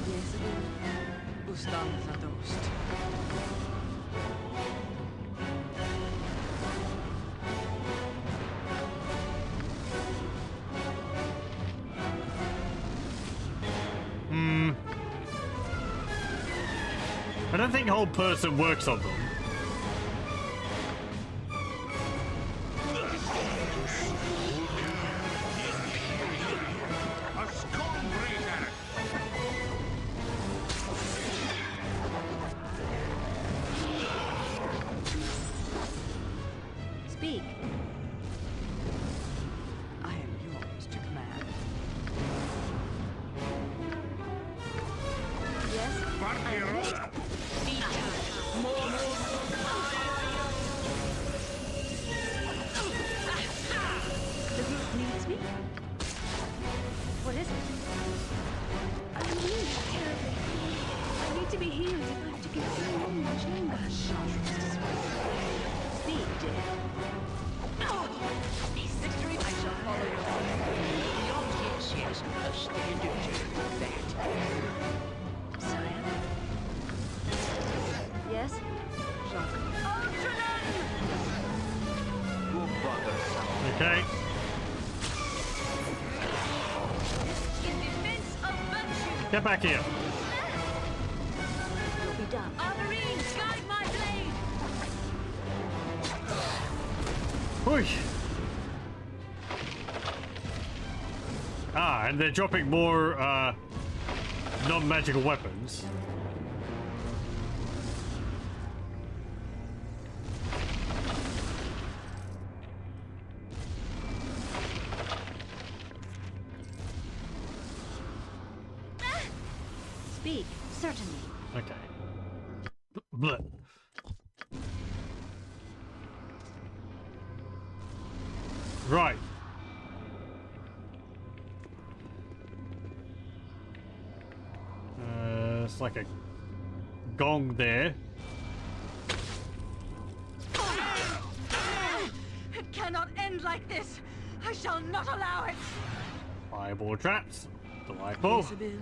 Yes, Bustan Zadost. I don't think whole person works on them. A Stormbreaker! Speak. I am yours to command. Yes? The group needs me? What is it? I'm really terribly. I need to be healed if I'm to continue the chamber. Speak, dear. Victory, I shall follow your Yes, yes, a standard turn that. Sire? Yes? Jacques. Go bother someone. Okay. In defense of virtue! Get back here. Will be done. Marines, guide my blade! Whoosh. Ah, and they're dropping more non-magical weapons. Speak, certainly. Okay. Bleh. Right. It's like a gong there. It cannot end like this. I shall not allow it. Fireball traps. Delightful. Isabel.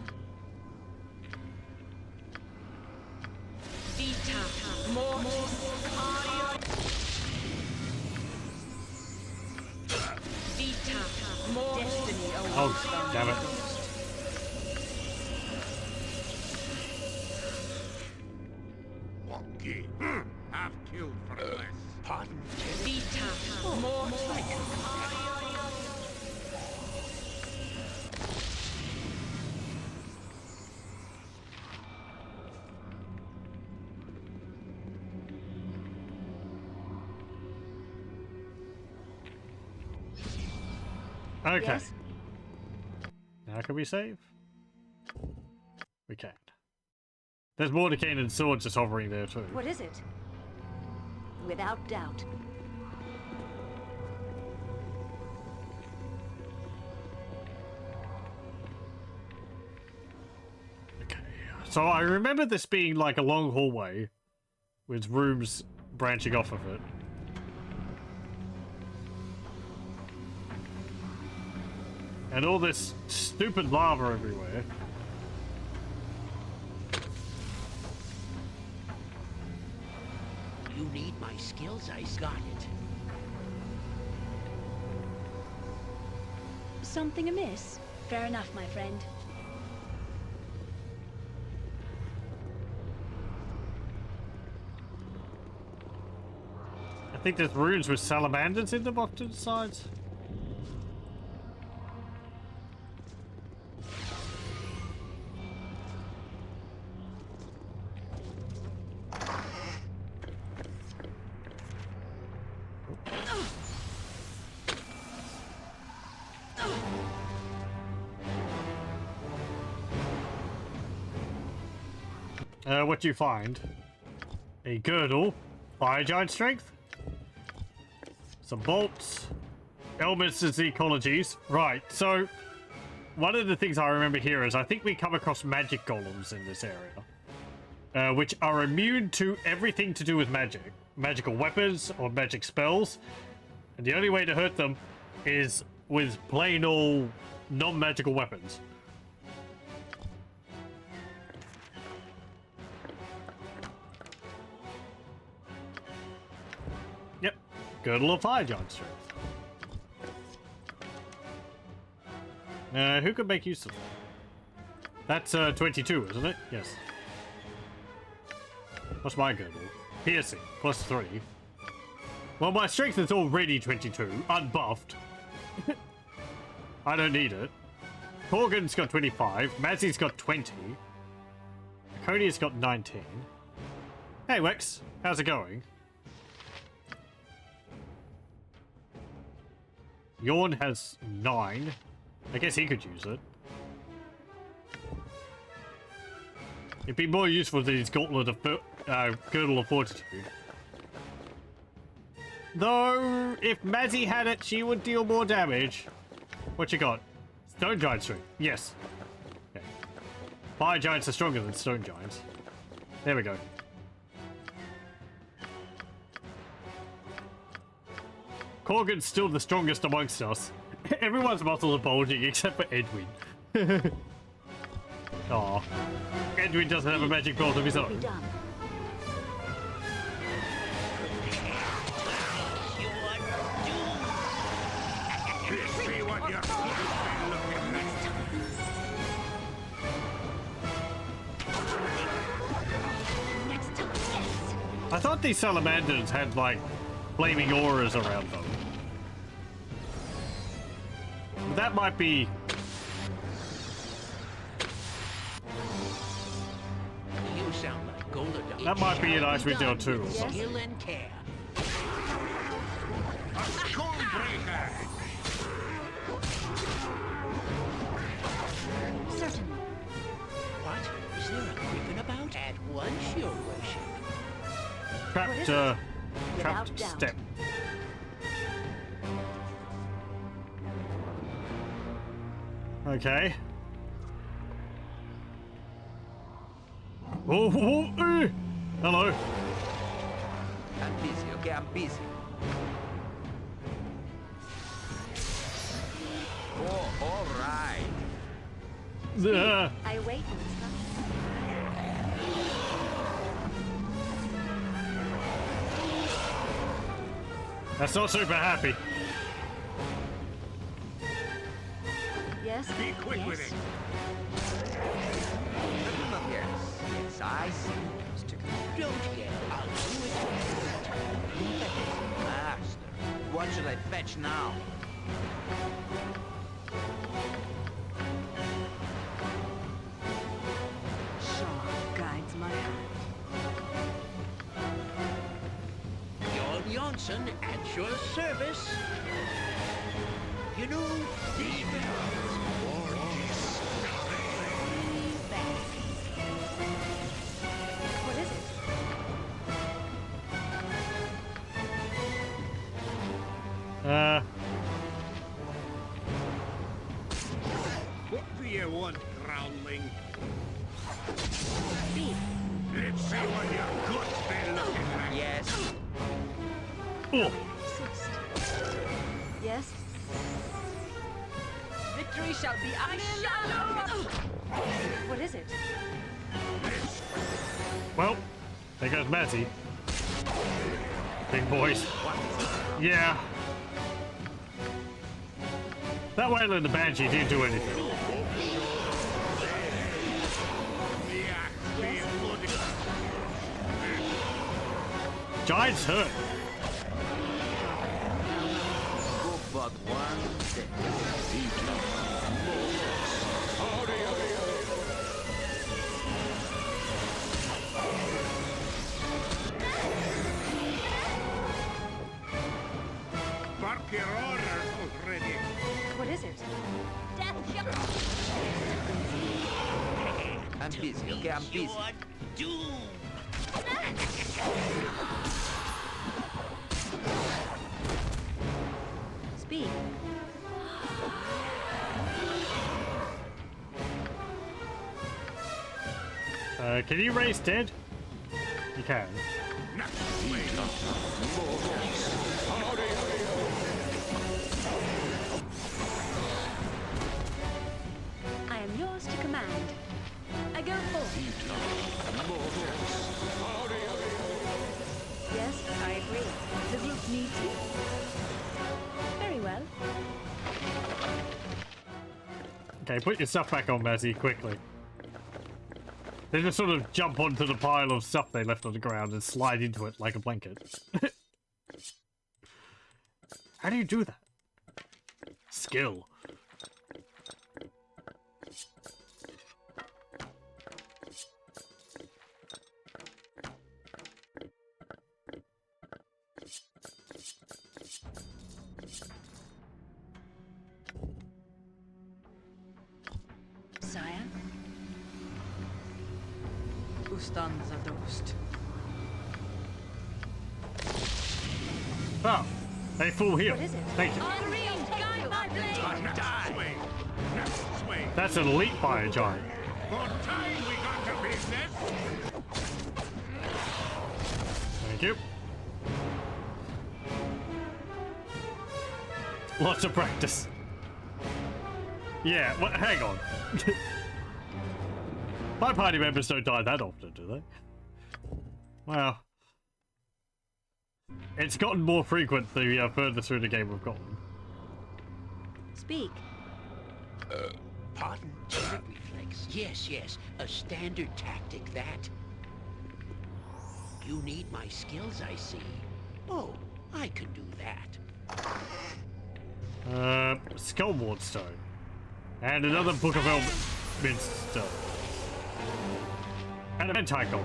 Vita, mortis, cario. Vita, mortis. Destiny awaits. Oh, damn it. Wonky. Half killed for less. Pardon? Vita, mortis. Okay. Yes? Now can we save? We can. There's Mordecai and swords just hovering there too. What is it? Without doubt. Okay. So I remember this being like a long hallway with rooms branching off of it. And all this stupid lava everywhere. You need my skills, I got it. Something amiss? Fair enough, my friend. I think there's runes with salamanders in them off to the sides. What do you find? A girdle, fire giant strength, some bolts, elements as ecologies. Right, so one of the things I remember here is I think we come across magic golems in this area, which are immune to everything to do with magic, magical weapons or magic spells, and the only way to hurt them is with plain old non-magical weapons. Girdle of fire giant strength. Who could make use of that? That's 22, isn't it? Yes. What's my girdle? Piercing, +3. Well, my strength is already 22, unbuffed. I don't need it. Corgan's got 25. Mazzy's got 20. Conia's got 19. Hey, Wex. How's it going? Yorn has 9. I guess he could use it. It'd be more useful than his Gauntlet of Girdle of Fortitude. Though, if Mazzy had it, she would deal more damage. What you got? Stone Giant Strength. Yes. Okay. Fire Giants are stronger than Stone Giants. There we go. Corgan's still the strongest amongst us. Everyone's muscles are bulging except for Edwin. Aw. Edwin doesn't have a magic bolt of his own. I thought these salamanders had like flaming auras around them. That might be... You sound like Golden. That might be an Icewind Dale too. Or something. Skill and care. A Skullbreaker! Certainly. What? Is there a griffin about? At once, your worship. Trapped, Without trapped doubt. step. Okay. Oh, hello. I'm busy, okay? I'm busy. Oh, all right. I wait for instructions. That's not super happy. Yes? Be quick yes. with it! Yes, I see. Don't yell. I'll do it. Master, what should I fetch now? Shaw guides my hand. Jon Jonsson at your service. You know, What is it? What do you want, groundling? Speak. Let's see what your guts be looking like. yes. Oh, Yes? Victory shall be ours. What is it? well, there goes Matty. Big boys. Yeah. That whale and the Banshee didn't do anything. Giant's hurt. Go but one step. Bark your orders already. What is it? I'm busy, okay? I'm busy. Speak. Can you raise dead? You can. I am yours to command. I go forth. Yes, I agree. The group needs you. Very well. Okay, put your stuff back on, Mazzy, quickly. They just sort of jump onto the pile of stuff they left on the ground and slide into it like a blanket. How do you do that? Skill. Sire. Ustanza dost. Oh, a full heal. What is it? Thank you. Next way. Next way. That's an elite fire giant. For time we got to business. Thank you. Lots of practice. Yeah, well, hang on. My party members don't die that often, do they? Well, it's gotten more frequent the further through the game we've gotten. Speak. Pardon? Turret reflex. Yes, yes. A standard tactic, that. You need my skills, I see. Oh, I can do that. Skullward Stone. And another Book of Elements Stone. And a Mentai Golem.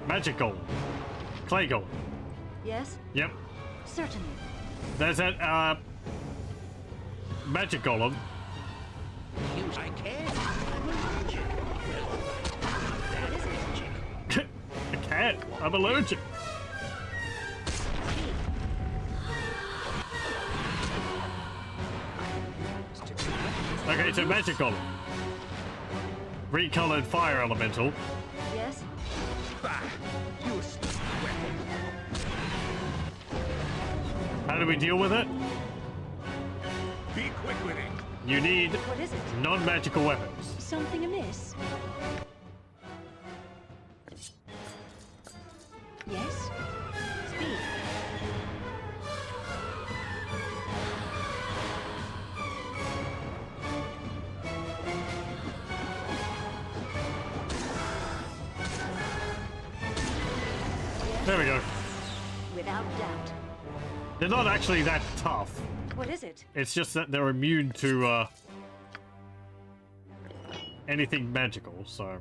Magic Golem. Clay Golem. Yes? Yep. Certainly. There's that, Magic Golem. Use I can. I'm allergic. That is magic. I can't. I'm allergic. Okay, so Magic Golem. Recolored Fire Elemental. Yes? Bah! Useless weapon. How do we deal with it? Be quick with it. You need What is it? non-magical weapons. Something amiss? Yes? Speak. There we go. Without doubt. They're not actually that tough. What is it? It's just that they're immune to anything magical, so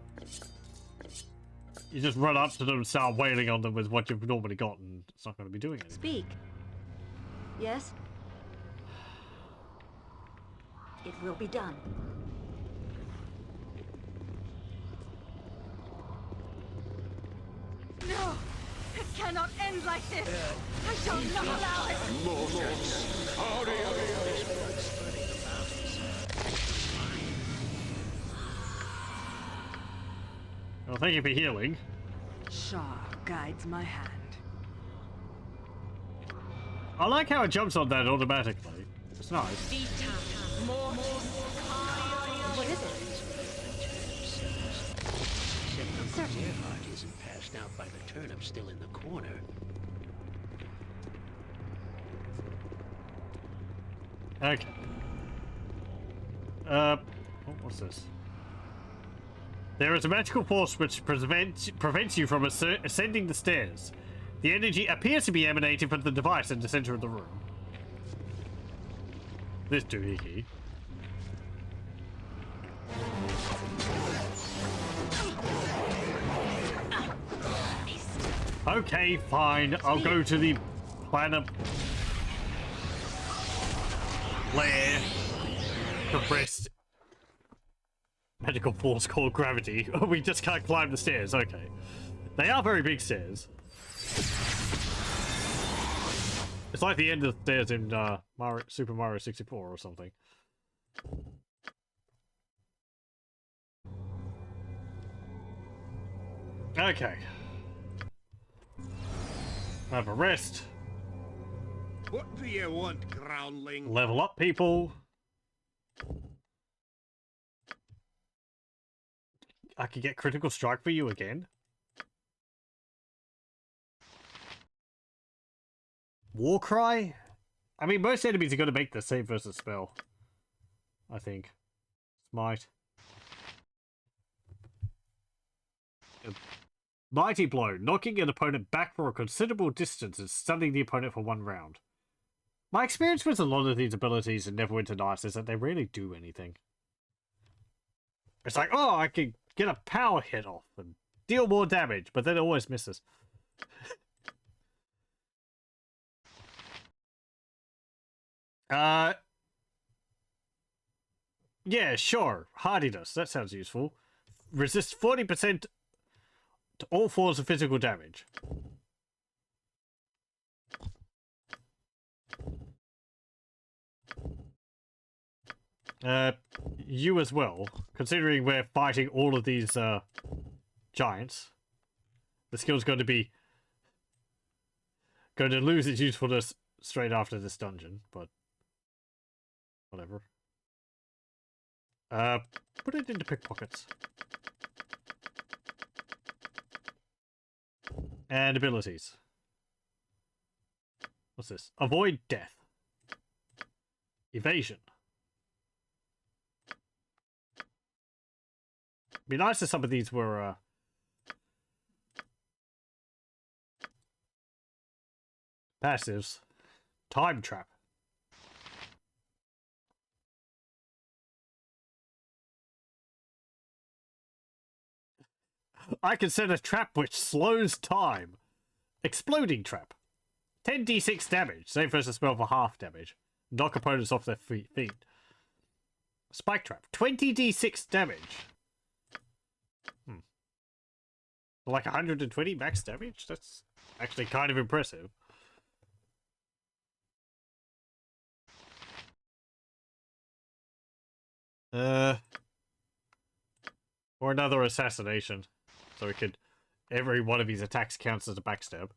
you just run up to them and start wailing on them with what you've normally got, and it's not going to be doing anything. Speak. Yes? It will be done. No! It cannot end like this! I shall not allow it! Well, thank you for healing. Shah guides my hand. I like how it jumps on that automatically. It's nice. What is it? Except the Gerhardt isn't passed out by the turnip still in the corner. Okay. What's this? There is a magical force which prevents you from ascending the stairs. The energy appears to be emanating from the device in the center of the room. This doohickey. Okay, fine. I'll go to the planet lair. Compressed magical force called gravity. We just can't climb the stairs. Okay. They are very big stairs. It's like the end of the stairs in Super Mario 64 or something. Okay. Have a rest. What do you want, groundling? Level up, people. I could get critical strike for you again. Warcry? I mean, most enemies are going to make the save versus spell. I think. Smite. Mighty Blow. Knocking an opponent back for a considerable distance and stunning the opponent for 1 round. My experience with a lot of these abilities in Neverwinter Nights is that they rarely do anything. It's like, oh, I can get a power hit off and deal more damage, but then it always misses. Yeah, sure. Hardiness. That sounds useful. Resist 40% to all forms of physical damage. You as well. Considering we're fighting all of these, giants, the skill's going to lose its usefulness straight after this dungeon, but whatever. Put it into pickpockets. And abilities. What's this? Avoid death. Evasion. Be nice if some of these were, passives. Time trap. I can set a trap which slows time. Exploding trap. 10d6 damage. Save versus spell for half damage. Knock opponents off their feet. Spike trap. 20d6 damage. Like 120 max damage? That's actually kind of impressive. Or another assassination. So we could... Every one of these attacks counts as a backstab.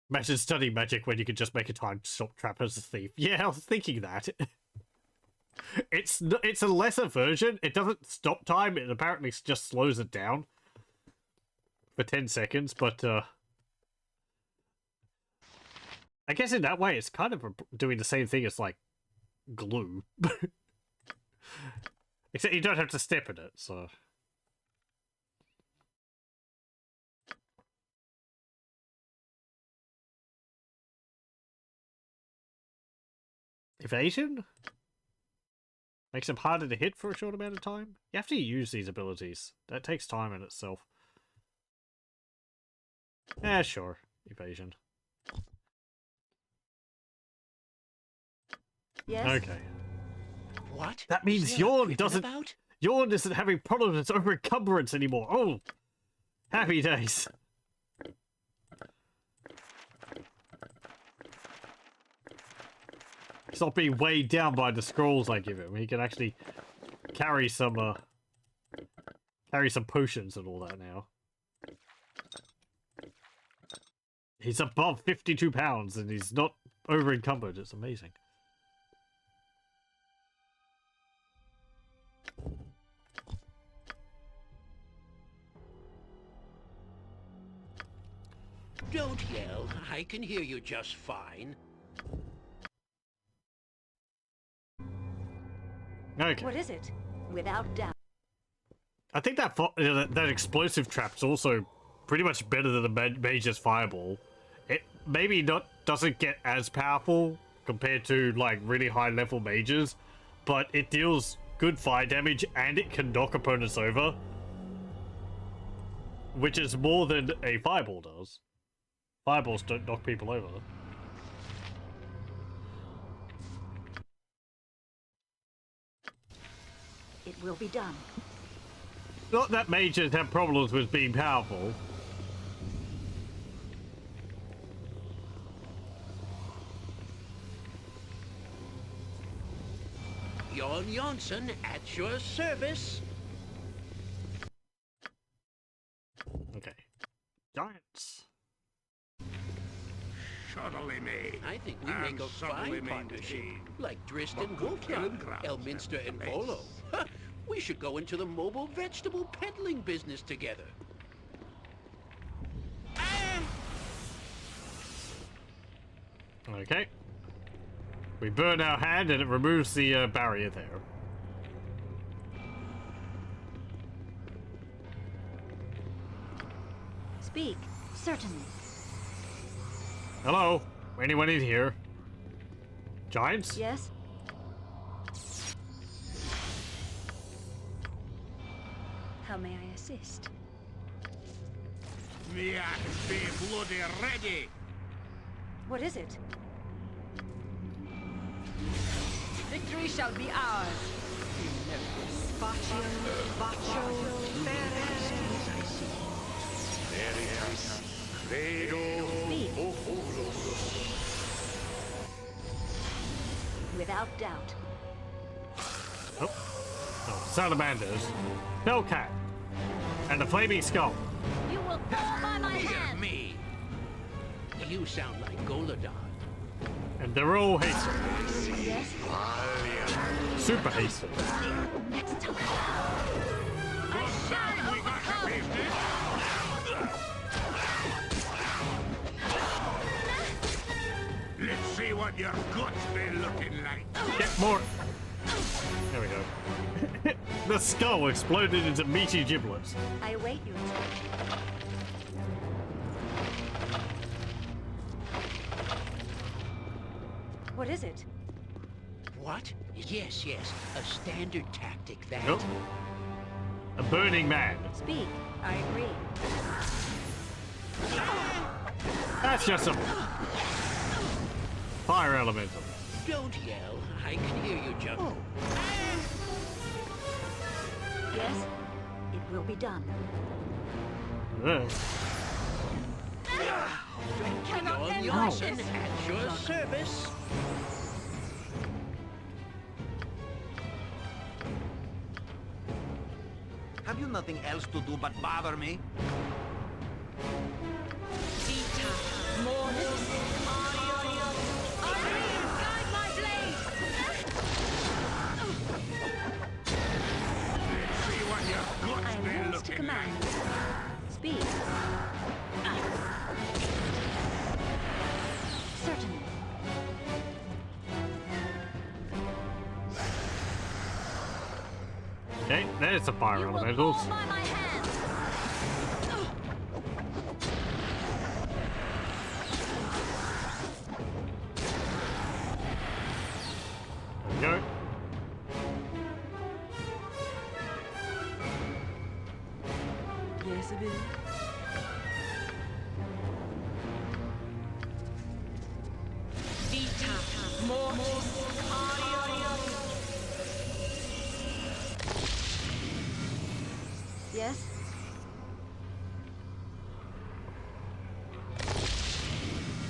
Imagine studying magic when you could just make a time stop trap as a thief. Yeah, I was thinking that. It's a lesser version. It doesn't stop time. It apparently just slows it down for 10 seconds, but I guess in that way it's kind of doing the same thing as, like, glue. Except you don't have to step in it, so... Evasion? Makes them harder to hit for a short amount of time? You have to use these abilities. That takes time in itself. Yeah, sure. Evasion. Yes? Okay. What? That means Yawn doesn't having problems with over encumbrance anymore. Oh, happy days. He's not being weighed down by the scrolls I give him. He can actually carry some potions and all that now. He's above 52 pounds and he's not over encumbered. It's amazing. Don't yell. I can hear you just fine. Okay. What is it? Without doubt. I think that that explosive trap's also pretty much better than the Mage's Fireball. It maybe doesn't get as powerful compared to like really high level mages, but it deals good fire damage and it can knock opponents over, which is more than a Fireball does. Fireballs don't knock people over. It will be done. Not that mages have problems with being powerful. Jon Jonsson at your service. Okay. Giants. Shoddily me. I think we make a fine partnership. Like Drist and Wolfgang, Elminster and Volo. We should go into the mobile vegetable peddling business together. Okay. We burn our hand and it removes the barrier there. Speak, certainly. Hello? Anyone in here? Giants? Yes? How may I assist? Me axe be bloody ready. What is it? Victory shall be ours. Without doubt. Oh, salamanders. Hellcat. And the flaming skull. You will fall by my Hear hand. me. You sound like Goladon. And they're all hasted. Yes? Super hasted. Next time. We got to face this. Let's see what your guts be looking like. Get more. There we go. The skull exploded into meaty giblets. I await your instruction. What is it? What? Yes, a standard tactic that. Nope. A burning man. Speak. I agree. That's just a fire elemental. Don't yell. I can hear you, Jump. Yes? It will be done. Jon Jonsson at your service. Have you nothing else to do but bother me? I am yours to command. Speak. Certainly. Okay, there's the fire elementals. By my hand. There we go. Yes, it is. Yes?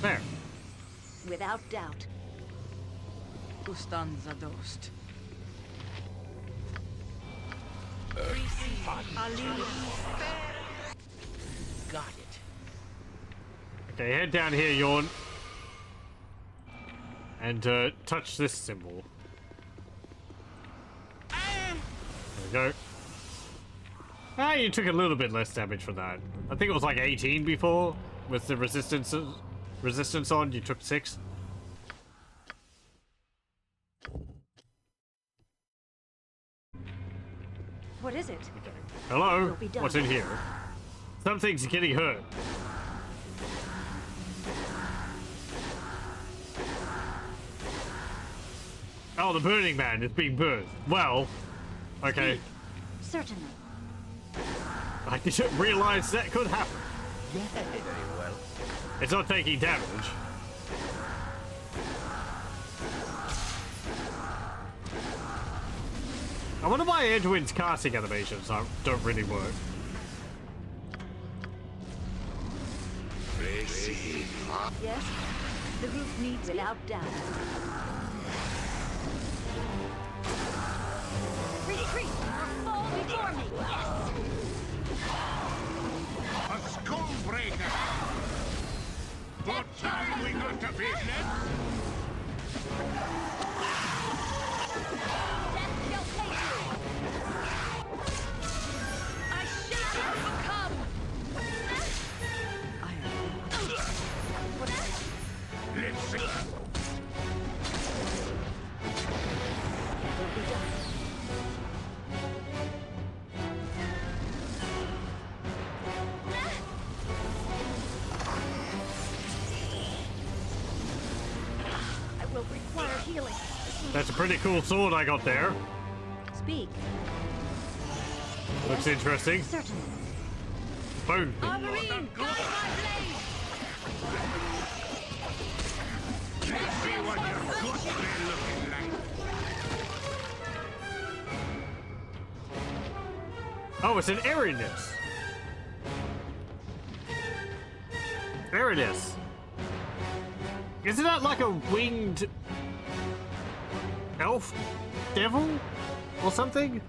There. Without doubt. Ustanza dost. Got it. Okay, head down here, Yawn. And touch this symbol. There we go. Ah, you took a little bit less damage for that. I think it was like 18 before. With the resistance on, you took 6. What is it? Okay. Hello? What's in here? Something's getting hurt. Oh, the Burning Man is being burned. Well, okay. Certainly. I didn't realize that could happen. Yeah, very well. It's not taking damage. I wonder why Edwin's casting animations don't really work. Yes? The roof needs without doubt. Retreat or fall before me. Yes. A skullbreaker! What time we got to business? Death shall take you. I shall overcome. Let's see. I will require healing. That's a pretty cool sword I got there. Speak. Looks interesting. Certainly. Boom. Armarine, guide my blade. Let's see what your guts been looking like. Oh, it's an Irenicus. Irenicus. Isn't that like a winged elf devil or something?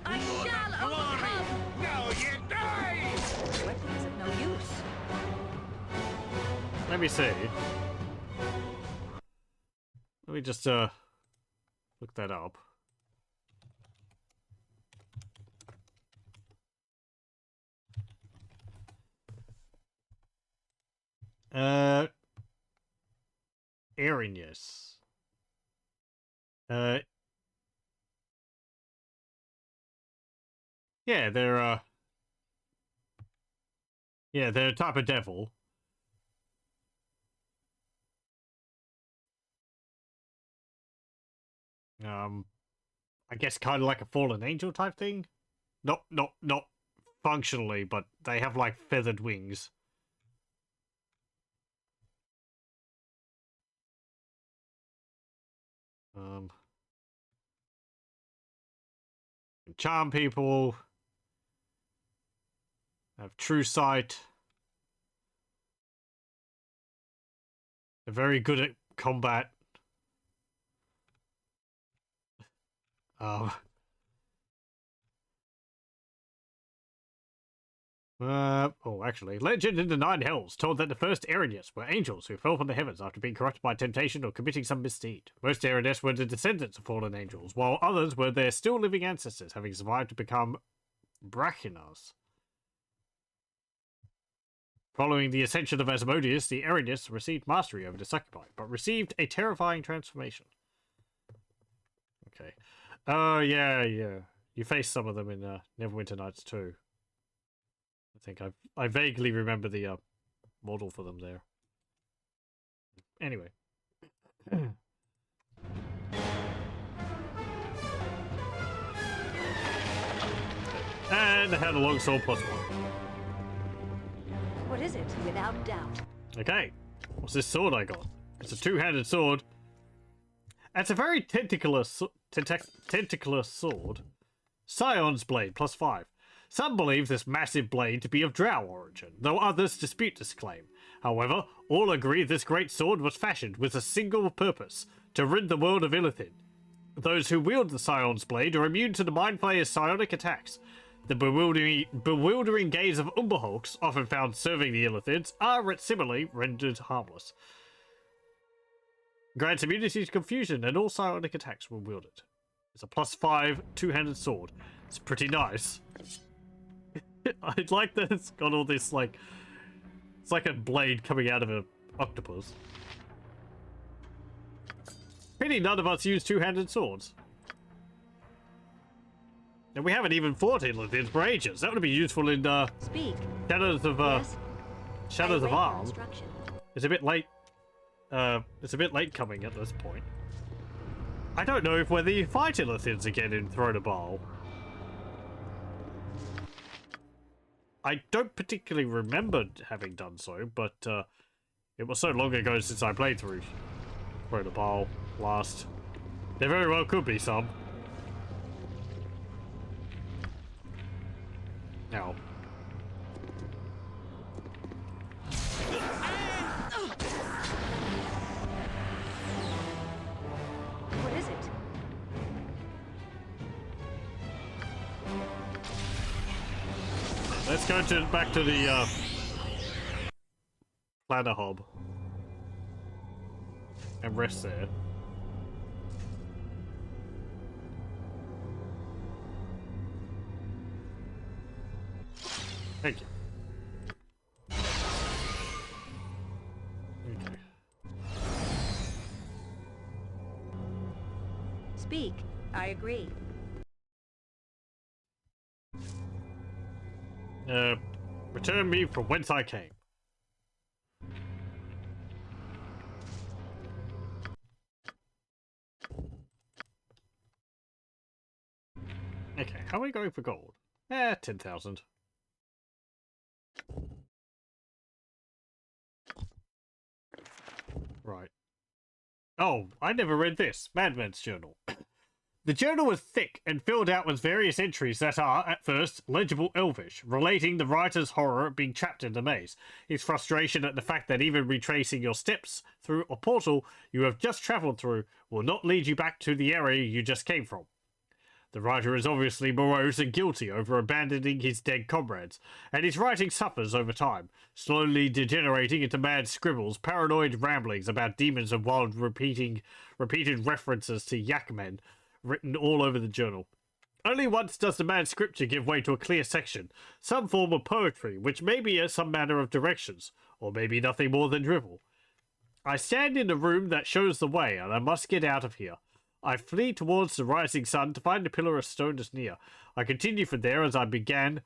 I shall overcome. Now you die! Weapon is of no use. Let me see. Let me just look that up. Irenicus. Yeah, they're a type of devil. I guess kind of like a fallen angel type thing. Not functionally, but they have like feathered wings. Charm people. Have true sight. They're very good at combat. Actually, legend in the Nine Hells told that the first Irenicus were angels who fell from the heavens after being corrupted by temptation or committing some misdeed. Most Irenicus were the descendants of fallen angels, while others were their still living ancestors, having survived to become Brachynas. Following the ascension of Asmodeus, the Irenicus received mastery over the succubi, but received a terrifying transformation. Okay. Yeah. You faced some of them in Neverwinter Nights too. I think I vaguely remember the model for them there. Anyway. And I had a long sword +1. What is it? Without doubt. Okay. What's this sword I got? It's a two-handed sword. It's a very tentacular sword. Scion's Blade, +5. Some believe this massive blade to be of Drow origin, though others dispute this claim. However, all agree this great sword was fashioned with a single purpose, to rid the world of Illithid. Those who wield the Scion's Blade are immune to the Mind Flayer's psionic attacks. The bewildering gaze of Umberhulks, often found serving the Illithids, are similarly rendered harmless. Grants immunity to confusion, and all psionic attacks will wield it. It's a +5 two-handed sword. It's pretty nice. I like that it's got all this, like... It's like a blade coming out of an octopus. Pity none of us use two-handed swords. And we haven't even fought Illithid for ages. That would be useful in, Speak. Shadows of, Yes? Shadows of Amn. Instruction. It's a bit late. It's a bit late coming at this point. I don't know whether you fight Illithids again in Throne of Bhaal. I don't particularly remember having done so, but it was so long ago since I played through Throne of Bhaal last. There very well could be some. Now. What is it? Let's go back to the ladder hob and rest there. Thank you. Okay. Speak. I agree. Return me from whence I came. Okay, how are we going for gold? 10,000. Right. Oh, I never read this. Madman's Journal. The journal was thick and filled out with various entries that are, at first, legible Elvish, relating the writer's horror at being trapped in the maze, his frustration at the fact that even retracing your steps through a portal you have just travelled through will not lead you back to the area you just came from. The writer is obviously morose and guilty over abandoning his dead comrades, and his writing suffers over time, slowly degenerating into mad scribbles, paranoid ramblings about demons and wild repeated references to Yakmen, written all over the journal. Only once does the mad scripture give way to a clear section, some form of poetry, which may be some manner of directions, or maybe nothing more than drivel. I stand in the room that shows the way, and I must get out of here. I flee towards the rising sun to find a pillar of stone as near. I continue from there as I began,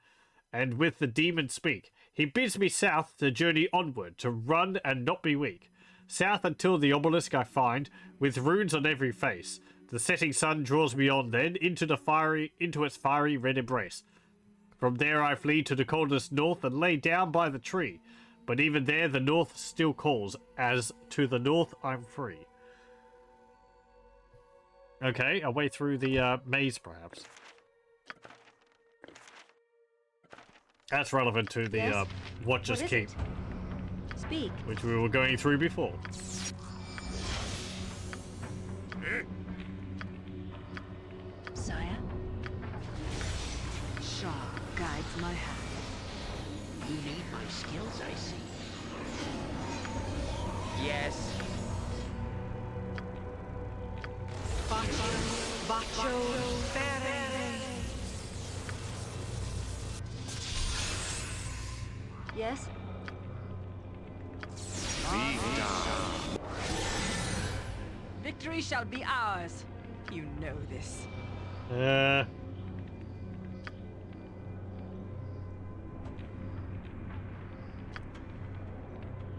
and with the demon speak. He bids me south to journey onward, to run and not be weak. South until the obelisk I find, with runes on every face. The setting sun draws me on then into its fiery red embrace. From there I flee to the coldest north and lay down by the tree. But even there the north still calls, as to the north I'm free. Okay, a way through the maze perhaps. That's relevant to the Yes? Watcher's What is Keep, it? Speak. which we were going through before. Sire? Shah guides my hand. You need my skills, I see. Yes. Yes? Victory shall be ours. You know this.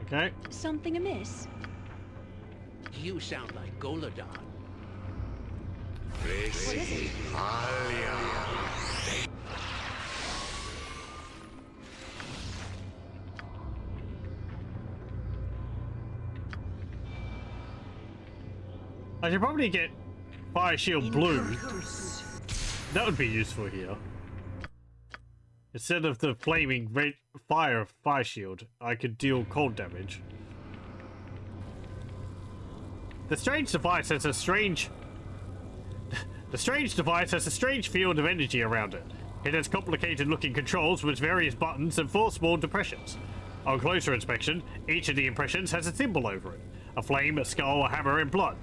Okay. Something amiss? You sound like Goladon. What is it? I should probably get Fire Shield Blue. That would be useful here. Instead of the flaming red fire shield, I could deal cold damage. The strange device has a strange field of energy around it. It has complicated looking controls with various buttons and 4 small depressions. On closer inspection, each of the impressions has a symbol over it. A flame, a skull, a hammer, and blood.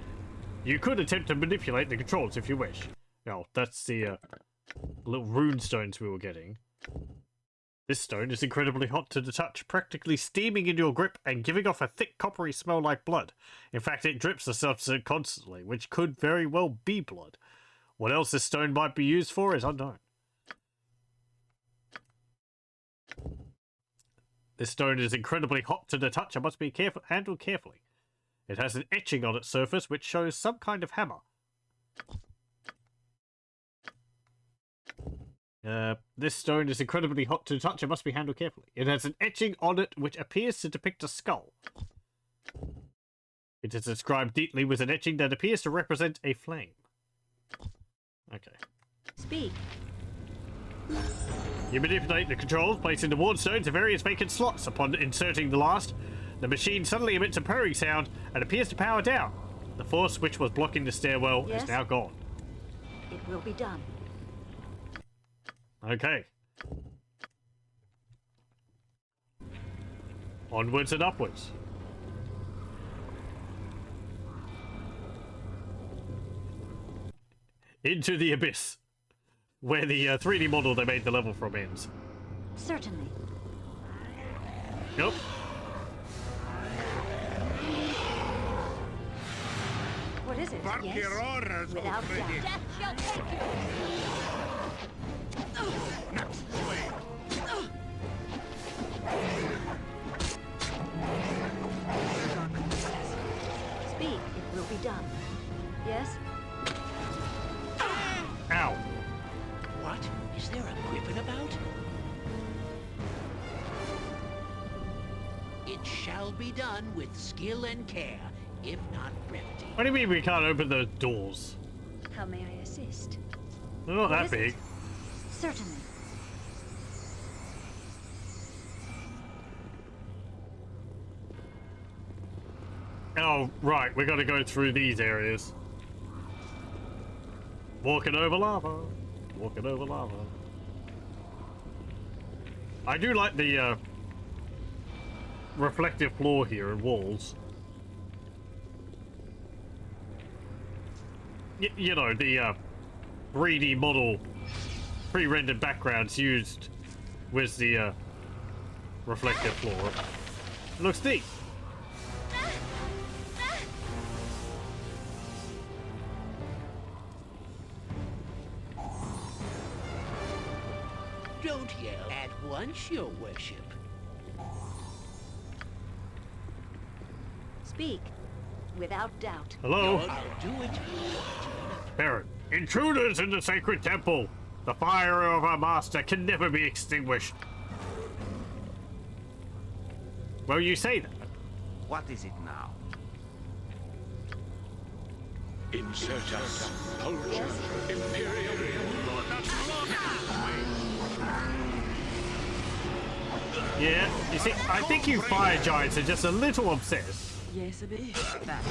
You could attempt to manipulate the controls if you wish. Oh, that's the little rune stones we were getting. This stone is incredibly hot to the touch, practically steaming in your grip and giving off a thick coppery smell like blood. In fact, it drips the substance constantly, which could very well be blood. What else this stone might be used for is unknown. This stone is incredibly hot to the touch and must be handled carefully. It has an etching on its surface which shows some kind of hammer. This stone is incredibly hot to the touch and must be handled carefully. It has an etching on it which appears to depict a skull. It is inscribed deeply with an etching that appears to represent a flame. Okay. Speak. You manipulate the controls, placing the ward stone to various vacant slots. Upon inserting the last, the machine suddenly emits a purring sound and appears to power down. The force which was blocking the stairwell is now gone. It will be done. Okay. Onwards and upwards. Into the abyss, where the 3D model they made the level from ends. Certainly. Nope. What is it? Bark Yes. your orders, Without old doubt. lady. Death shall take you. Next way. Speak. It will be done. Yes? Ow. What? Is there a gripping about? It shall be done with skill and care, if not brevity. What do you mean we can't open those doors? How may I assist? They're not What that is it? big. Certainly. Oh, right, we gotta go through these areas. Walking over lava. Walking over lava. I do like the reflective floor here and walls. You know, the 3D model pre-rendered backgrounds used with the reflective floor. Looks neat. Don't yell at once, your worship. Speak. Without doubt. Hello? I'll do it. Baron, intruders in the sacred temple! The fire of our master can never be extinguished. Well, you say that. What is it now? Insert us. Culture. Imperial. Yeah, you see, I think you fire giants are just a little obsessed. Yes, a bit. That.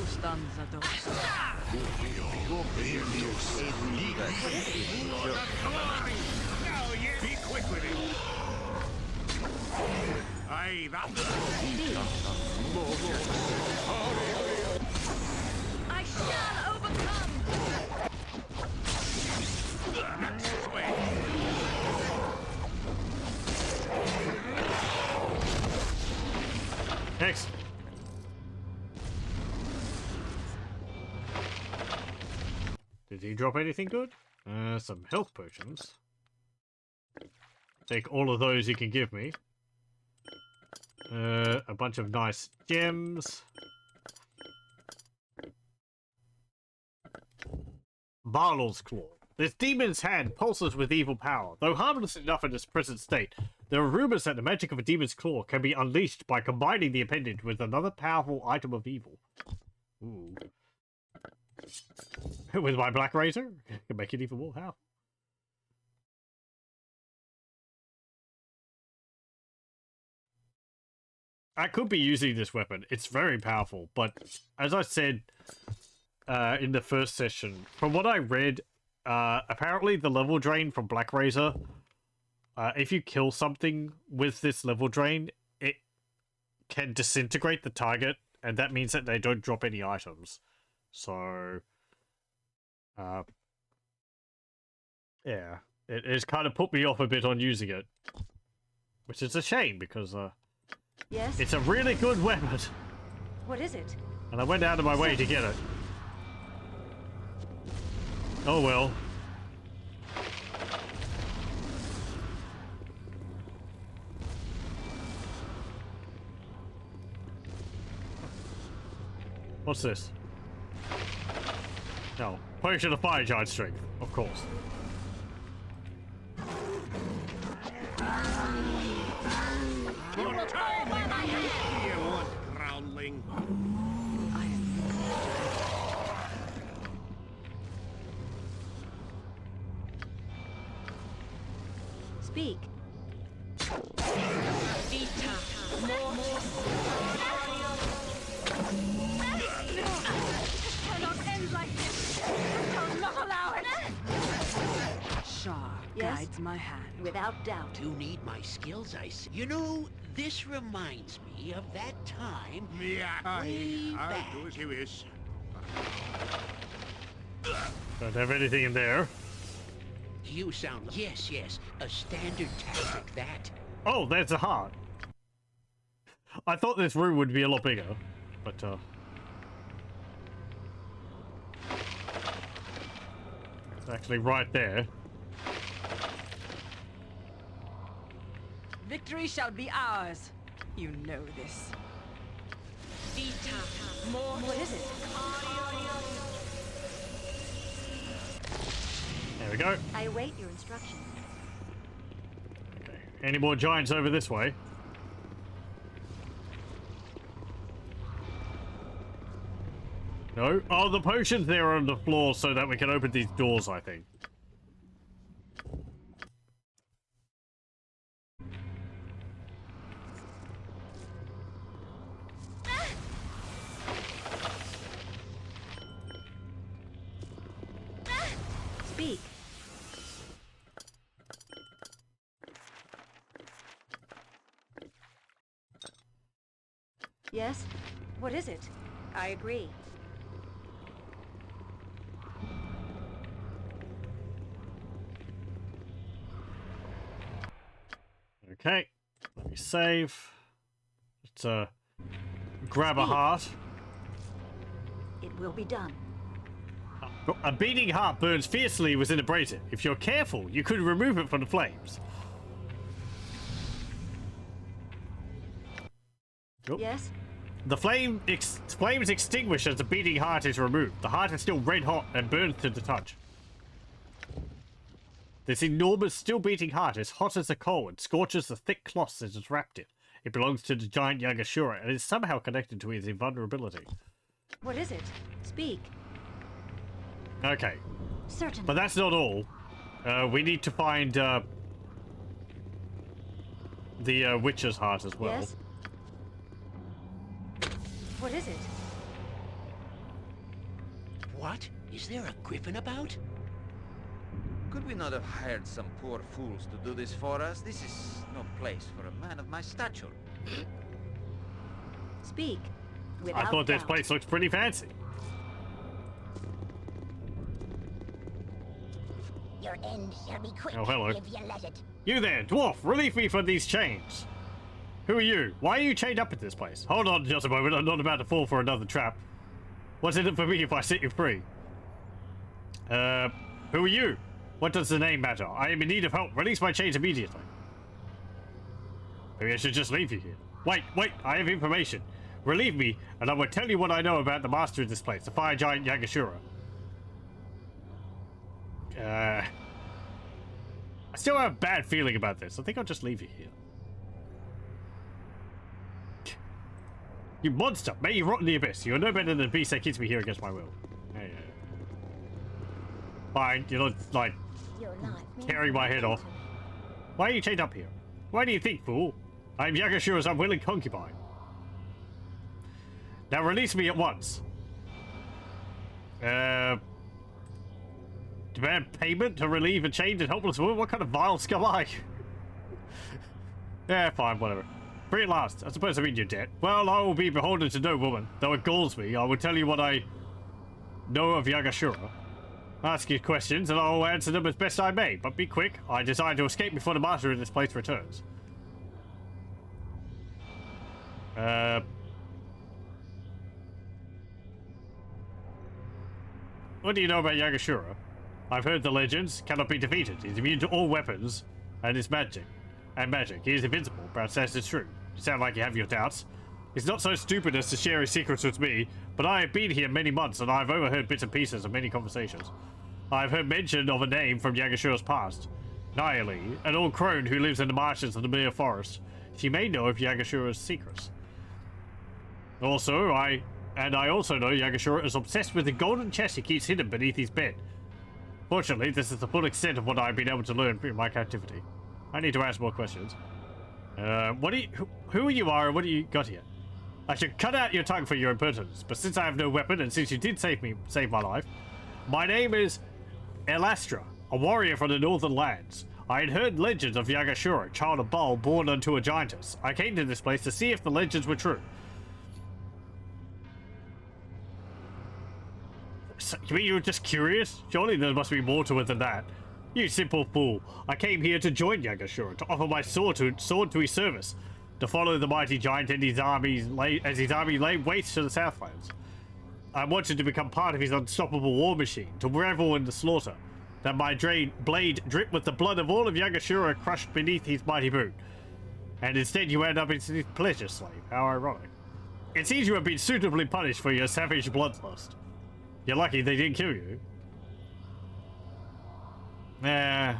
Stanza dos. Be quick with it. Aye, that's I shall overcome. next way. Next. Did he drop anything good? Some health potions. Take all of those you can give me. A bunch of nice gems. Baal's Claw. This demon's hand pulses with evil power. Though harmless enough in its present state, There are rumors that the magic of a demon's claw can be unleashed by combining the appendage with another powerful item of evil. Ooh. With my black razor? Can make it even more powerful. I could be using this weapon. It's very powerful, but as I said in the first session, from what I read, apparently the level drain from Black Razor, if you kill something with this level drain, it can disintegrate the target, and that means that they don't drop any items. So, yeah, it has kind of put me off a bit on using it, which is a shame because Yes? it's a really good weapon. What is it? And I went out of my way to get it. Oh well. What's this? No. Potion of Fire Giant Strength, of course. Groundling. Speak. Cannot end like this. I will not allow it. Shah Yes? guides my hand. Without doubt. Do need my skills, I see. You know, this reminds me of that time Yeah, way I'll back. do as you wish. Don't have anything in there. You sound... Yes, yes. A standard tactic, that. Oh, there's a heart. I thought this room would be a lot bigger, but it's actually right there. Victory shall be ours. You know this. What is it? There we go. I await your instructions. Okay. Any more giants over this way? No? Oh, the potions there are on the floor so that we can open these doors, I think. Speak. Yes? What is it? I agree. Okay. Let me save. Let's grab a heart. It will be done. A beating heart burns fiercely within a brazier. If you're careful, you could remove it from the flames. Oh. Yes? The flames extinguish as the beating heart is removed. The heart is still red hot and burns to the touch. This enormous, still beating heart is hot as a coal and scorches the thick cloth that has wrapped it. It belongs to the giant Yagashura and is somehow connected to his invulnerability. What is it? Speak. Okay. Certainly. But that's not all. We need to find the witch's heart as well. Yes? What is it? What? Is there a griffin about? Could we not have hired some poor fools to do this for us? This is no place for a man of my stature. Speak. Without I thought this doubt. place looks pretty fancy. Your end shall be quick, Oh, hello. if you let it. You there, dwarf! Relieve me from these chains! Who are you? Why are you chained up at this place? Hold on just a moment, I'm not about to fall for another trap. What's in it for me if I set you free? Who are you? What does the name matter? I am in need of help. Release my chains immediately. Maybe I should just leave you here. Wait, I have information. Relieve me, and I will tell you what I know about the master of this place, the fire giant Yagashura. I still have a bad feeling about this. I think I'll just leave you here. You monster! May you rot in the abyss. You're no better than a beast that keeps me here against my will. Yeah. Fine, you're not, like, tearing my head off. Why are you chained up here? Why do you think, fool? I am Yagashura's unwilling concubine. Now release me at once. Demand payment to relieve a chained and helpless woman? What kind of vile scum are you? Yeah, fine, whatever. Free at last. I suppose I'm in your debt. Well, I will be beholden to no woman. Though it galls me, I will tell you what I know of Yagashura. Ask you questions, and I will answer them as best I may. But be quick. I desire to escape before the master of this place returns. What do you know about Yagashura? I've heard the legends. Cannot be defeated. He's immune to all weapons, and his magic. He is invincible. Perhaps that is true. You sound like you have your doubts. He's not so stupid as to share his secrets with me, but I have been here many months, and I have overheard bits and pieces of many conversations. I have heard mention of a name from Yagashura's past. Naili, an old crone who lives in the marshes of the Mere Forest. She may know of Yagashura's secrets. Also, I also know Yagashura is obsessed with the golden chest he keeps hidden beneath his bed. Fortunately, this is the full extent of what I've been able to learn in my captivity. I need to ask more questions. Who you are and what do you got here? I should cut out your tongue for your impertinence, but since I have no weapon and since you did save my life, my name is Elastra, a warrior from the northern lands. I had heard legends of Yagashura, child of Bhaal, born unto a giantess. I came to this place to see if the legends were true. So, you mean you were just curious? Surely there must be more to it than that. You simple fool. I came here to join Yagashura, to offer my sword to his service, to follow the mighty giant and his army lay waste to the Southlands. I wanted to become part of his unstoppable war machine, to revel in the slaughter, that my blade drip with the blood of all of Yagashura crushed beneath his mighty boot. And instead you end up as his pleasure slave. How ironic. It seems you have been suitably punished for your savage bloodlust. You're lucky they didn't kill you. No.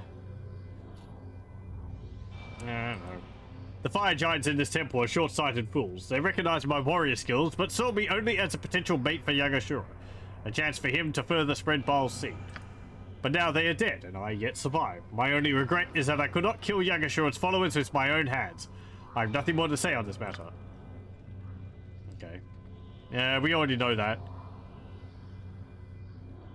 The fire giants in this temple are short-sighted fools. They recognize my warrior skills, but saw me only as a potential mate for Yagashura. A chance for him to further spread Bhaal's seed. But now they are dead, and I yet survive. My only regret is that I could not kill Yagashura's followers with my own hands. I have nothing more to say on this matter. Okay. Yeah, we already know that.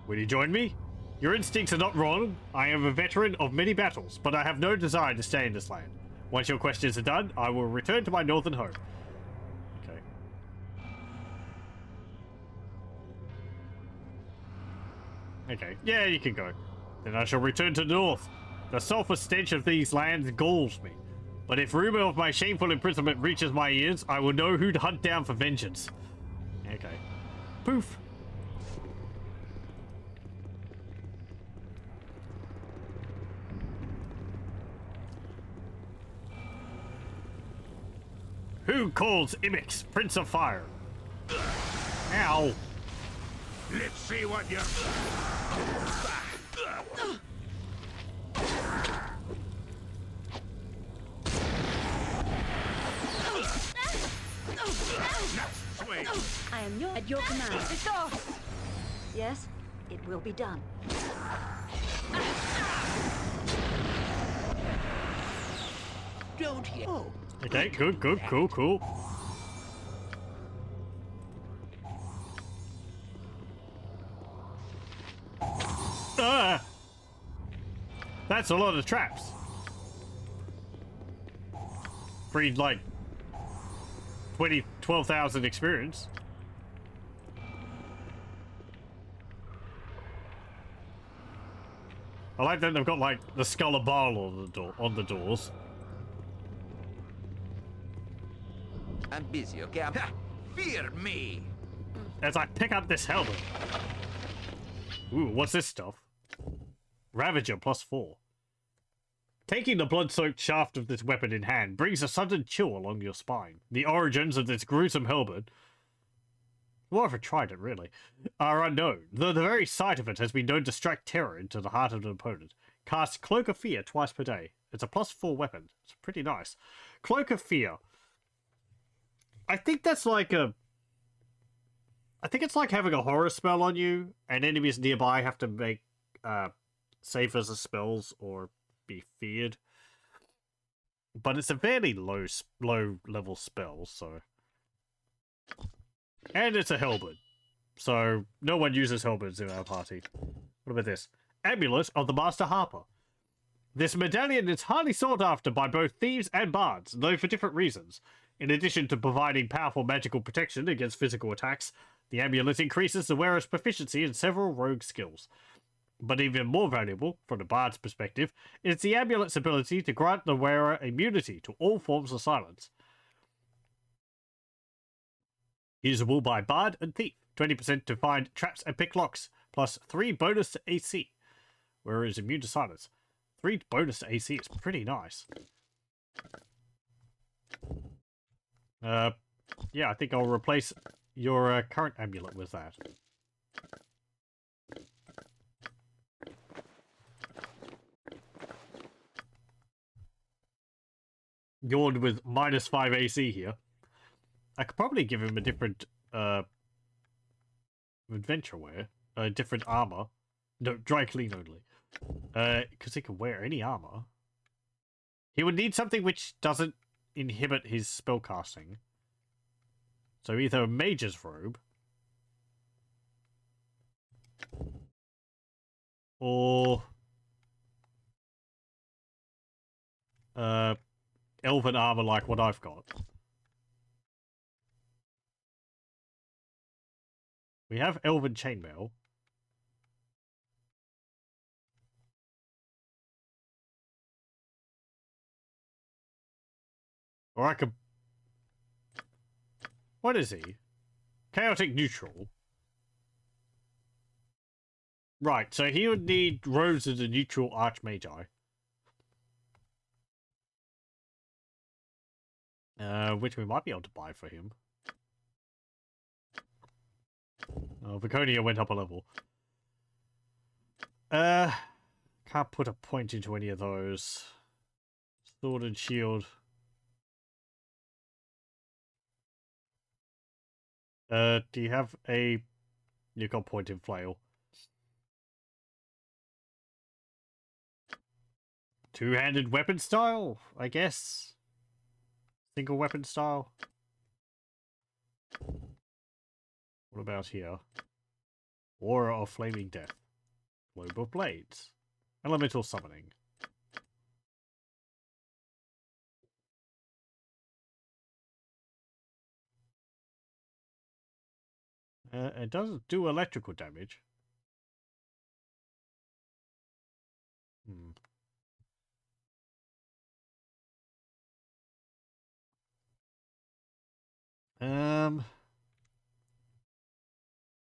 Will you join me? Your instincts are not wrong. I am a veteran of many battles, but I have no desire to stay in this land. Once your questions are done, I will return to my northern home. Okay. Okay, yeah, you can go. Then I shall return to the north. The sulphur stench of these lands galls me. But if rumor of my shameful imprisonment reaches my ears, I will know who to hunt down for vengeance. Okay. Poof. Who calls Imix Prince of Fire? Ow. Let's see what you're... I am at your command. Yes, it will be done. Don't hit. Oh. Okay, good, cool. Ah! That's a lot of traps. Freed like 12,000 experience. I like that they've got like the skull of Bhaal on the doors. I'm busy, okay? Fear me! As I pick up this helmet. Ooh, what's this stuff? Ravager +4. Taking the blood-soaked shaft of this weapon in hand brings a sudden chill along your spine. The origins of this gruesome helmet, well, I've tried it really, are unknown, though the very sight of it has been known to strike terror into the heart of an opponent. Cast Cloak of Fear twice per day. It's a +4 weapon. It's pretty nice. Cloak of Fear. I think that's like a... I think it's like having a horror spell on you, and enemies nearby have to make save as spells or be feared. But it's a fairly low level spell, so... And it's a halberd. So, no one uses halberds in our party. What about this? Amulet of the Master Harper. This medallion is highly sought after by both thieves and bards, though for different reasons. In addition to providing powerful magical protection against physical attacks, the amulet increases the wearer's proficiency in several rogue skills. But even more valuable, from the bard's perspective, is the amulet's ability to grant the wearer immunity to all forms of silence. Usable by bard and thief. 20% to find traps and pick locks, plus 3 bonus to AC. Wearer is immune to silence. 3 bonus to AC is pretty nice. Yeah, I think I'll replace your current amulet with that. Yawned with -5 AC here. I could probably give him a different adventure wear, different armor. No, dry clean only. Because he can wear any armor. He would need something which doesn't inhibit his spellcasting. So either a mage's robe or elven armor like what I've got. We have elven chainmail. Or I could... What is he? Chaotic neutral. Right, so he would need robes as a neutral archmagi. Which we might be able to buy for him. Oh, Viconia went up a level. Can't put a point into any of those. Sword and shield. Do you have a... You got point in flail. Two-handed weapon style, I guess. Single weapon style. What about here? Aura of Flaming Death. Globe of Blades. Elemental Summoning. It doesn't do electrical damage.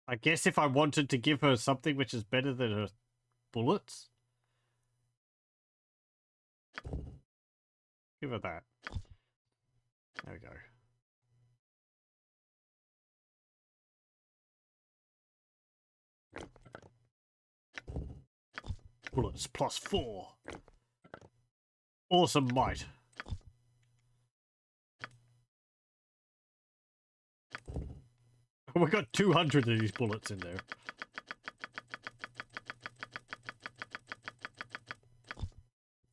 I guess if I wanted to give her something which is better than her bullets. Give her that. There we go. Bullets +4. Awesome might. We got 200 of these bullets in there.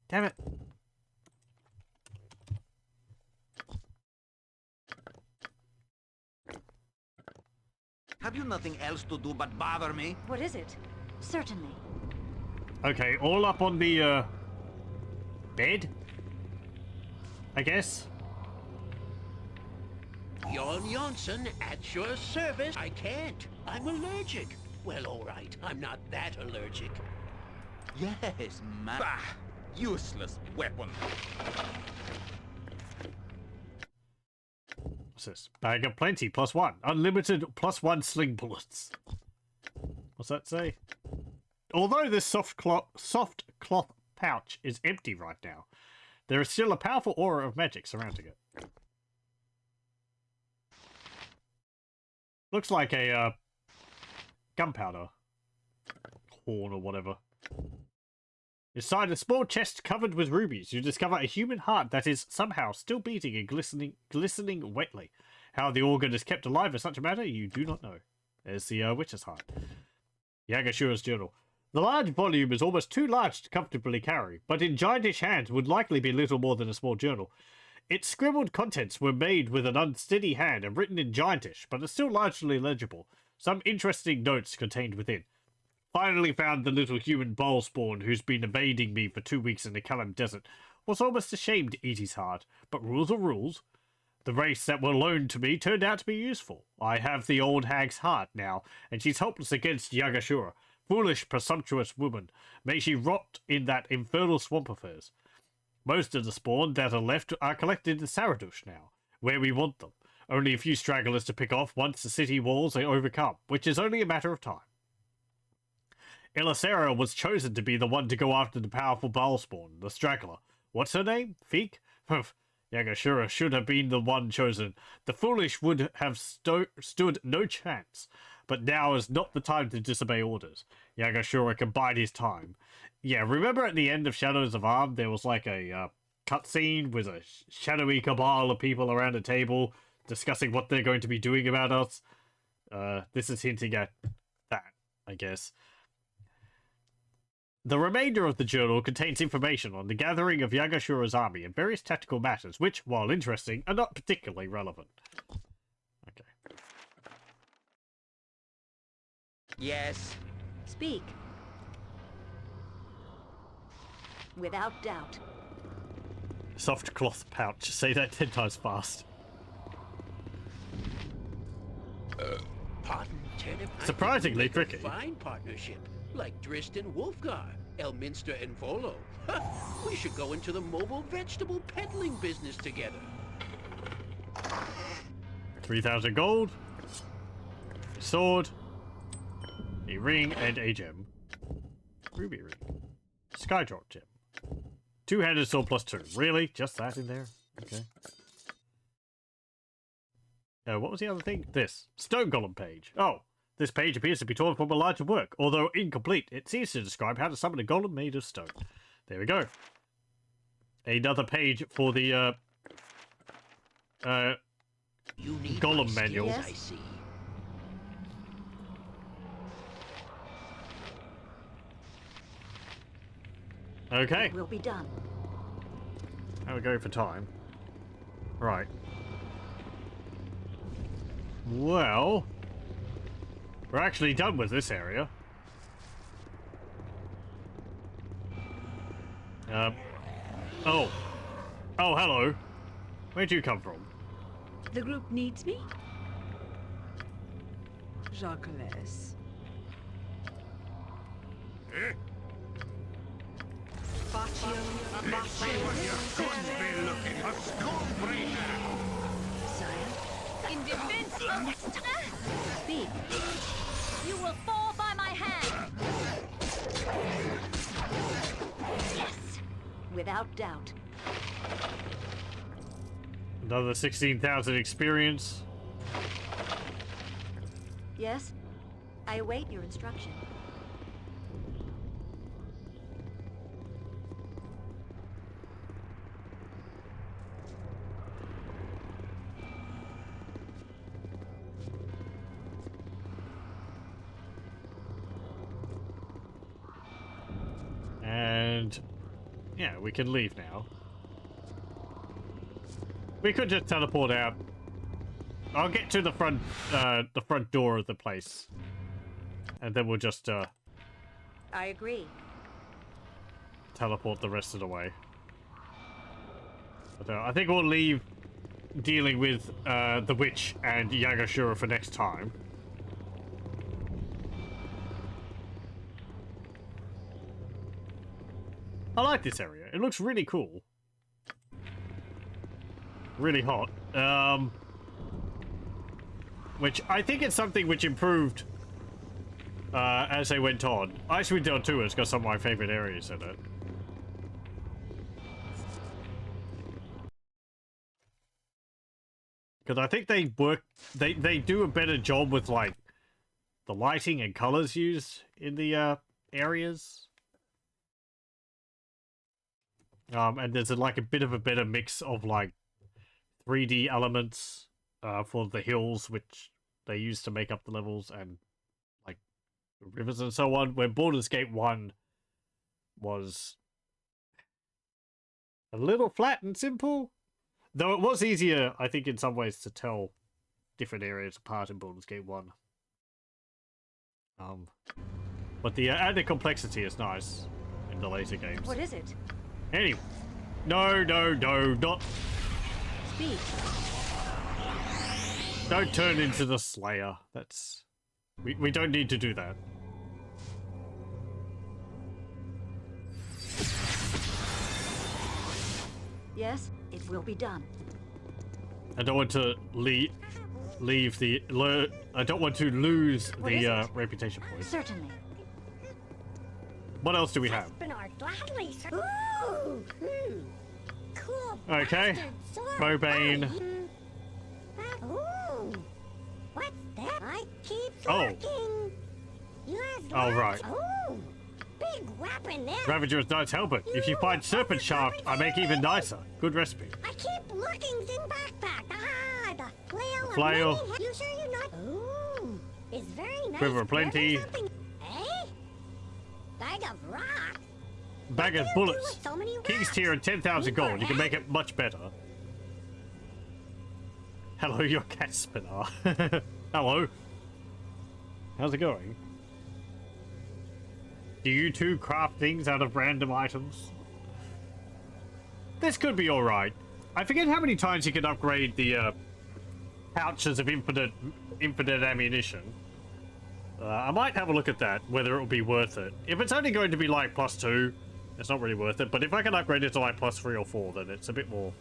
Damn it. Have you nothing else to do but bother me? What is it? Certainly. Okay, all up on the bed, I guess. Jon Jonsson, at your service. I can't. I'm allergic. Well, all right. I'm not that allergic. Yes, man. Bah! Useless weapon. What's this? Bag of plenty, +1. Unlimited +1 sling bullets. What's that say? Although this soft cloth pouch is empty right now, there is still a powerful aura of magic surrounding it. Looks like a gunpowder horn or whatever. Inside a small chest covered with rubies, you discover a human heart that is somehow still beating and glistening wetly. How the organ is kept alive in such a manner, you do not know. There's the Witch's Heart. Yagashura's journal. The large volume is almost too large to comfortably carry, but in giantish hands would likely be little more than a small journal. Its scribbled contents were made with an unsteady hand and written in giantish, but are still largely legible. Some interesting notes contained within. Finally found the little human Bhaalspawn who's been evading me for 2 weeks in the Kalam Desert. Was almost ashamed to eat his heart, but rules are rules. The race that were loaned to me turned out to be useful. I have the old hag's heart now, and she's helpless against Yagashura. Foolish, presumptuous woman. May she rot in that infernal swamp of hers. Most of the spawn that are left are collected in Saradush now, where we want them. Only a few stragglers to pick off once the city walls are overcome, which is only a matter of time. Irisera was chosen to be the one to go after the powerful Bhaalspawn, the straggler. What's her name? Feek? Yagashura should have been the one chosen. The foolish would have stood no chance. But now is not the time to disobey orders. Yagashura can bide his time. Yeah, remember at the end of Shadows of Amn, there was like a cutscene with a shadowy cabal of people around a table discussing what they're going to be doing about us? This is hinting at that, I guess. The remainder of the journal contains information on the gathering of Yagashura's army and various tactical matters, which, while interesting, are not particularly relevant. Okay. Yes. Speak. Without doubt. Soft cloth pouch. Say that 10 times fast. Pardon, Turnip. Surprisingly tricky. Fine partnership. Like Dristan Wolfgar, Elminster and Volo. We should go into the mobile vegetable peddling business together. 3,000 gold. A sword. A ring and a gem. Ruby ring. Skydrop gem. Two-handed sword plus 2. Really? Just that in there? Okay. What was the other thing? This. Stone Golem page. Oh. This page appears to be torn from a larger work. Although incomplete, it seems to describe how to summon a golem made of stone. There we go. Another page for the golem manual. Yes. I see. Okay. It will be done. How are we going for time? Right. Well, we're actually done with this area. Oh. Oh, hello. Where'd you come from? The group needs me? Jacques. Let's see what your guns be looking. A skull breaker. Sire? In defense of... Speak. You will fall by my hand! Yes! Without doubt. Another 16,000 experience. Yes? I await your instruction. And yeah, we can leave now. We could just teleport out. I'll get to the front door of the place, and then we'll just I agree. teleport the rest of the way. But, I think we'll leave dealing with the witch and Yagashura for next time. I like this area. It looks really cool. Really hot. Which I think it's something which improved as they went on. Icewind Dale 2 has got some of my favorite areas in it. Because I think they do a better job with like the lighting and colors used in the areas. And there's like a bit of a better mix of like 3D elements for the hills, which they use to make up the levels, and like rivers and so on. Where Baldur's Gate 1 was a little flat and simple, though it was easier, I think, in some ways to tell different areas apart in Baldur's Gate 1. But the added complexity is nice in the later games. What is it? Anyway, no, not. Speak. Don't turn into the Slayer. That's we don't need to do that. Yes, it will be done. I don't want to leave the. I don't want to lose the reputation point. Certainly. What else do we have? Gladly, sir. Ooh, cool. Okay. Mobane. Ooh, what's that? I keep Oh. looking. Oh, right. Ooh, big weapon there. Ravager's Knight's Helmet. If you find Serpent Shaft, I make even nicer. Good recipe. I keep looking in backpack. Ah, the flail. The flail. You sure you're not? Ooh, it's very nice. River of Plenty. Eh? Bag of rocks. Bag of bullets. So many King's tier and 10,000 gold. You can make it much better. Hello, your cat spinner. Hello. How's it going? Do you two craft things out of random items? This could be alright. I forget how many times you can upgrade the pouches of infinite ammunition. I might have a look at that, whether it will be worth it. If it's only going to be like +2, it's not really worth it. But if I can upgrade it to like +3 or 4, then it's a bit more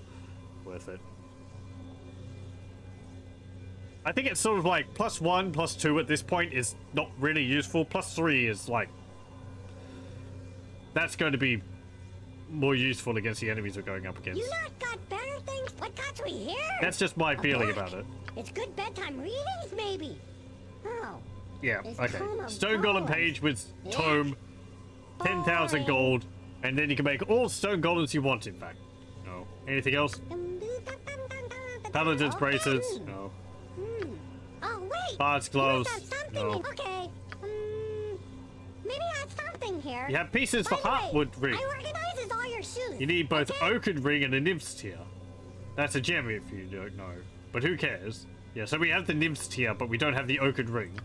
worth it. I think it's sort of like +1, +2 at this point is not really useful. +3 is like... That's going to be more useful against the enemies we're going up against. You not got better things? What got we here? That's just my feeling about it. It's good bedtime readings, maybe. Oh. Yeah, It's okay. Throne of Stone Golem Bhaal. page with Yeah. tome, 10,000 Boring. gold, and then you can make all stone golems you want, in fact. No. Anything else? Paladin's bracelets? No. Oh, wait. Bard's gloves? You got something No. Okay. Maybe I have something here. You have pieces for By the way, Heartwood ring. I organizes all your shoes. You need both okay? Oaken ring and a Nymph's tier. That's a gem if you don't know. But who cares? Yeah, so we have the Nymph's tier, but we don't have the Oaken ring.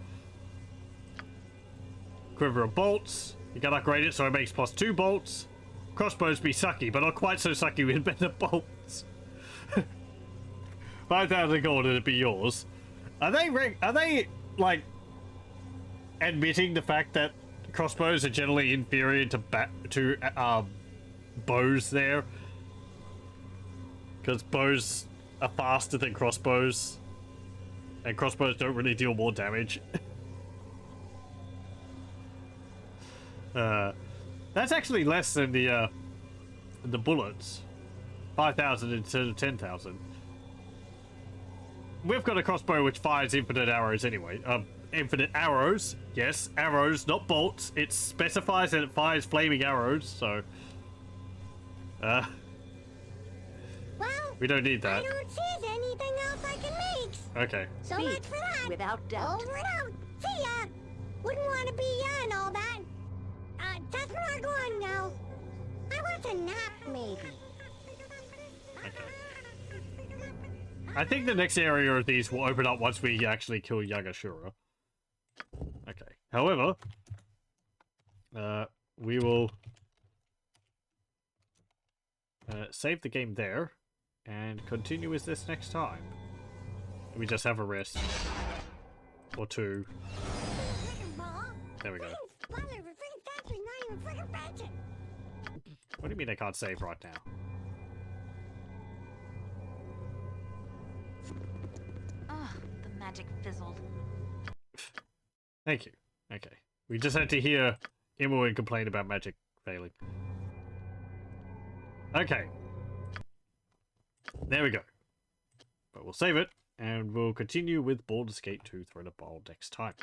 Quiver of bolts. You can upgrade it so it makes +2 bolts. Crossbows be sucky, but not quite so sucky with better bolts. 5,000 gold and it'd be yours. Are they like admitting the fact that crossbows are generally inferior to bows there? Because bows are faster than crossbows, and crossbows don't really deal more damage. That's actually less than the bullets. 5,000 instead of 10,000. We've got a crossbow which fires infinite arrows anyway. Infinite arrows. Yes, arrows, not bolts. It specifies that it fires flaming arrows, so... Well, we don't need that. I don't see anything else I can make. Okay. So Speak, much for that. without doubt. Over and out. See ya. Wouldn't want to be ya and all that. That's where I'm going now. I want a nap, maybe. I think the next area of these will open up once we actually kill Yagashura. Okay. However, we will save the game there and continue with this next time. We just have a rest. Or two. There we go. What do you mean I can't save right now? Oh, the magic fizzled. Thank you. Okay. We just had to hear Imoen complain about magic failing. Okay. There we go. But we'll save it, and we'll continue with Baldur's Gate 2 Throne of Bhaal next time.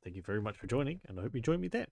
Thank you very much for joining, and I hope you join me then.